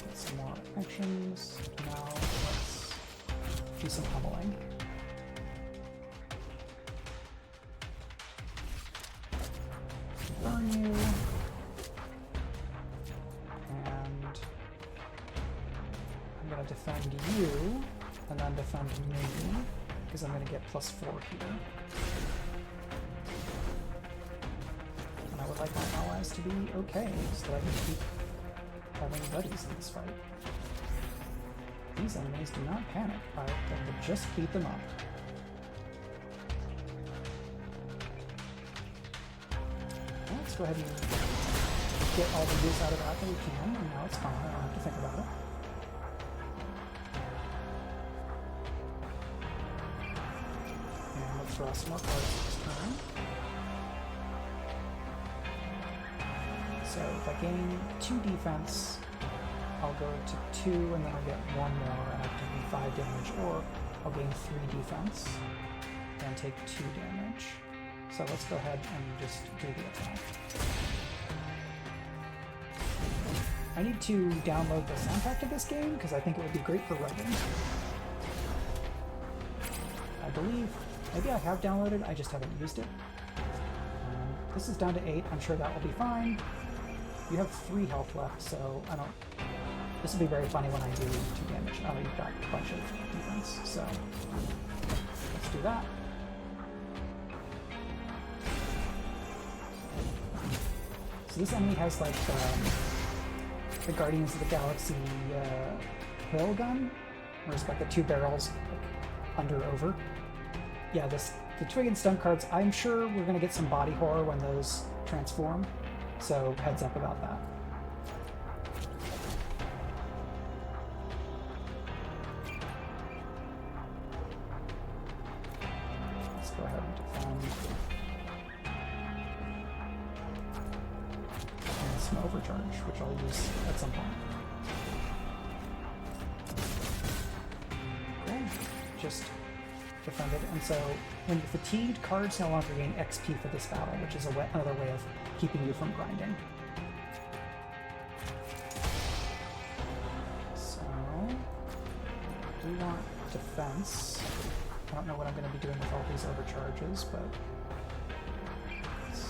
Get some more actions. Now let's do some pummeling. Burn you. And I'm going to defend you, and then defend me, because I'm going to get +4 here. And I would like my allies to be okay, so that I can keep having buddies in this fight. These enemies do not panic. I will just beat them up. Let's go ahead and get all the use out of that we can, and now it's fine. I don't have to think about it. And let's draw some more cards this turn. So if I gain 2 defense, I'll go to 2, and then I'll get 1 more, and I can do 5 damage, or I'll gain 3 defense and take 2 damage. So let's go ahead and just do the attack. I need to download the sound pack of this game because I think it would be great for writing. I believe, maybe I have downloaded, I just haven't used it. This is down to 8, I'm sure that will be fine. You have 3 health left, so I don't... This will be very funny when I do 2 damage. Oh, you've got a bunch of defense, so let's do that. So this enemy has like the Guardians of the Galaxy whale gun, where it's got the 2 barrels like, under over. Yeah, the twig and stun cards, I'm sure we're going to get some body horror when those transform, so heads up about that. Let's go ahead and defend. And some overcharge, which I'll use at some point. Okay, just defended, and so when you're fatigued, cards no longer gain XP for this battle, which is another way of keeping you from grinding. So, we want defense. I don't know what I'm going to be doing with all these overcharges, but it's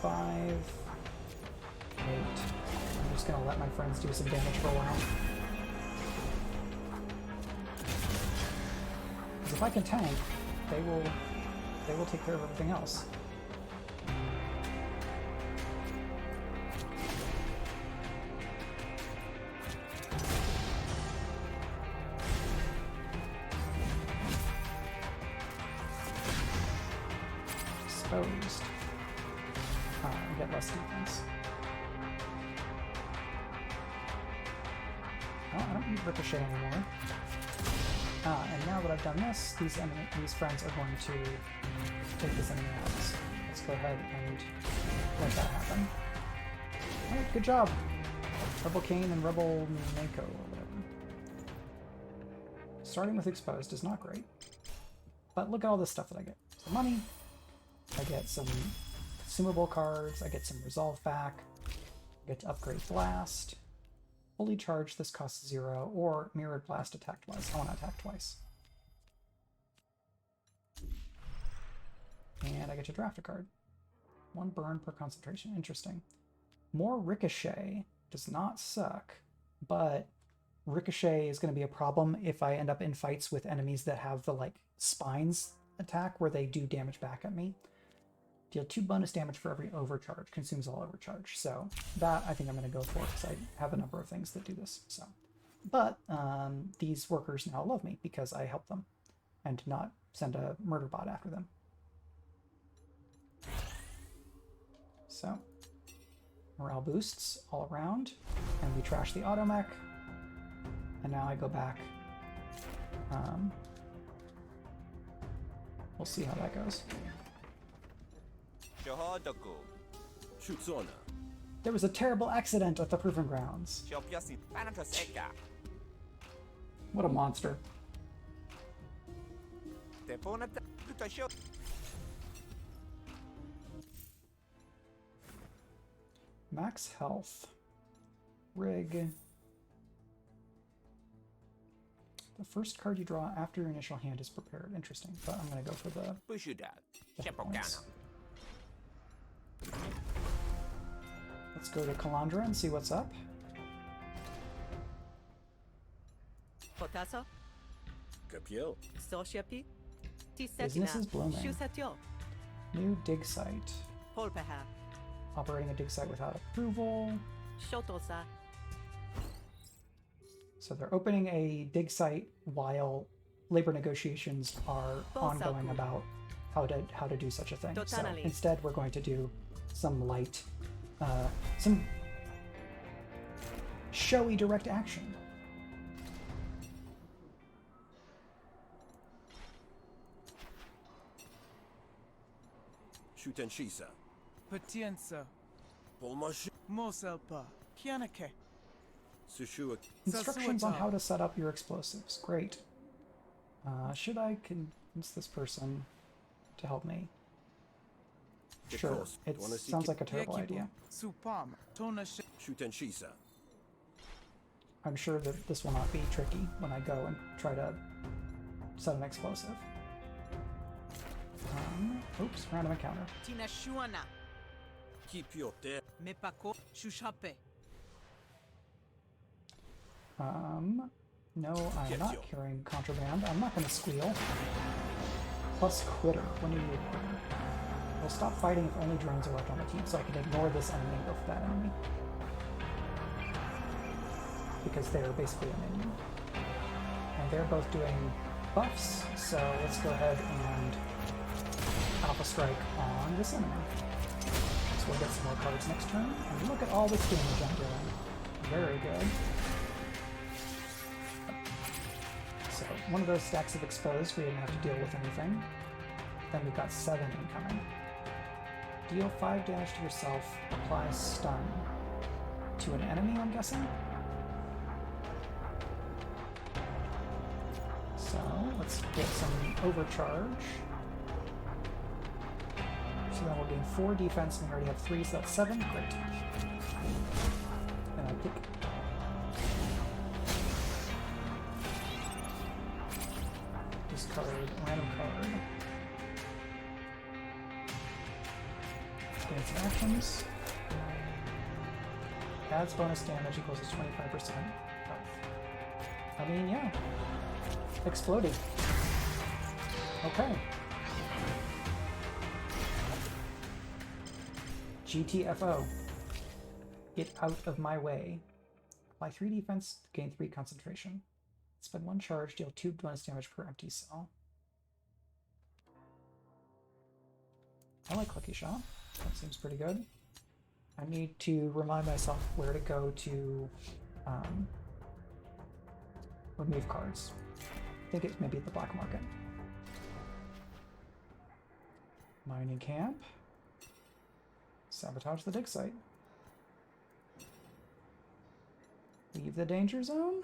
5, 8. I'm just going to let my friends do some damage for a while. Because if I can tank, they will take care of everything else. Exposed. I get less defense. Oh, I don't need Ricochet anymore. And now that I've done this, these friends are going to take this enemy out. So let's go ahead and let that happen. Alright, good job! Rebel Kane and Rebel Mako, or whatever. Starting with exposed is not great. But look at all this stuff that I get. Some money, I get some consumable cards, I get some resolve back, I get to upgrade Blast. Fully charged, this costs 0, or Mirrored Blast attack twice. I want to attack twice. And I get to draft a card. 1 burn per concentration. Interesting. More Ricochet does not suck, but Ricochet is going to be a problem if I end up in fights with enemies that have the, like, spines attack where they do damage back at me. Deal 2 bonus damage for every overcharge. Consumes all overcharge. So that I think I'm going to go for because I have a number of things that do this. So, but these workers now love me because I help them and did not send a murder bot after them. So morale boosts all around, and we trash the automech. And now I go back. We'll see how that goes. There was a terrible accident at the Proving Grounds. What a monster. Max health. Rig. The first card you draw after your initial hand is prepared. Interesting, but I'm going to go for the hit points. Let's go to Kalandra and see what's up. Potasso? Soshapi? Business is blooming. Shusatyo? New dig site. Polpeha? Operating a dig site without approval. Shotosa? So they're opening a dig site while labor negotiations are ongoing about how to do such a thing. So instead, we're going to do some light, some showy direct action. Shutenshisa. Patienza. Moselpa. Kianake. Instructions on how to set up your explosives. Great. Should I convince this person to help me? Sure. It sounds like a terrible idea. Supam. Tona I'm sure that this will not be tricky when I go and try to set an explosive. Oops, random encounter. Tina Shuana. Mepako Shushape. No, I'm not carrying contraband. I'm not going to squeal. Plus quitter. When do you need quitter? We'll stop fighting if only drones are left on the team, so I can ignore this enemy and go for that enemy. Because they're basically a minion. And they're both doing buffs, so let's go ahead and Alpha Strike on this enemy. So we'll get some more cards next turn. And look at all this damage I'm doing. Very good. So one of those stacks of exposed, we didn't have to deal with anything. Then we've got 7 incoming. Deal 5 damage to yourself, apply stun to an enemy, I'm guessing? So let's get some overcharge. So then we'll gain 4 defense, and we already have 3, so that's 7. Great. And I pick. Discard random card. Gain some actions. Adds bonus damage equals to 25%. I mean, yeah. Exploding. Okay. GTFO. Get out of my way. Apply 3 defense, gain 3 concentration. Spend 1 charge, deal 2 bonus damage per empty cell. I like Lucky Shot. That seems pretty good. I need to remind myself where to go to remove cards. I think it may be at the black market. Mining camp. Sabotage the dig site. Leave the danger zone.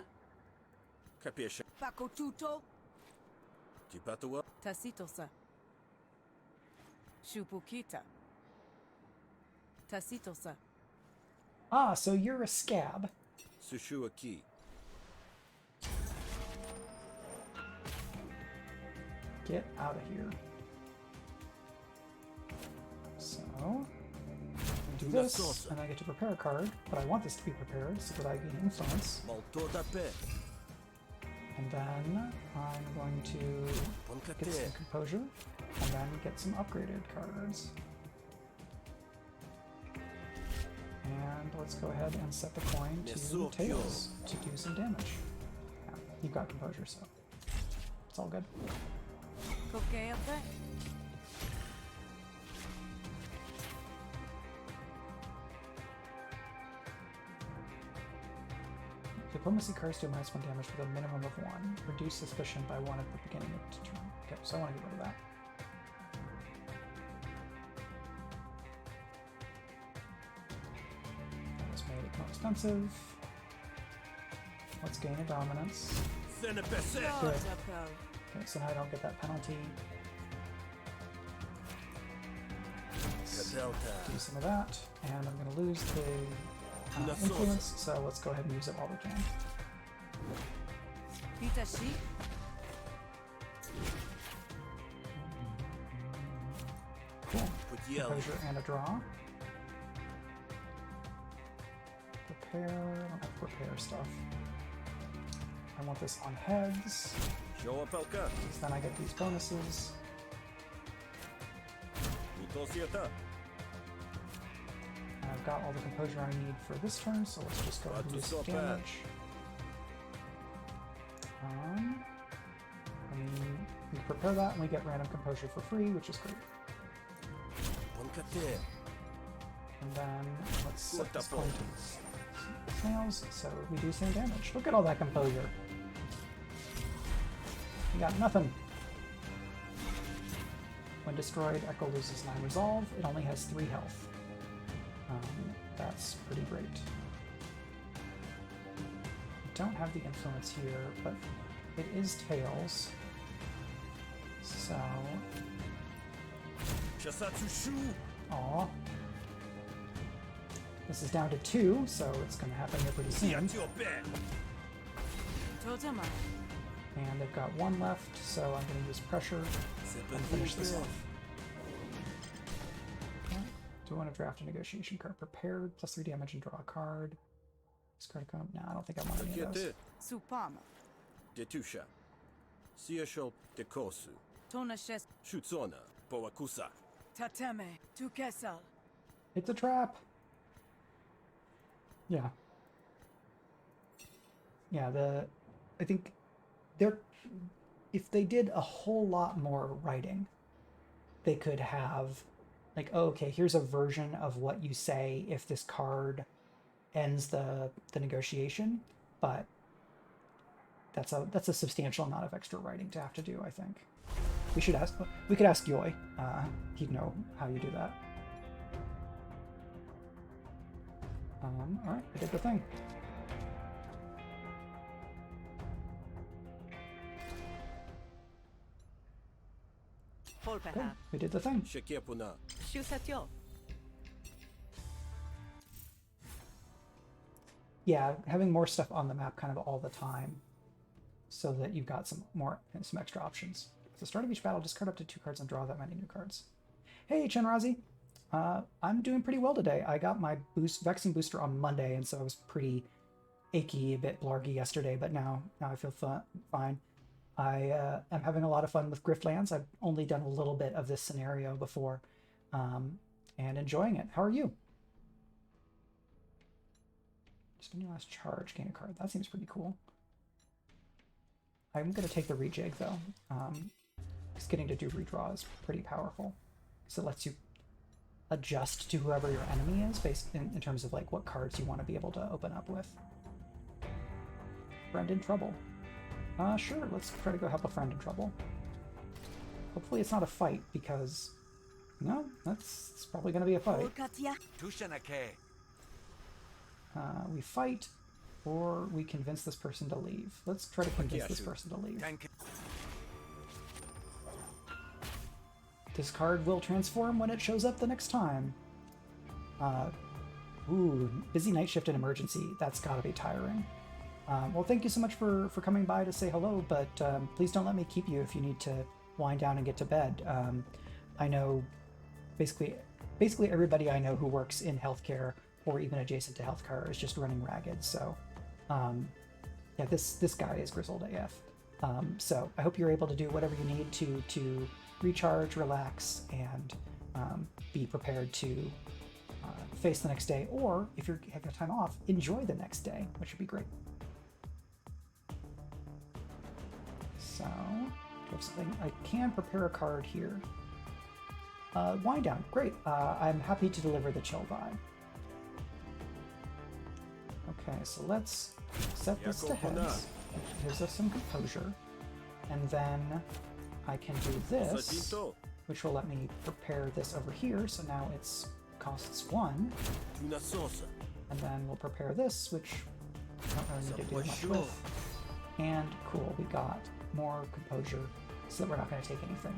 Capisce? Paco tuto. Ti patua? Tacitosa. Shupukita. Tacitosa. Ah, so you're a scab. Sushu aqui. Get out of here. So, do this, and I get to prepare a card, but I want this to be prepared so that I gain influence. Molto da pe. And then I'm going to get some composure, and then get some upgraded cards. And let's go ahead and set the coin to tails to do some damage. Yeah, you've got composure, so it's all good. Coqueate. Diplomacy cards do -1 damage with a minimum of 1. Reduce suspicion by 1 at the beginning of the turn. Okay, so I want to get rid of that. That was made it more expensive. Let's gain a dominance. Good. Okay, so now I don't get that penalty. Let's do some of that, and I'm going to lose the influence, so let's go ahead and use it while we can. Pitashi. Cool. Composure and a draw. Prepare. I don't have prepare stuff. I want this on heads. Because then I get these bonuses. I've got all the composure I need for this turn, so let's just go ahead and do some damage. I mean, we prepare that and we get random composure for free, which is great. And then let's set this coin to snails, so we do some damage. Look at all that composure. We got nothing. When destroyed, Echo loses 9 resolve. It only has 3 health. That's pretty great. I don't have the influence here, but it is tails. So... Aw. This is down to 2, so it's going to happen here pretty soon. Totema. And they've got 1 left, so I'm going to use pressure and finish this off. Do I want to draft a negotiation card? Prepared, plus 3 damage and draw a card. Discard a card? No, I don't think I want any of those. Supama. Detusha. Siashol dekosu. Tonashes. Shutsona. Boakusa. Tateme. Tukesal. It's a trap! Yeah. Yeah, I think if they did a whole lot more writing, they could have like, oh, okay, here's a version of what you say if this card ends the negotiation, but that's a substantial amount of extra writing to have to do, I think. We could ask Yoy. He'd know how you do that. Alright, I did the thing. Good. We did the thing. Shusatyo. Yeah, having more stuff on the map kind of all the time, so that you've got some extra options. At the start of each battle, discard up to 2 cards and draw that many new cards. Hey, Chenrazi. I'm doing pretty well today. I got my vaccine booster on Monday, and so I was pretty achy, a bit blargy yesterday, but now I feel fine. I am having a lot of fun with Griftlands. I've only done a little bit of this scenario before, and enjoying it. How are you? Spend your last charge, gain a card. That seems pretty cool. I'm going to take the rejig, though. Just getting to do redraw is pretty powerful. So it lets you adjust to whoever your enemy is, based in terms of like what cards you want to be able to open up with. Friend in trouble. Sure, let's try to go help a friend in trouble. Hopefully it's not a fight, because... No, it's probably going to be a fight. We fight, or we convince this person to leave. Let's try to convince this person to leave. This card will transform when it shows up the next time. Ooh, busy night shift and emergency. That's gotta be tiring. Well, thank you so much for coming by to say hello, but please don't let me keep you if you need to wind down and get to bed. I know basically everybody I know who works in healthcare or even adjacent to healthcare is just running ragged. So, yeah, this guy is grizzled AF. So I hope you're able to do whatever you need to recharge, relax, and be prepared to face the next day. Or if you have time off, enjoy the next day, which would be great. So, do I have something? I can prepare a card here. Wind down, great. I'm happy to deliver the chill vibe. Okay, so let's set this to heads, which gives us some composure. And then I can do this, which will let me prepare this over here. So now it's costs 1. And then we'll prepare this, which I don't really need to do much with. And cool, we got more composure so that we're not going to take anything.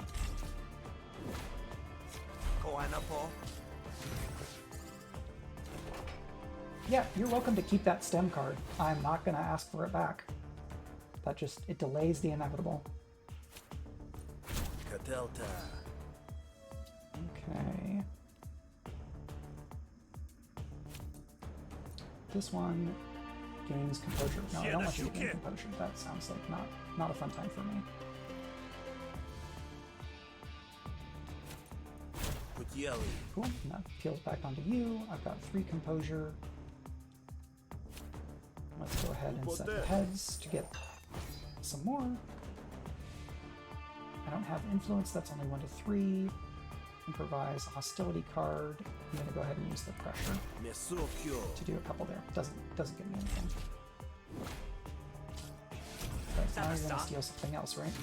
Yeah, you're welcome to keep that stem card. I'm not going to ask for it back. That just, it delays the inevitable. Okay. This one gains composure. No, I don't want you to gain composure. That sounds like not a fun time for me. Cool, and that peels back onto you. I've got 3 composure. Let's go ahead and set the heads to get some more. I don't have influence, that's only 1 to 3. Improvise a hostility card. I'm gonna go ahead and use the pressure to do a couple there. Doesn't give me anything. But now you're gonna steal something else, right?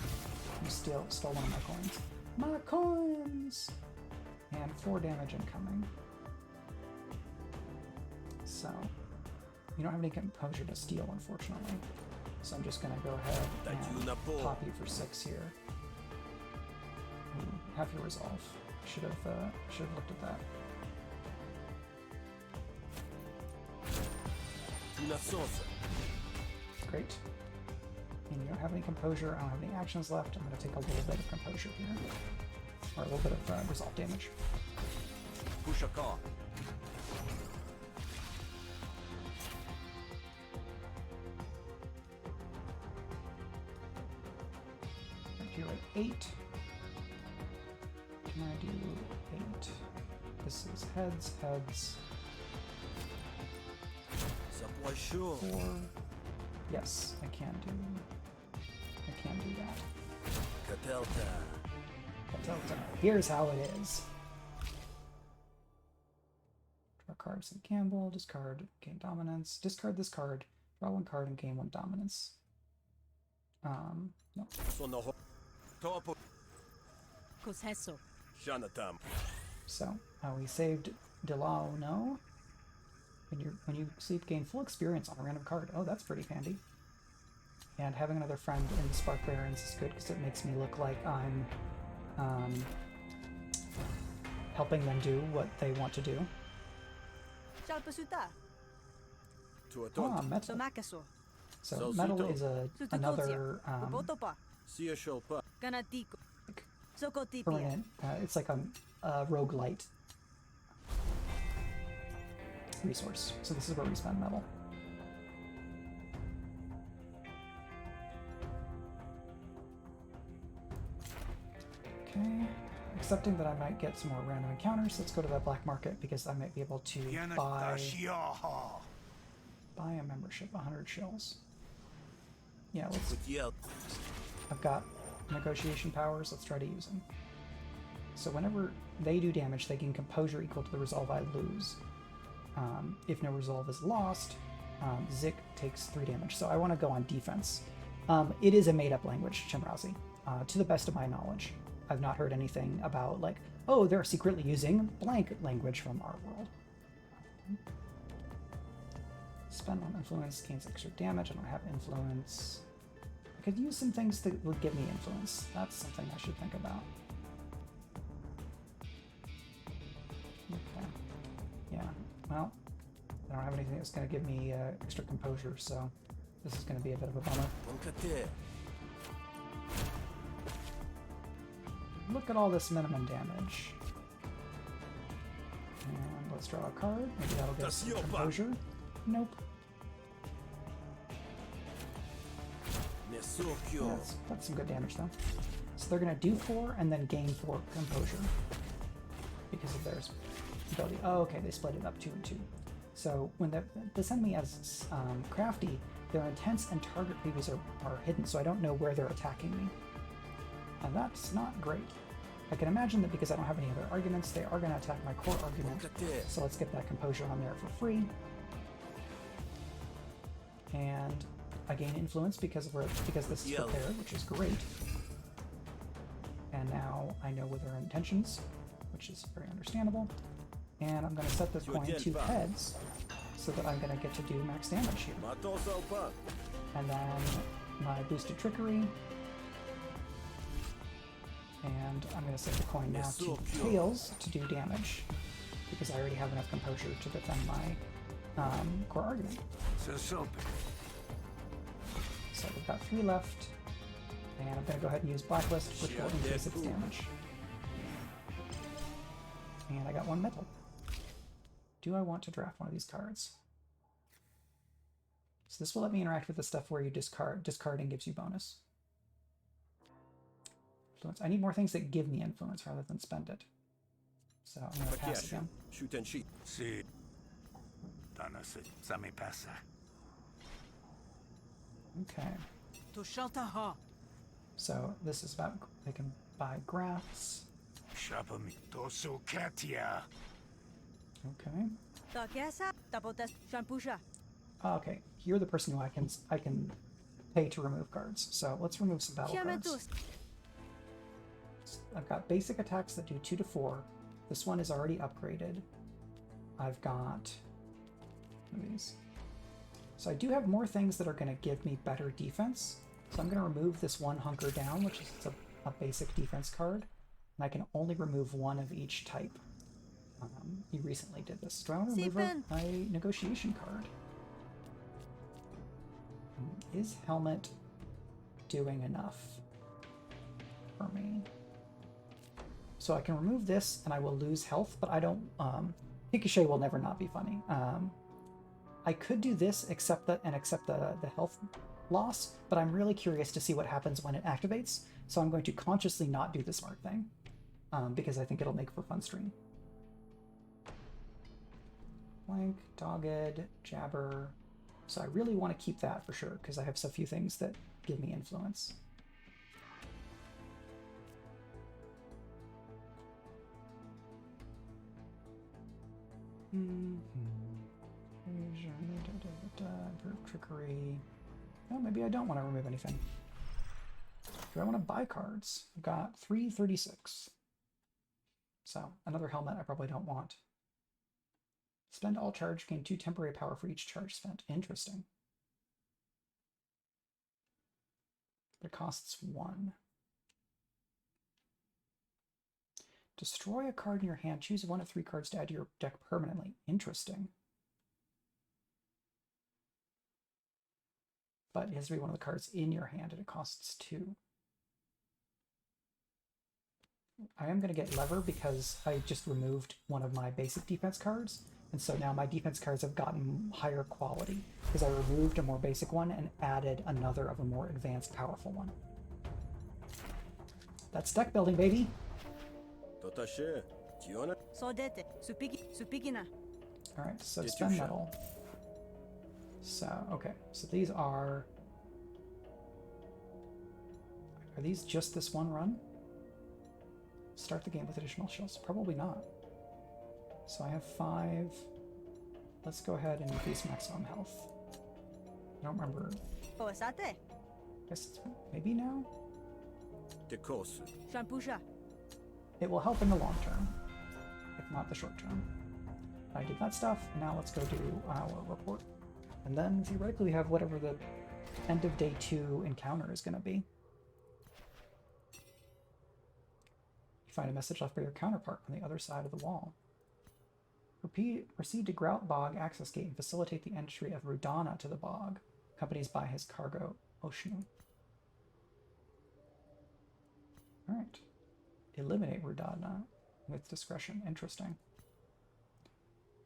You stole one of my coins. My coins! And 4 damage incoming. So, you don't have any composure to steal, unfortunately. So I'm just gonna go ahead and pop you for 6 here. Ooh, have your resolve. Should have looked at that. Great. And you don't have any composure. I don't have any actions left. I'm going to take a little bit of composure here, or a little bit of resolve damage. Push a car. You're at 8. Can I do 8? This is heads. 4. Yes, I can do that. Catelta. Here's how it is. Draw cards and Campbell. Discard, gain dominance. Discard this card. Draw 1 card and gain 1 dominance. No. So, we saved Delao, no? When you sleep, gain full experience on a random card. Oh, that's pretty handy. And having another friend in the Spark Barons is good because it makes me look like I'm helping them do what they want to do. Metal. So metal is another permanent. It's like a roguelite resource. So this is where we spend metal. Okay. Accepting that I might get some more random encounters, let's go to the black market because I might be able to buy a membership, 100 shills. Yeah, I've got negotiation powers, let's try to use them. So whenever they do damage, they gain composure equal to the resolve I lose. If no resolve is lost, Zik takes 3 damage. So I want to go on defense. It is a made-up language, Chimrazi. To the best of my knowledge, I've not heard anything about like, oh, they're secretly using blank language from our world. Spend on influence, gains extra damage. I don't have influence. I could use some things that would give me influence. That's something I should think about. Okay. Yeah. Well, I don't have anything that's going to give me extra composure, so this is going to be a bit of a bummer. Look at all this minimum damage. And let's draw a card. Maybe that'll get some composure. Nope. Yeah, that's some good damage though. So they're going to do 4 and then gain 4 composure because of their ability. Oh, okay, they split it up 2 and 2. So when this enemy has crafty, their intents and target previews are hidden, so I don't know where they're attacking me. And that's not great. I can imagine that because I don't have any other arguments, they are going to attack my core argument. So let's get that composure on there for free. And I gain influence because this is prepared, which is great. And now I know what their intentions, which is very understandable. And I'm going to set this coin 2 heads so that I'm going to get to do max damage here. And then my boosted trickery. And I'm going to set the coin now to tails to do damage because I already have enough composure to defend my core argument. So we've got 3 left, and I'm going to go ahead and use Blacklist, which will increase its damage. And I got 1 metal. Do I want to draft one of these cards? So this will let me interact with the stuff where you discarding gives you bonus. Influence. I need more things that give me influence rather than spend it. So I'm going to pass again. Shoot and sheet. Okay. So this is about they can buy graphs. Okay. Okay, you're the person who I can pay to remove cards. So let's remove some battle cards. I've got basic attacks that do 2 to 4. This one is already upgraded. I've got these. So I do have more things that are going to give me better defense. So I'm going to remove this one hunker down, which is a basic defense card. And I can only remove 1 of each type. You recently did this. Do I want to remove a negotiation card? Is Helmet doing enough for me? So I can remove this and I will lose health, but I don't... Ricochet will never not be funny. I could do this, accept the health loss, but I'm really curious to see what happens when it activates, so I'm going to consciously not do the smart thing, because I think it'll make for fun stream. Blank, Dogged, Jabber. So I really want to keep that for sure, because I have so few things that give me influence. Trickery. Oh, maybe I don't want to remove anything. Do I want to buy cards? I've got 336. So another helmet I probably don't want. Spend all charge, gain 2 temporary power for each charge spent. Interesting. But it costs 1. Destroy a card in your hand. Choose 1 of 3 cards to add to your deck permanently. Interesting. But it has to be one of the cards in your hand, and it costs 2. I am going to get Lever because I just removed one of my basic defense cards, and so now my defense cards have gotten higher quality because I removed a more basic one and added another of a more advanced, powerful one. That's deck building, baby! Alright, so spend metal. So, okay, so these are these just this one run? Start the game with additional shells? Probably not. So I have 5. Let's go ahead and increase maximum health. I don't remember. Guess it's maybe now? Dekosu. Shampusha. It will help in the long term, if not the short term. I did that stuff, and now let's go do our report. And then theoretically we have whatever the end of day 2 encounter is going to be. You find a message left by your counterpart on the other side of the wall. Proceed to Grout Bog access gate and facilitate the entry of Rudana to the bog, accompanied by his cargo, Oshnu. Alright. Eliminate Rudana with discretion. Interesting.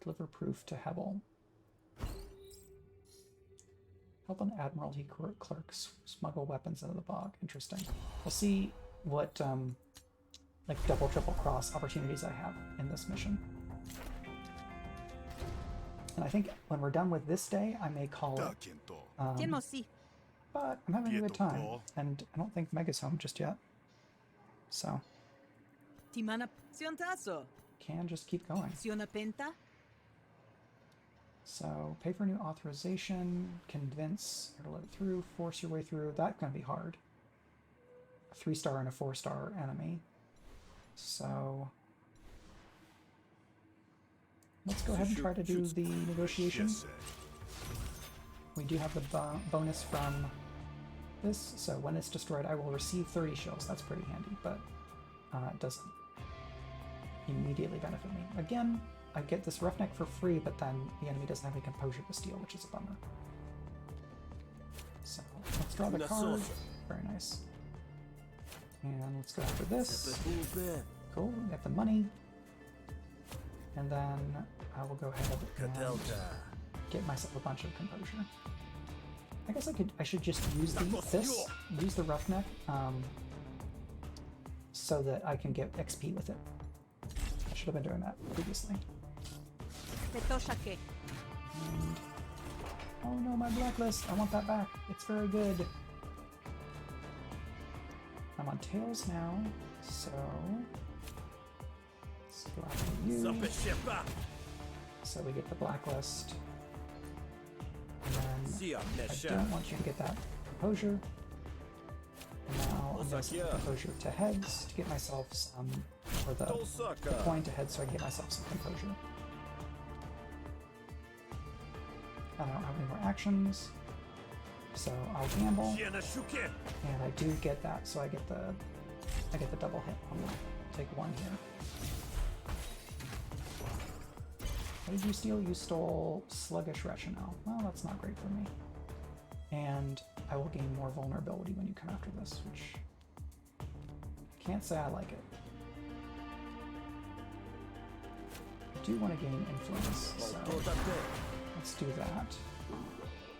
Deliver proof to Hebel. Help an Admiralty clerks smuggle weapons into the bog. Interesting. We'll see what like double, triple cross opportunities I have in this mission. And I think when we're done with this day, I may call it. But I'm having a good time, and I don't think Mega's home just yet. So Timana Siontaso. can just keep going. Siona Penta. So pay for new authorization, convince her to let it through, force your way through. That's gonna be hard. A 3-star and a 4-star enemy. So let's go ahead and try to do the negotiation. We do have the bonus from this, so when it's destroyed, I will receive 30 shells. That's pretty handy, but it doesn't immediately benefit me. Again, I get this roughneck for free, but then the enemy doesn't have any composure to steal, which is a bummer. So let's draw the card. Very nice. And let's go after this. Cool, we got the money. And then I will go ahead and get myself a bunch of composure. I guess I should just use use the roughneck, so that I can get XP with it. I should have been doing that previously. And, oh no, my blacklist! I want that back. It's very good. I'm on tails now, so let's go after you. So we get the blacklist. And then I don't want you to get that composure. And now I'm going to set the composure to heads to get myself some, or the coin to heads so I can get myself some composure. I don't have any more actions, so I'll gamble, and I do get that, so I get the double hit. I'm gonna take one here. What did you steal? You stole Sluggish Rationale. Well, that's not great for me. And I will gain more vulnerability when you come after this, which can't say I like it. I do want to gain influence, so let's do that.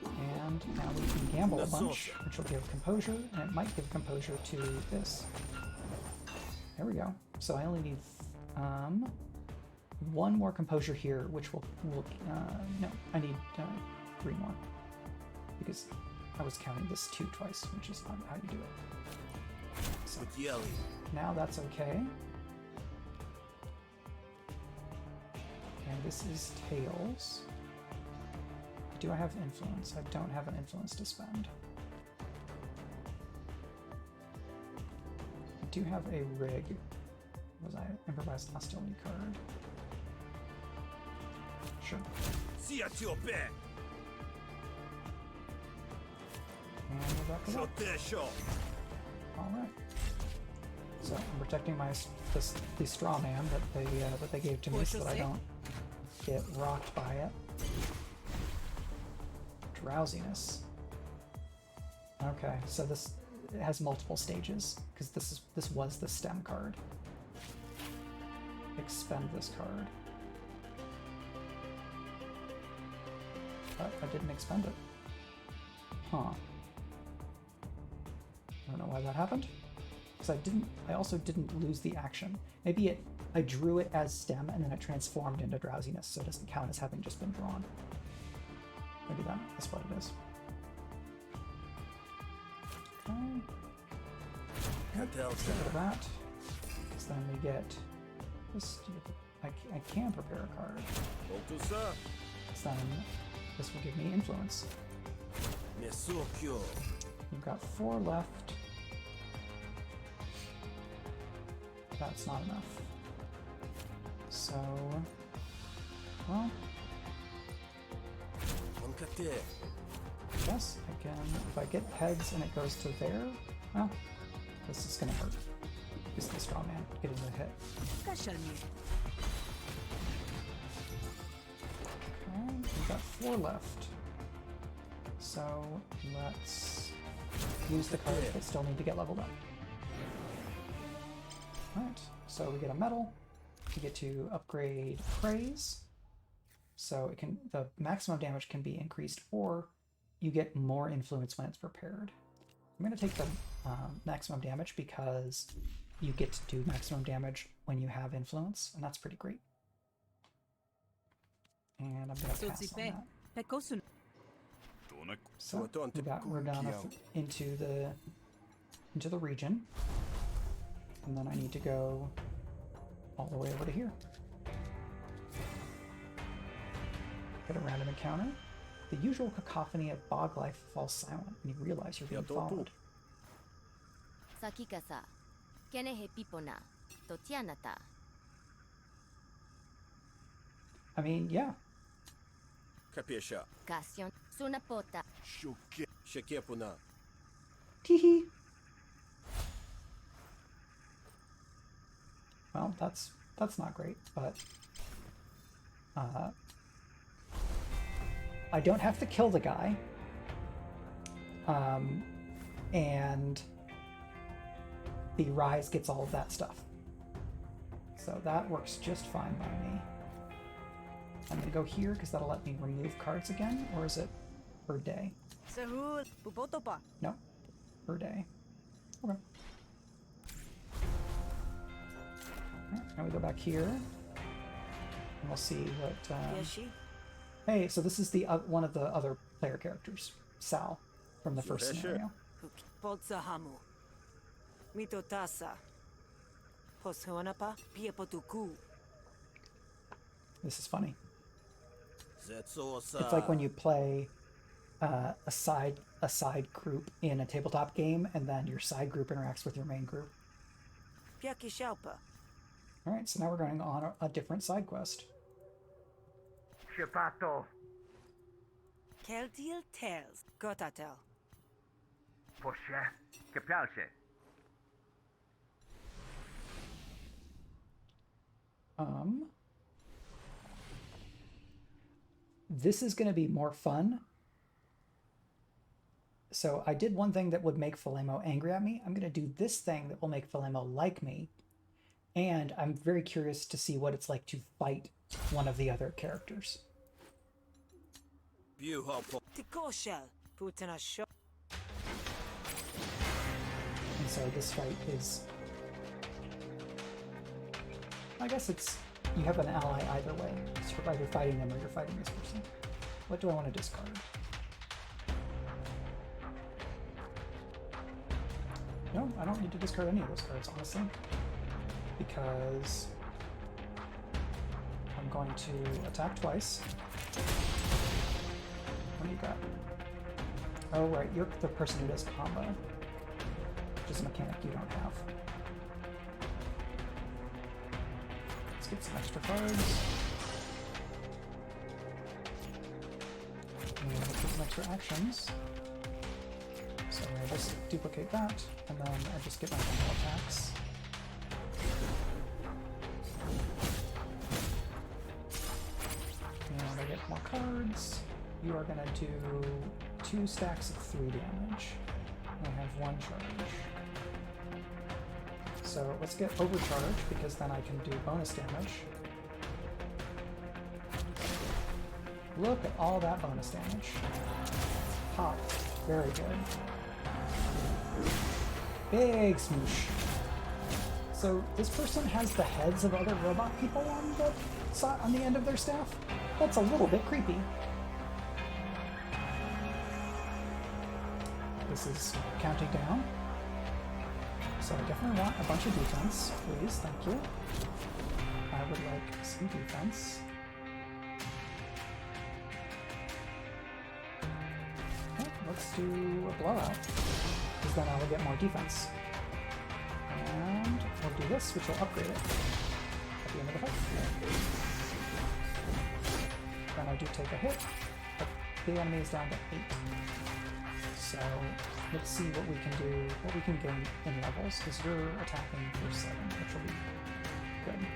And now we can gamble a bunch, which will give composure, and it might give composure to this. There we go. So I only need one more composure here, which will no, I need 3 more, because I was counting this 2 twice, which is not how you do it. So now that's okay. And this is tails. Do I have influence? I don't have an influence to spend. I do have a rig. Was I improvised hostility card? Sure. And we're back to that. Alright. So I'm protecting the straw man that they gave to me so that I don't get rocked by it. Drowsiness. Okay, so this has multiple stages because this was the stem card. Expend this card. But I didn't expend it. Huh. I don't know why that happened. Because I also didn't lose the action. Maybe I drew it as stem and then it transformed into drowsiness, so it doesn't count as having just been drawn. Maybe that's what it is. Okay. Let's get rid of that. Because then we get this. I can prepare a card. Because then this will give me influence. We've got 4 left. That's not enough. So, well, Monkate. I guess I can, if I get heads and it goes to there, well, this is gonna hurt. This is the straw man getting the hit. Kashalmi. Okay, we've got 4 left. So let's use the cards that still need to get leveled up. Alright, so we get a medal. We get to upgrade praise. So it can, the maximum damage can be increased, or you get more influence when it's prepared. I'm going to take the maximum damage because you get to do maximum damage when you have influence, and that's pretty great. And I'm going to pass on that. Pekosun. So we're down into the region, and then I need to go all the way over to here. Get a random encounter. The usual cacophony of bog life falls silent when you realize you're being followed. Sakikasa, kenehe pipona, totianata. I mean, yeah. Capisce. Kasion, sunapota. Shekepuna. Teehee. Well, that's not great, but I don't have to kill the guy, and the rise gets all of that stuff, so that works just fine by me. I'm gonna go here because that'll let me remove cards again, or is it per day? Sahul. Pupotopa. No, per day. Okay. Now we go back here, and we'll see what. Yeshi. Hey, so this is the one of the other player characters, Sal, from the first scenario. Poltsahamu. Mitotasa. Poshuanapa. Piepotuku. This is funny. Zetsosa. It's like when you play a side group in a tabletop game, and then your side group interacts with your main group. Piakishalpa. All right, so now we're going on a different side quest. Shipato. Keltil Tales. Gotatel. Posce. Che piace. This is going to be more fun. So I did one thing that would make Falemo angry at me. I'm going to do this thing that will make Falemo like me. And I'm very curious to see what it's like to fight one of the other characters. Tikoshel. Putana Show. And so this fight is... I guess it's... You have an ally either way. So you're either fighting them or you're fighting this person. What do I want to discard? No, I don't need to discard any of those cards, honestly. Because I'm going to attack twice. What do you got? Oh, right, you're the person who does combo, which is a mechanic you don't have. Let's get some extra cards. And let's get some extra actions. So I just duplicate that, and then I just get my normal attacks. And I get more cards. You are going to do 2 stacks of 3 damage. I have 1 charge. So let's get overcharge, because then I can do bonus damage. Look at all that bonus damage. Pop. Very good. Big smoosh. So this person has the heads of other robot people on the end of their staff? That's a little bit creepy. This is counting down. So I definitely want a bunch of defense, please, thank you. I would like some defense. Okay, let's do a blowout. then I will get more defense. And we'll do this, which will upgrade it at the end of the fight. Then I do take a hit, but the enemy is down to 8. So let's see what we can do, what we can gain in levels, because you're attacking for 7, which will be good.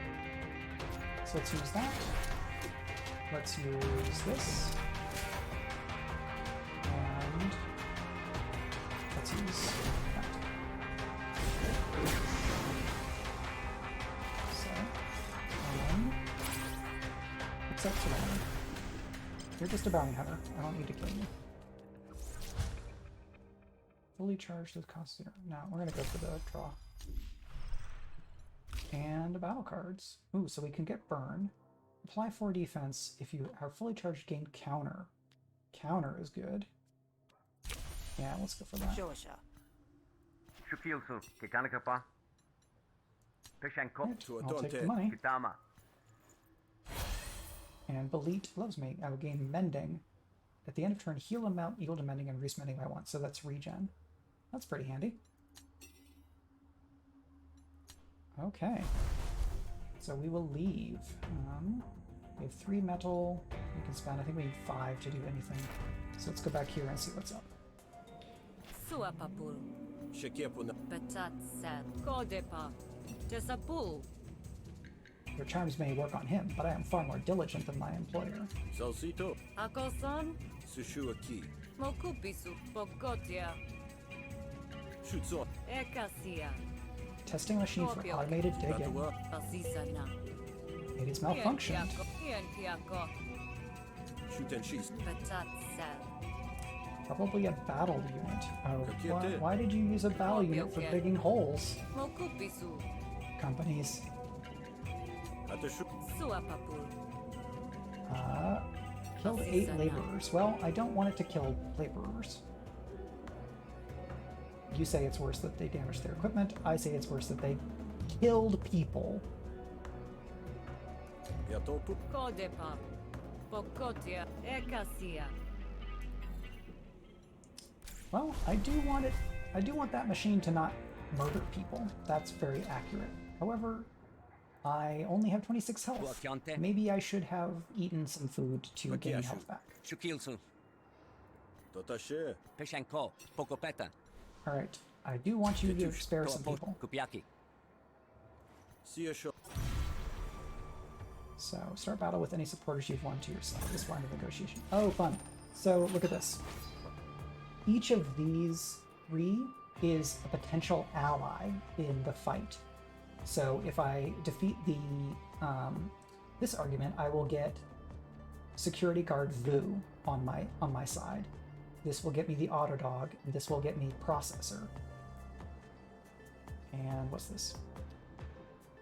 So let's use that. Let's use this. And let's use that. So, what's up today? You're just a bounty hunter. I don't need to kill you. Fully charged with cost 0. Now we're gonna go for the draw. And battle cards. Ooh, so we can get burn. Apply 4 defense if you are fully charged, gain counter. Counter is good. Yeah, let's go for that. Shosha. Shukilsu, Kikanakapa. Peshanko, Right, I'll take the money. Kitama. And Belit loves me. I will gain mending. At the end of turn, heal amount equal to mending and reduce mending by 1. So that's regen. That's pretty handy. Okay. So we will leave. We have 3 metal. We can spend, I think we need 5 to do anything. So let's go back here and see what's up. Suapapul. Shekepuna. Patatsat. Kodepa. Tesapul. Your charms may work on him, but I am far more diligent than my employer. Salsito. Akosan. Sushuaki. Mokupisu. Pokotia. Shutso. Ekasia. Testing machine for automated digging. Batua. Asisana. It is malfunctioned. Kiankiako. Shutenshis. Patatsat. Probably a battle unit. Oh, Kakete. why did you use a battle unit for digging holes? Mokupisu. Companies. Atashu. Suapapul. Killed 8 laborers. Well, I don't want it to kill laborers. You say it's worse that they damaged their equipment. I say it's worse that they killed people. Yatopu. Kodepa. Pokotia. Ekasia. Well, I do want that machine to not murder people. That's very accurate. However, I only have 26 health. Maybe I should have eaten some food to gain health back. Shukilsu. Totashe. Peshanko. Pokopeta. Alright, I do want you to spare some people. Kupiaki. Siasho. So, start battle with any supporters you've won to your side. This line of negotiation. Oh, fun. So, look at this. Each of these 3 is a potential ally in the fight. So, if I defeat the this argument, I will get security guard Vu on my side. This will get me the auto dog, and this will get me processor. And what's this?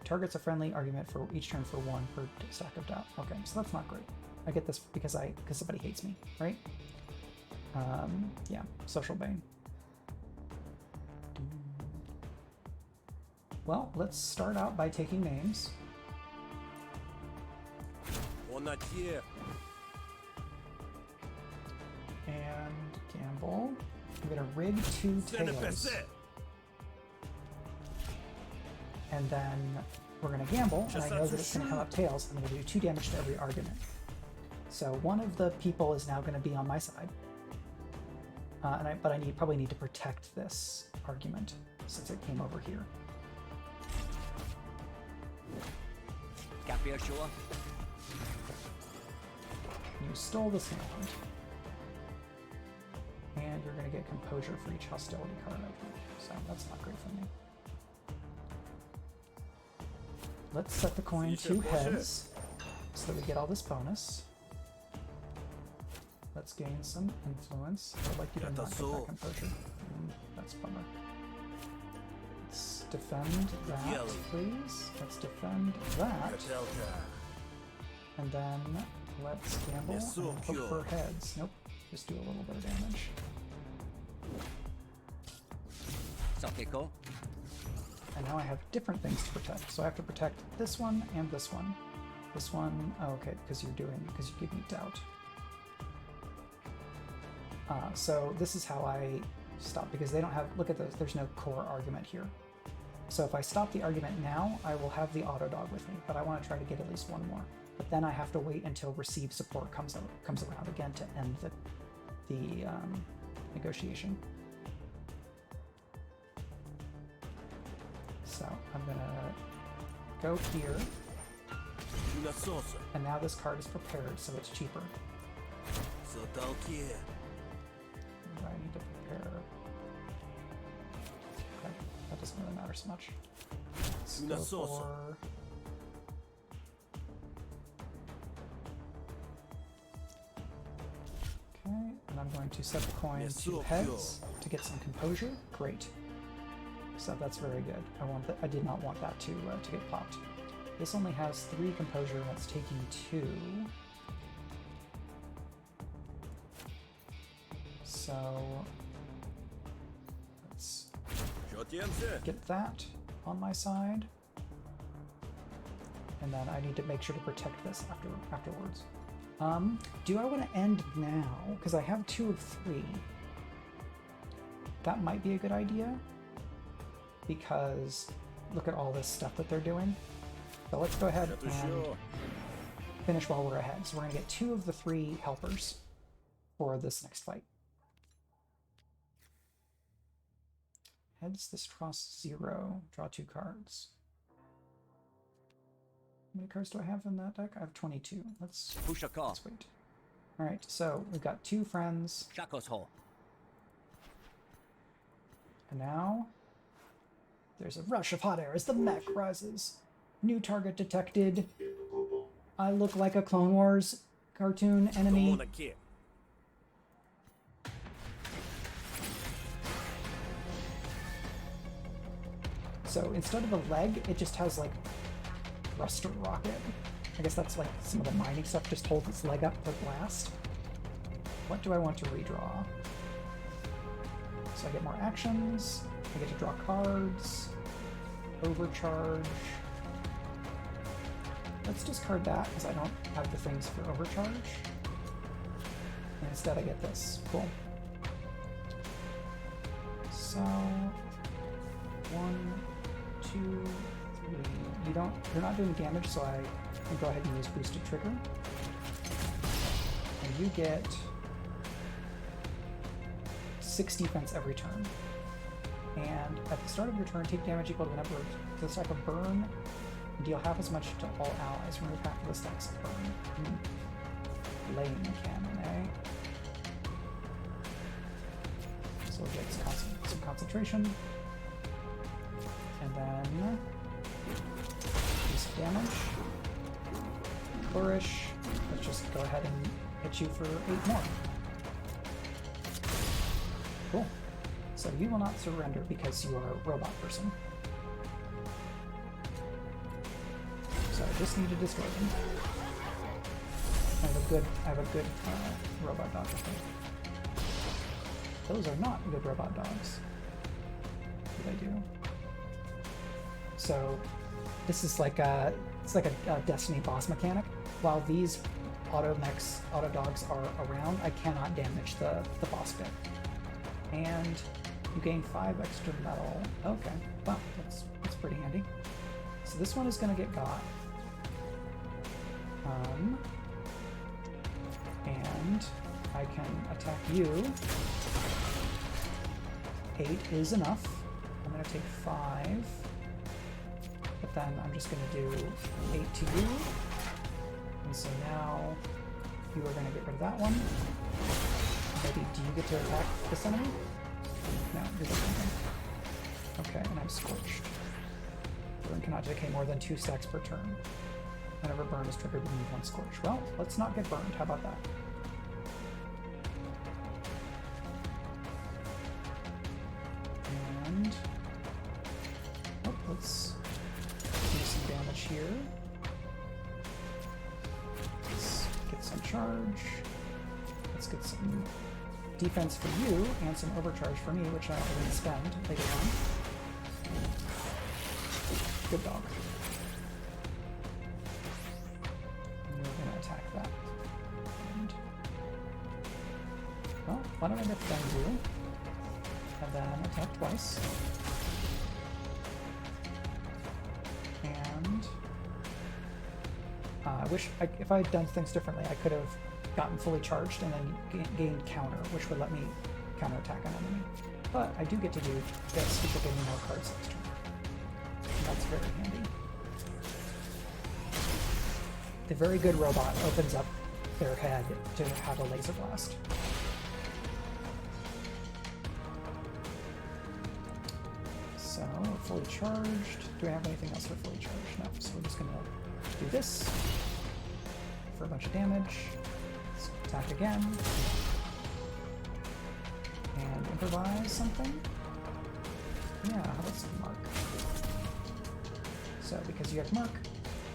Targets a friendly argument for each turn for 1 per stack of doubt. Okay, so that's not great. I get this because somebody hates me, right? Yeah, social bane. Well, let's start out by taking names. Onatier. And gamble. I'm gonna rig 2 tails. And then we're gonna gamble, and I know that it's gonna come up tails. I'm gonna do 2 damage to every argument. So one of the people is now gonna be on my side. But I probably need to protect this argument since it came over here. Capiashua. You stole the land. And you're going to get composure for each hostility card I drew. So that's not great for me. Let's set the coin 2 heads so that we get all this bonus. Let's gain some influence. I'd like you to not get that composure. That's a bummer. Let's defend that, please. Let's defend that. And then let's gamble and hope for heads. Nope, just do a little bit of damage. Sakeko. And now I have different things to protect. So I have to protect this one and this one. This one, oh, okay, because you give me doubt. So this is how I stop because they don't have, look at those, there's no core argument here. So if I stop the argument now, I will have the auto dog with me, but I want to try to get at least one more. But then I have to wait until receive support comes around again to end the negotiation. So I'm gonna go here, Una sosa. and now this card is prepared, so it's cheaper. Sotalkier. What do I need to prepare? Okay, that doesn't really matter so much. Let's Una go sosa. for... Okay, and I'm going to set the coin to heads to get some composure. Great. So that's very good. I did not want that to get popped. This only has 3 composure, and it's taking 2. So let's get that on my side, and then I need to make sure to protect this afterwards. Do I want to end now? Because I have 2 of 3. That might be a good idea, because look at all this stuff that they're doing. So let's go ahead and finish while we're ahead. So we're going to get 2 of the 3 helpers for this next fight. Heads, this cross 0. Draw 2 cards. How many cards do I have in that deck? I have 22. Let's Push a call. wait. Alright, so we've got 2 friends. Shaco's hole. And now there's a rush of hot air as the mech rises. New target detected. I look like a Clone Wars cartoon enemy. Tomonakier. So instead of a leg, it just has like thruster rocket. I guess that's like some of the mining stuff. Just hold its leg up for blast. What do I want to redraw? So I get more actions. I get to draw cards. Overcharge. Let's discard that because I don't have the things for overcharge. And instead I get this. Cool. So 1, 2, 3. You're not doing damage, so I can go ahead and use boosted trigger. And you get 6 defense every turn. And at the start of your turn, take damage equal to the number of this type of burn, and deal half as much to all allies. Remove half of the stacks of burn. Laying the cannon, eh? So we'll get some concentration. And then do some damage. Flourish. Let's just go ahead and hit you for 8 more. Cool. So you will not surrender because you are a robot person. So I just need to destroy them. I have a good robot dog, I think. Those are not good robot dogs. What did I do? So this is like a Destiny boss mechanic. While these auto dogs are around, I cannot damage the boss bit. And you gain 5 extra metal. Okay, well, that's pretty handy. So this one is gonna get got. And I can attack you. 8 is enough. I'm gonna take 5. But then I'm just gonna do 8 to you. And so now you are gonna get rid of that one. Maybe do you get to attack this enemy? No, you're just something. Okay, and I'm scorched. Burn cannot decay more than 2 stacks per turn. Whenever burn is triggered, remove 1 scorch. Well, let's not get burned. How about that? And let's do some damage here. Let's get some charge. Let's get some defense for you and some overcharge for me, which I will spend later on. Good dog. And we're going to attack that. And, well, why don't I defend you? and then attack twice. And I wish if I had done things differently, I could have gotten fully charged and then gained counter, which would let me counterattack an enemy. But I do get to do this, which will give me more cards next turn. And that's very handy. The very good robot opens up their head to have a laser blast. So, we're fully charged. Do I have anything else for fully charged? No, so we're just gonna do this for a bunch of damage. Let's attack again. And improvise something? Yeah, how about some mark? So, because you have mark,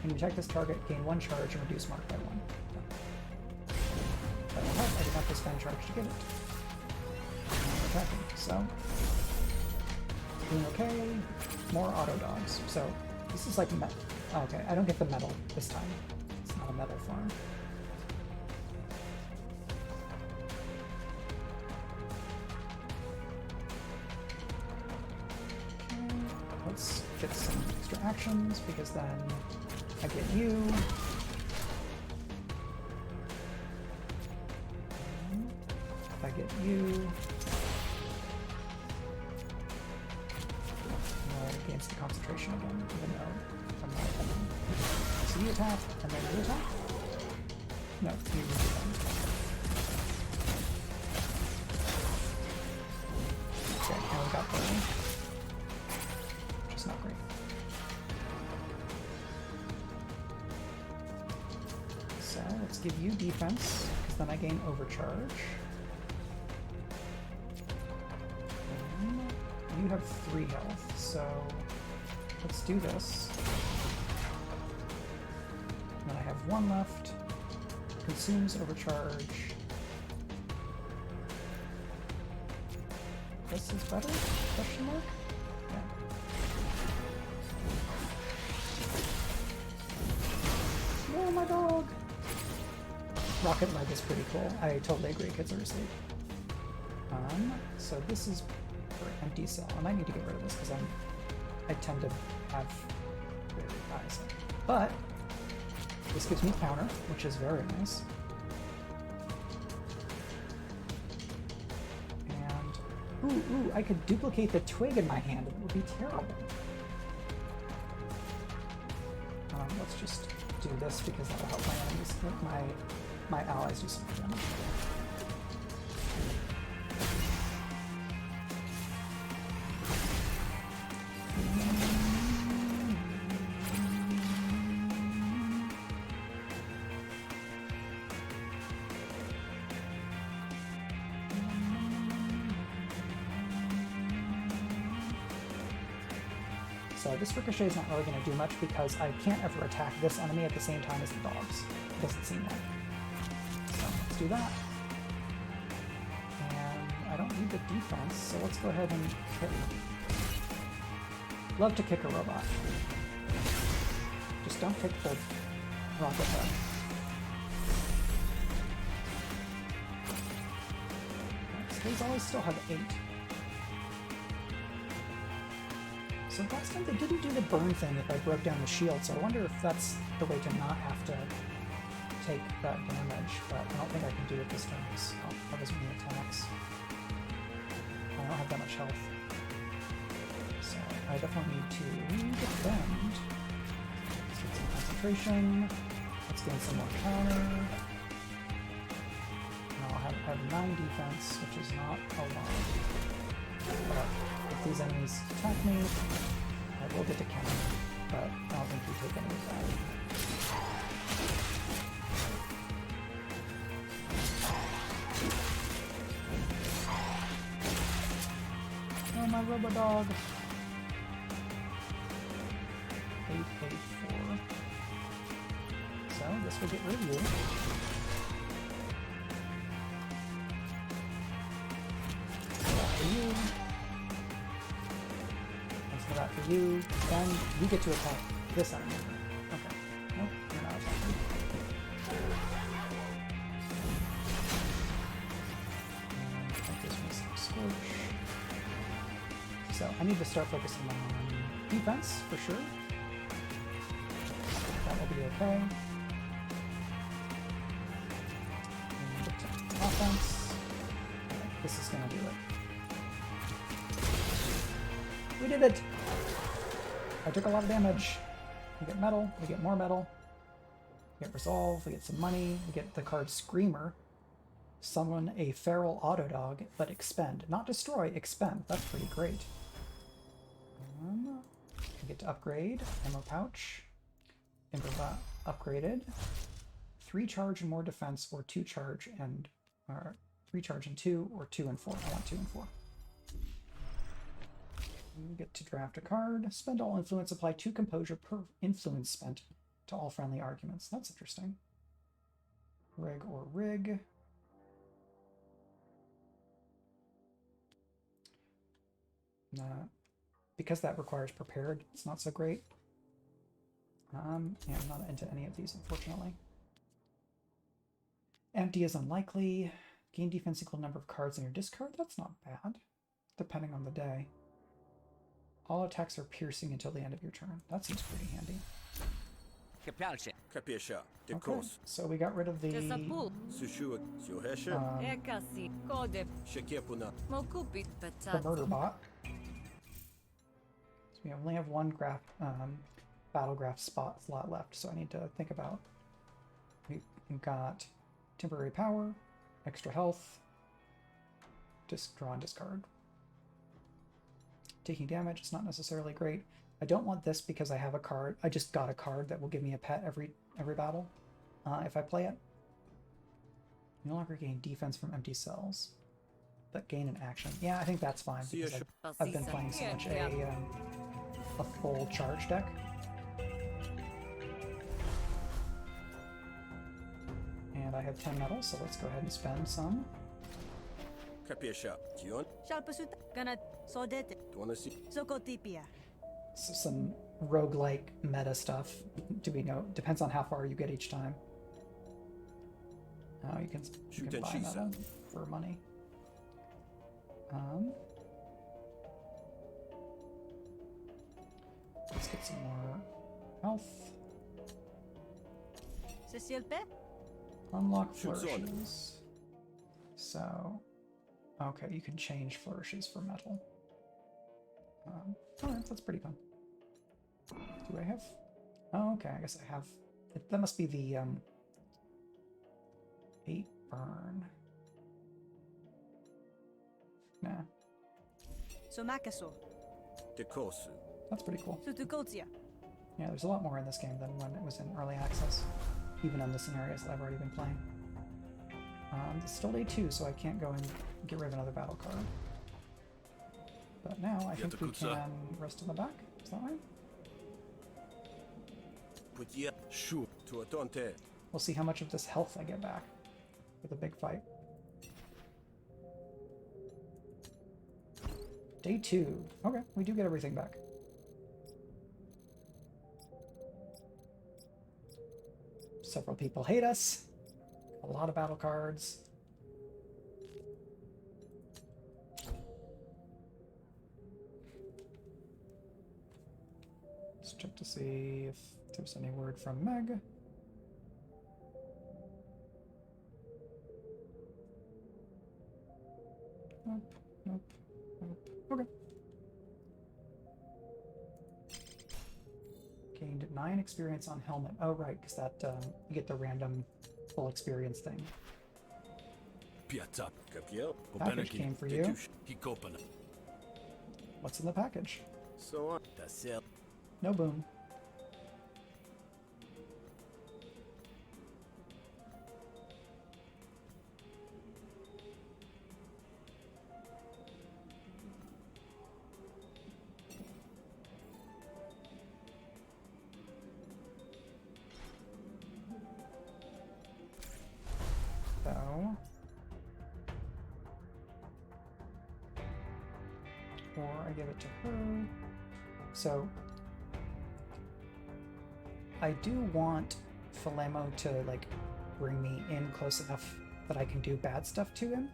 when you attack this target, gain 1 charge and reduce mark by 1. That will help. I didn't have to spend charge to get it. And I'm attacking. So, doing okay. More auto dogs. So, this is like okay, I don't get the metal this time. It's not a metal farm. Okay, let's get some extra actions because then I get you. If I get you, against the concentration again, even though I'm not attacking. So you attack, and then you attack? No, you defend. Okay, now we got burning, which is not great. So let's give you defense, because then I gain overcharge. You have 3 health, so let's do this. And then I have 1 left. Consumes overcharge. This is better? Question mark? Yeah. Oh, my dog! Rocket leg is pretty cool. I totally agree, kids are asleep. So this is for empty cell. I might need to get rid of this because I tend to have very high cell. But this gives me counter, which is very nice. And ooh, I could duplicate the twig in my hand and it would be terrible. Let's just do this because that'll help my enemies, my allies do some damage. So this ricochet is not really going to do much because I can't ever attack this enemy at the same time as the dogs. It doesn't seem like. So let's do that. And I don't need the defense, so let's go ahead and kick. Love to kick a robot. Just don't kick the rocket head. So these always still have 8. So last time they didn't do the burn thing if I broke down the shield, so I wonder if that's the way to not have to take that damage, but I don't think I can do it this turn because that was me at 10x. I don't have that much health. So I definitely need to defend. Let's get some concentration. Let's gain some more counter. And I'll have 9 defense, which is not a lot. But if these enemies attack me, I will get to counter, but I don't think you take any of that. Oh, my Robodog! 884. So, this will get rid of you. You. Let's go out for you. Then you get to attack this enemy. Okay. Nope, you're not attacking. And that gives me some scorch. So I need to start focusing on defense for sure. That will be okay. And offense. Okay, this is gonna do it. We did it! I took a lot of damage. We get metal, we get more metal. We get resolve, we get some money, we get the card Screamer. Summon a feral Autodog, but expend. Not destroy, expend. That's pretty great. We get to upgrade. Ammo pouch. Upgraded. 3 charge and more defense, or 2 charge and... or 3 charge and 2, or 2 and 4. I want 2 and 4. We get to draft a card. Spend all influence. Apply 2 composure per influence spent to all friendly arguments. That's interesting. Rig or rig. Because that requires prepared, it's not so great. Yeah, I'm not into any of these, unfortunately. Empty is unlikely. Gain defense equal number of cards in your discard. That's not bad, depending on the day. All attacks are piercing until the end of your turn. That seems pretty handy. Che piace. Capisce. De Okay, cos. so we got rid of the Tesapu. Sushu. Suheshe. Ekasi. Kode. Shekepuna. Mokupi. the Patat. murder bot. So we only have one battle graph slot left, so I need to think about. We've got temporary power, extra health, draw and discard. Taking damage is not necessarily great. I don't want this because I have a card. I just got a card that will give me a pet every battle if I play it. No longer gain defense from empty cells, but gain an action. Yeah, I think that's fine because I've been playing so much a full charge deck. And I have 10 metal, so let's go ahead and spend some. Capisce. Tion. Shalpasut ganat sodete. Tuanasi. Sokotipia. So some roguelike meta stuff. Depends on how far you get each time. Oh, you can buy metal for money. Let's get some more health. Cecilpe? Unlock flourishes. So, okay, you can change flourishes for metal. Alright, that's pretty fun. Do I have? Oh, okay, I guess I have. That must be the 8 burn. Nah, Somakaso. De cos. that's pretty cool. Sutukotia. Yeah, there's a lot more in this game than when it was in early access, even in the scenarios that I've already been playing. It's still day 2, so I can't go and get rid of another battle card. But now I think we can rest in the back. Is that right? Putia. Shu. Tuatonte. We'll see how much of this health I get back with a big fight. Day 2. Okay, we do get everything back. Several people hate us. A lot of battle cards. Let's check to see if there's any word from Meg. Nope, nope, nope. Okay. Gained 9 experience on helmet. Oh, right, because that you get the random full experience thing. Piazza. Capio. Package came for you. Hikopana. What's in the package? So on. Tasel. No boon. So, or I give it to her. So, I do want Philemo to, like, bring me in close enough that I can do bad stuff to him.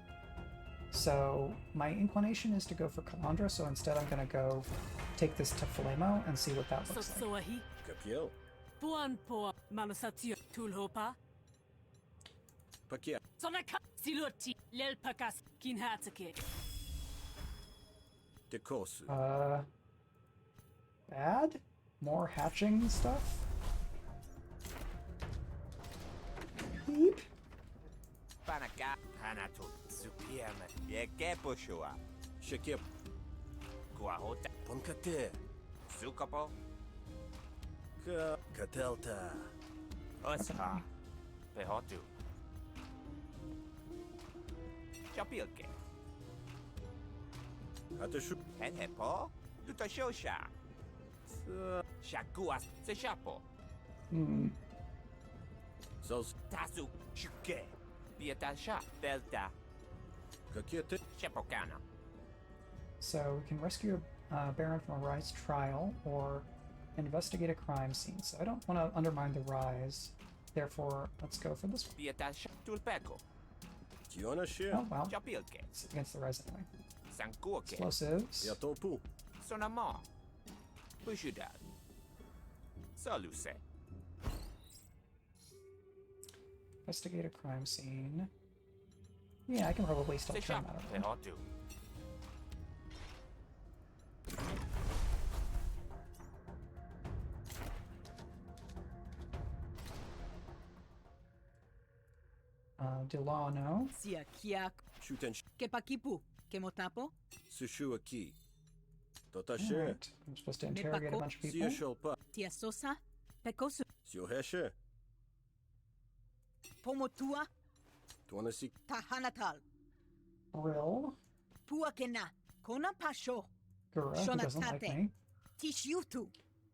So my inclination is to go for Calandra, so instead I'm going to go take this to Flamo and see what that looks like. Capiel. Puan po manusatio tulhopa. Pakia. Sonaka siloti lelpakas kinhatake. Dekosu. Bad? More hatching stuff? Beep. Panaka. Panato. Supiama. Yekeposhua. Shekip. Guahota. Ponkate. Sukapo. Katelta. Osha. Pehotu. Chapilke. Hatashu. Henhepo. Lutashosha. Shakuas. Seshapo. Zos. Tasu. Shuke. Bietasha. Delta. Kakiete. Shepokana. So we can rescue a Baron from a rise trial or investigate a crime scene. So I don't want to undermine the rise. Therefore, let's go for this one. Bietasha. Tulpeko. Kiona she. Oh, well. Chapilke. It's against the rise anyway. Sankuoke. Explosives. Yatopu. Sonama. Pushudad. Saluse. Investigate a crime scene. Yeah, I can probably still turn that around. Pehotu. Delano. Sia kiak. Shuten. Kepakipu. Kemotapo. Sushu aki. Totashe. Alright, I'm supposed to interrogate a bunch of people. Sia sholpa. Tiasosa. Pekosu. Sio heshe. Pomotua. Tuanasi. Tahanatal. Brill. Puakena. Kona pasho. Gura, who doesn't like Shonatate. me. Tishutu.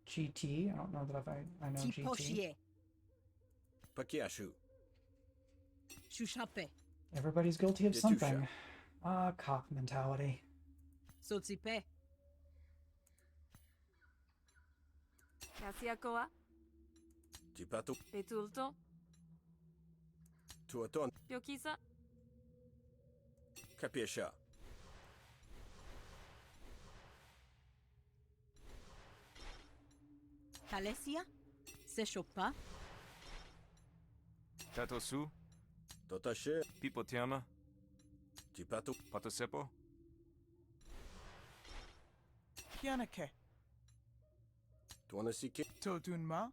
GT, I don't know that if I know GT. Tiposhie. Pakiashu. Shushape. Everybody's guilty of Detusha. something. Cop mentality. Sotsipe. Kasiakoa. Tipato. Petulto. Tuaton. Yokisa. Kapiesha. Kalesia. Seshopa. Tatosu, Totashe. Pipotiama, Tipato. Patosepo, Kianake. Tuanasi ki. Totunma.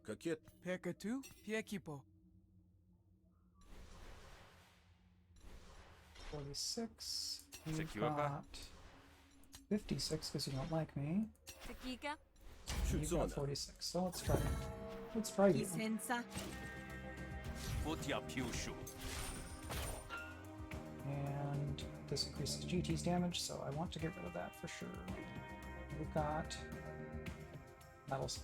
Kakiet. Pekatu. Piekipo. 46. You've Secure. got 56 because you don't like me. Tekika. You've got Shutzona. 46. So let's try it. Let's try you. Kisensa. Futia Piushu, And this increases GT's damage, so I want to get rid of that for sure. We've got metals.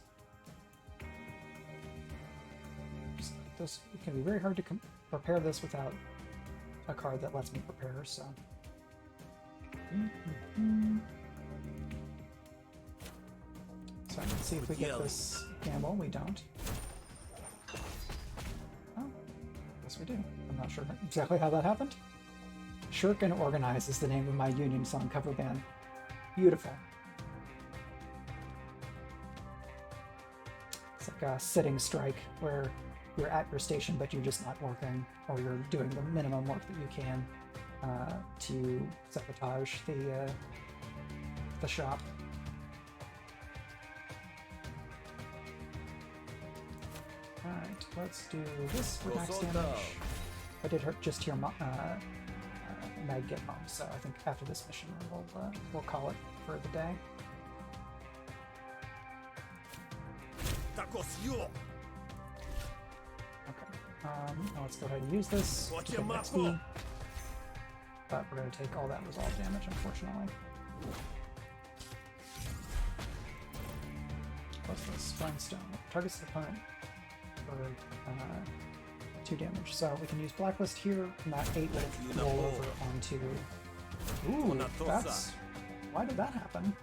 This it can be very hard to prepare this without a card that lets me prepare. So. So I can see if we get this gamble. We don't. Oh, yes we do. I'm not sure exactly how that happened. Shirk and Organize is the name of my Union Song cover band. Beautiful. It's like a sitting strike where you're at your station but you're just not working, or you're doing the minimum work that you can to sabotage the shop. Alright, let's do this for max damage. I did just hear Meg get home, so I think after this mission we'll call it for the day. Takosyo. Okay. Now let's go ahead and use this to get XP. But we're going to take all that resolve damage, unfortunately. What's this? Grindstone. Targets the opponent for 2 damage. So we can use Blacklist here, and that 8 will roll over onto... Ooh, that's... Why did that happen?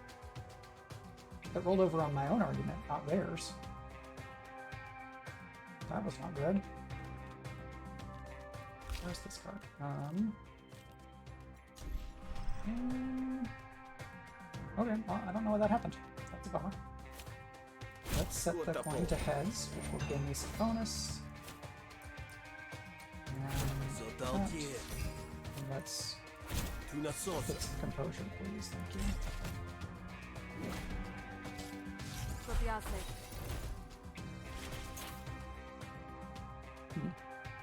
It rolled over on my own argument, not theirs. That was not good. Where's this card? Okay, well, I don't know why that happened. That's a bummer. Let's set the coin to heads, which will give me some bonus. And that. And let's get some composure, please. Thank you.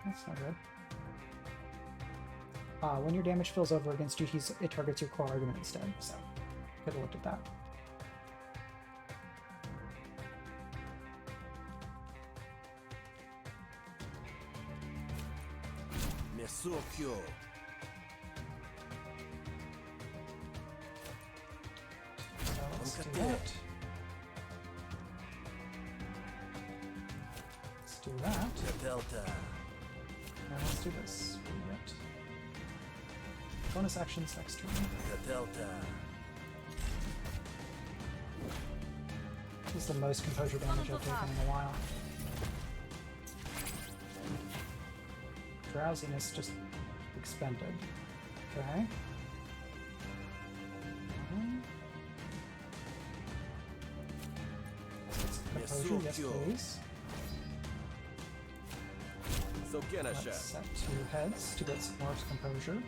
That's not good. When your damage fills over against duties, it targets your core argument instead, so could have looked at that. So let's do that. Let's do that. Now let's do this. What do we get? Bonus actions next turn. This is the most composure damage I've taken in a while. Drowsiness just expended. Okay. Composure, yes please. Let's set 2 heads to get some more composure.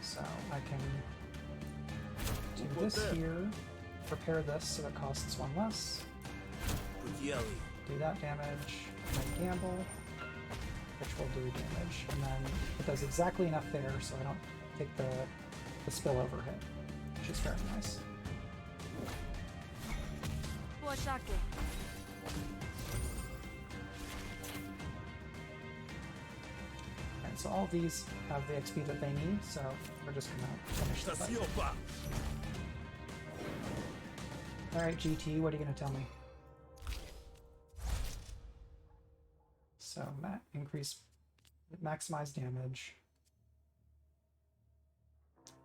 So I can do this here, prepare this so it costs 1 less. Do that damage, and then gamble, which will do damage, and then it does exactly enough there so I don't take the spillover hit, which is very nice. Alright, so all these have the XP that they need, so we're just gonna finish the fight. Alright, GT, what are you gonna tell me? So maximize damage,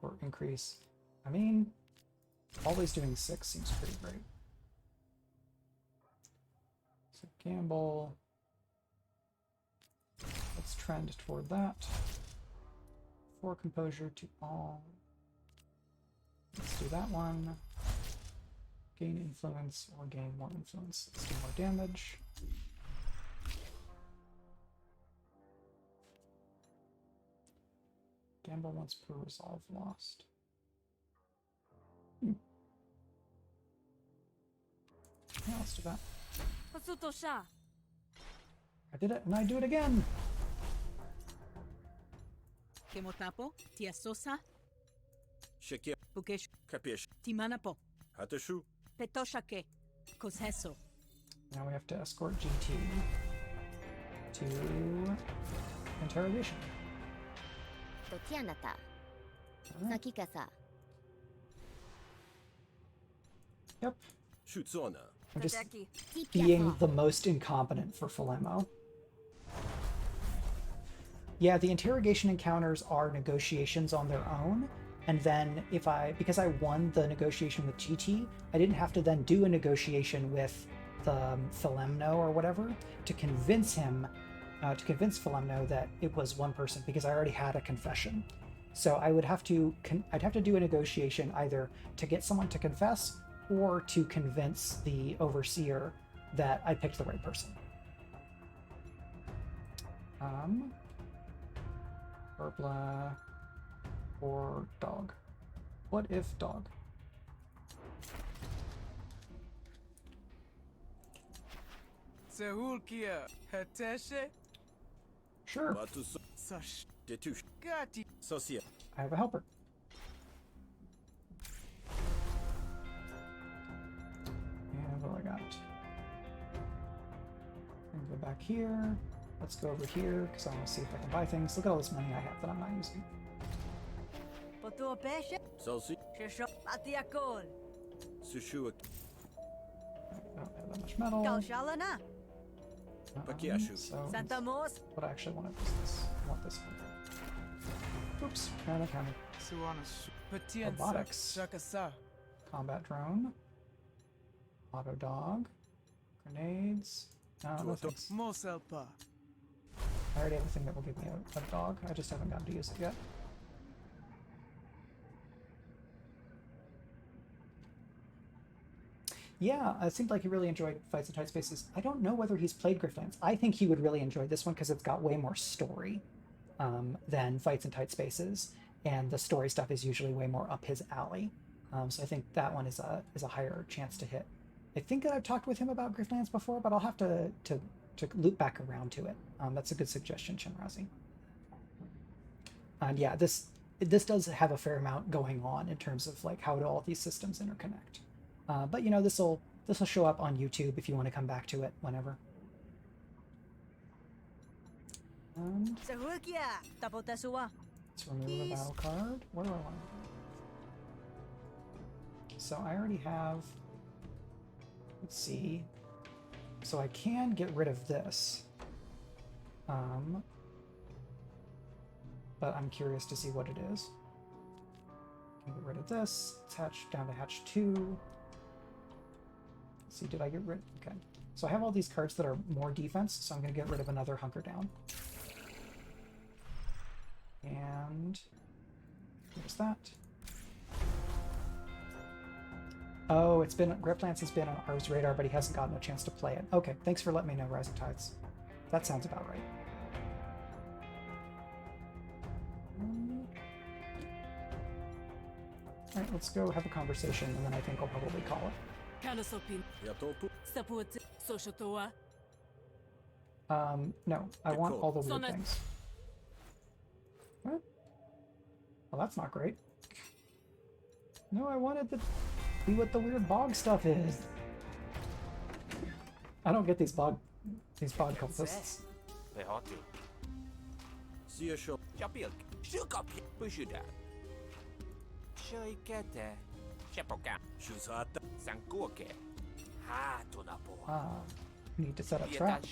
or increase. I mean, always doing 6 seems pretty great. So gamble. Let's trend toward that. 4 composure to all. Let's do that one. Gain influence or gain more influence. Let's do more damage. Gamble once per resolve lost. Yeah, let's do that. I did it, and I do it again! Kemotapo, Tiasosa, Shekir. Pukesh, Kapish. Timanapo, Hatashu. Petoshake, Koseso. Now we have to escort GT to interrogation. Totianata. Alright. Sakikasa. Yep. Shutsona. I'm just being the most incompetent for Philemo. Yeah, the interrogation encounters are negotiations on their own, and then because I won the negotiation with GT, I didn't have to then do a negotiation with the Philemno or whatever to convince him, to convince Philemno that it was one person, because I already had a confession. So I would have to, I'd have to do a negotiation either to get someone to confess or to convince the overseer that I picked the right person. Burbla or dog. What if dog? Sehulkia, Heteshe, Sure. Sash, Detush. Gati, Socia. I have a helper. And what do I got? I'm gonna go back here. Let's go over here because I want to see if I can buy things. Look at all this money I have that I'm not using. Sosi. Atiakol, Sushua. I don't have that much metal. Kalshalana, Pakiashu. So Santamos, what I actually want is this. I want this one. Oops. Counter. Suanas, Patian, Robotics. Shakasa, Combat drone. Auto dog. Grenades. No thanks. Moselpa, I already have a thing that will give me a dog. I just haven't gotten to use it yet. Yeah, it seemed like he really enjoyed Fights in Tight Spaces. I don't know whether he's played Griftlands. I think he would really enjoy this one because it's got way more story than Fights in Tight Spaces, and the story stuff is usually way more up his alley. So I think that one is a higher chance to hit. I think that I've talked with him about Griftlands before, but I'll have to loop back around to it. That's a good suggestion, Chinrazi. And yeah, this does have a fair amount going on in terms of like how do all these systems interconnect. But you know, this will show up on YouTube if you want to come back to it whenever. And let's remove a battle card. What do I want to do? So I already have. Let's see. So I can get rid of this. But I'm curious to see what it is. I can get rid of this. It's hatch down to hatch 2. Let's see, did I get rid? Okay. So I have all these cards that are more defense, so I'm going to get rid of another Hunker Down. And there's that. Oh, it's been Griftlands has been on Arv's radar, but he hasn't gotten a chance to play it. Okay, thanks for letting me know, Rising Tides. That sounds about right. All right, let's go have a conversation, and then I think I'll probably call it. No, I want all the weird things. What? Well, that's not great. No, I wanted to see what the weird bog stuff is. I don't get these bog cultists. Need to set a trap.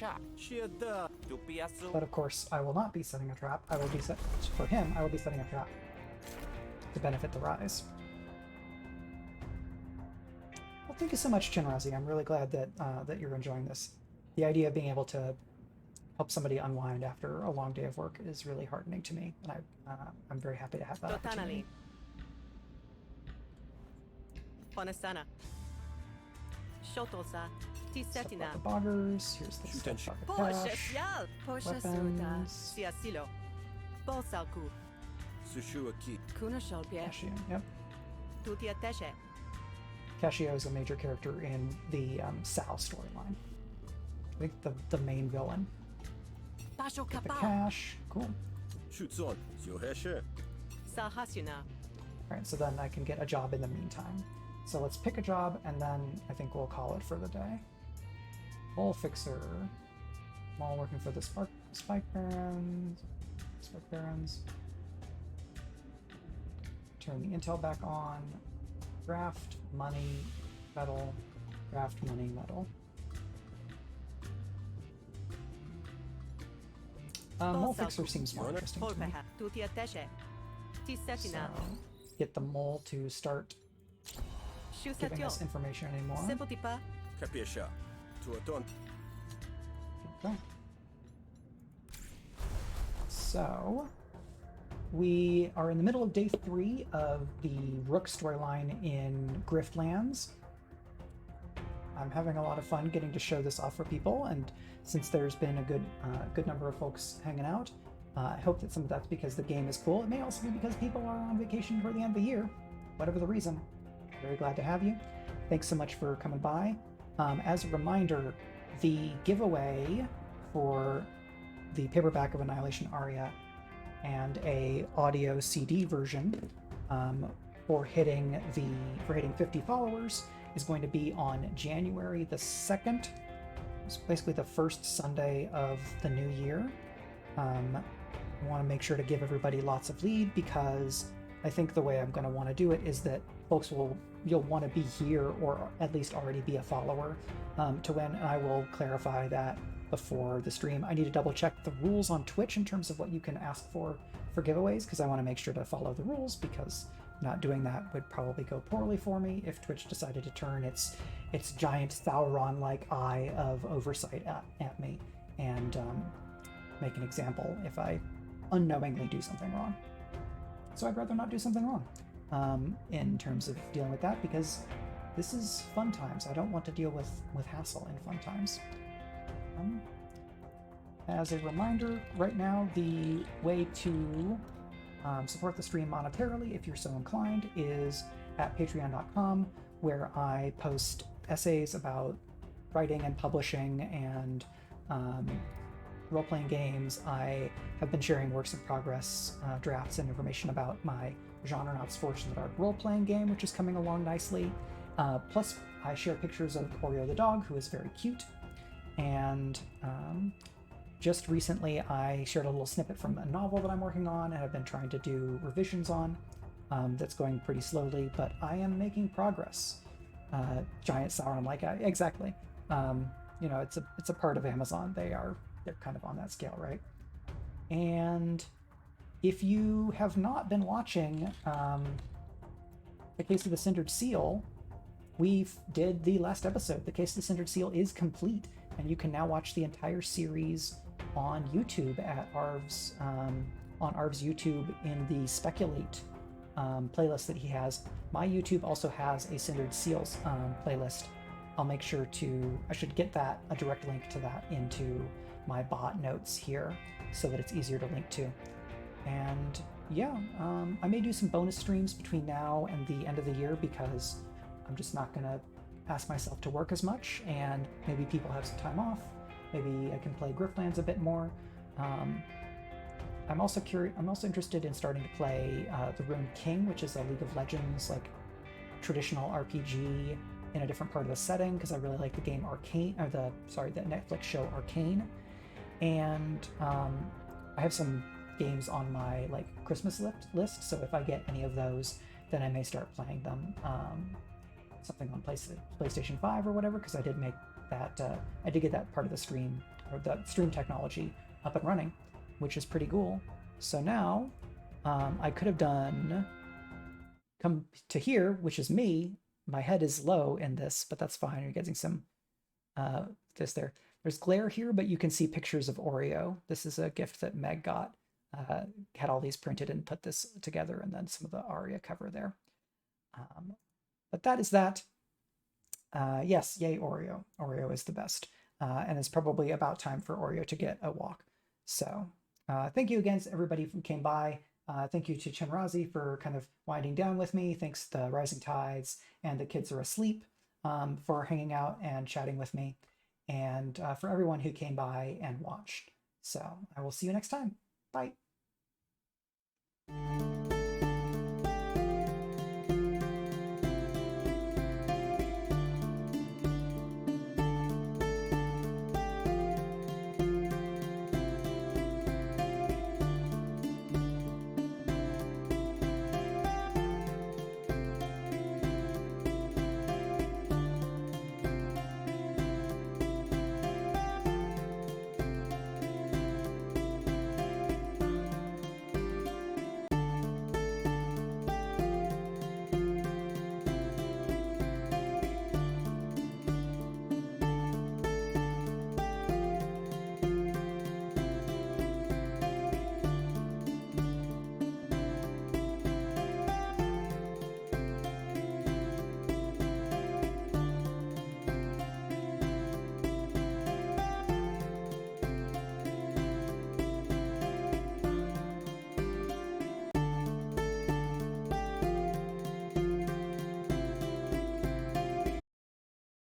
But of course, I will not be setting a trap. I will be for him. I will be setting a trap to benefit the rise. Well, thank you so much, Chinrazi. I'm really glad that that you're enjoying this. The idea of being able to help somebody unwind after a long day of work is really heartening to me, and I'm very happy to have that opportunity. Honestana. Shotosa. Stuff about the boggers. Here's the stuff about the cash. Weapons. Cashion, yep. Cascio is a major character in the Sal storyline. I think the main villain. Get the cash. Cool. Alright, so then I can get a job in the meantime. So let's pick a job, and then I think we'll call it for the day. Mole Fixer. Mole working for the Spike Barons. Turn the intel back on. Draft, money, metal. Draft, money, metal. Mole Fixer seems more interesting to me. So, get the mole to start giving us information anymore. Okay. So, we are in the middle of day 3 of the Rook storyline in Griftlands. I'm having a lot of fun getting to show this off for people, and since there's been a good number of folks hanging out, I hope that some of that's because the game is cool. It may also be because people are on vacation for the end of the year. Whatever the reason, very glad to have you. Thanks so much for coming by. As a reminder, the giveaway for the paperback of Annihilation Aria and a audio CD version for hitting 50 followers is going to be on January the 2nd. It's basically the first Sunday of the new year. I want to make sure to give everybody lots of lead, because I think the way I'm going to want to do it is that folks you'll want to be here or at least already be a follower to win, and I will clarify that before the stream. I need to double check the rules on Twitch in terms of what you can ask for giveaways, because I want to make sure to follow the rules, because not doing that would probably go poorly for me if Twitch decided to turn its giant Sauron-like eye of oversight at me and make an example if I unknowingly do something wrong. So I'd rather not do something wrong in terms of dealing with that, because this is fun times. I don't want to deal with hassle in fun times. As a reminder, right now the way to support the stream monetarily, if you're so inclined, is at patreon.com, where I post essays about writing and publishing and role-playing games. I have been sharing works in progress, drafts, and information about my Genrenauts Forged in the Dark role-playing game, which is coming along nicely. Plus, I share pictures of Oreo the dog, who is very cute. And just recently, I shared a little snippet from a novel that I'm working on and have been trying to do revisions on. That's going pretty slowly, but I am making progress. Giant Sauron, like exactly. You know, it's a part of Amazon. They're kind of on that scale, right? And if you have not been watching The Case of the Cindered Seal, we did the last episode. The Case of the Cindered Seal is complete, and you can now watch the entire series on YouTube at Arv's on Arv's YouTube in the Speculate playlist that he has. My YouTube also has a Cindered Seals playlist. I'll make sure I should get a direct link to that into my bot notes here so that it's easier to link to. And yeah, I may do some bonus streams between now and the end of the year, because I'm just not gonna ask myself to work as much, and maybe people have some time off. Maybe I can play Griftlands a bit more. I'm also interested in starting to play the Rune King, which is a League of Legends like traditional RPG in a different part of the setting, because I really like the game Arcane, or the Netflix show Arcane. And I have some games on my like Christmas list, so if I get any of those, then I may start playing them. Something on PlayStation 5 or whatever, because I did make that, I did get that part of the stream, or the stream technology up and running, which is pretty cool. So now I could have done come to here, which is me. My head is low in this, but that's fine. You're getting some this there. There's glare here, but you can see pictures of Oreo. This is a gift that Meg got. Had all these printed and put this together, and then some of the Aria cover there. But that is that. Yes, yay Oreo. Oreo is the best. And it's probably about time for Oreo to get a walk. So thank you again to everybody who came by. Thank you to Chenrazi for kind of winding down with me. Thanks to Rising Tides and The Kids Are Asleep for hanging out and chatting with me. And for everyone who came by and watched. So I will see you next time. Bye.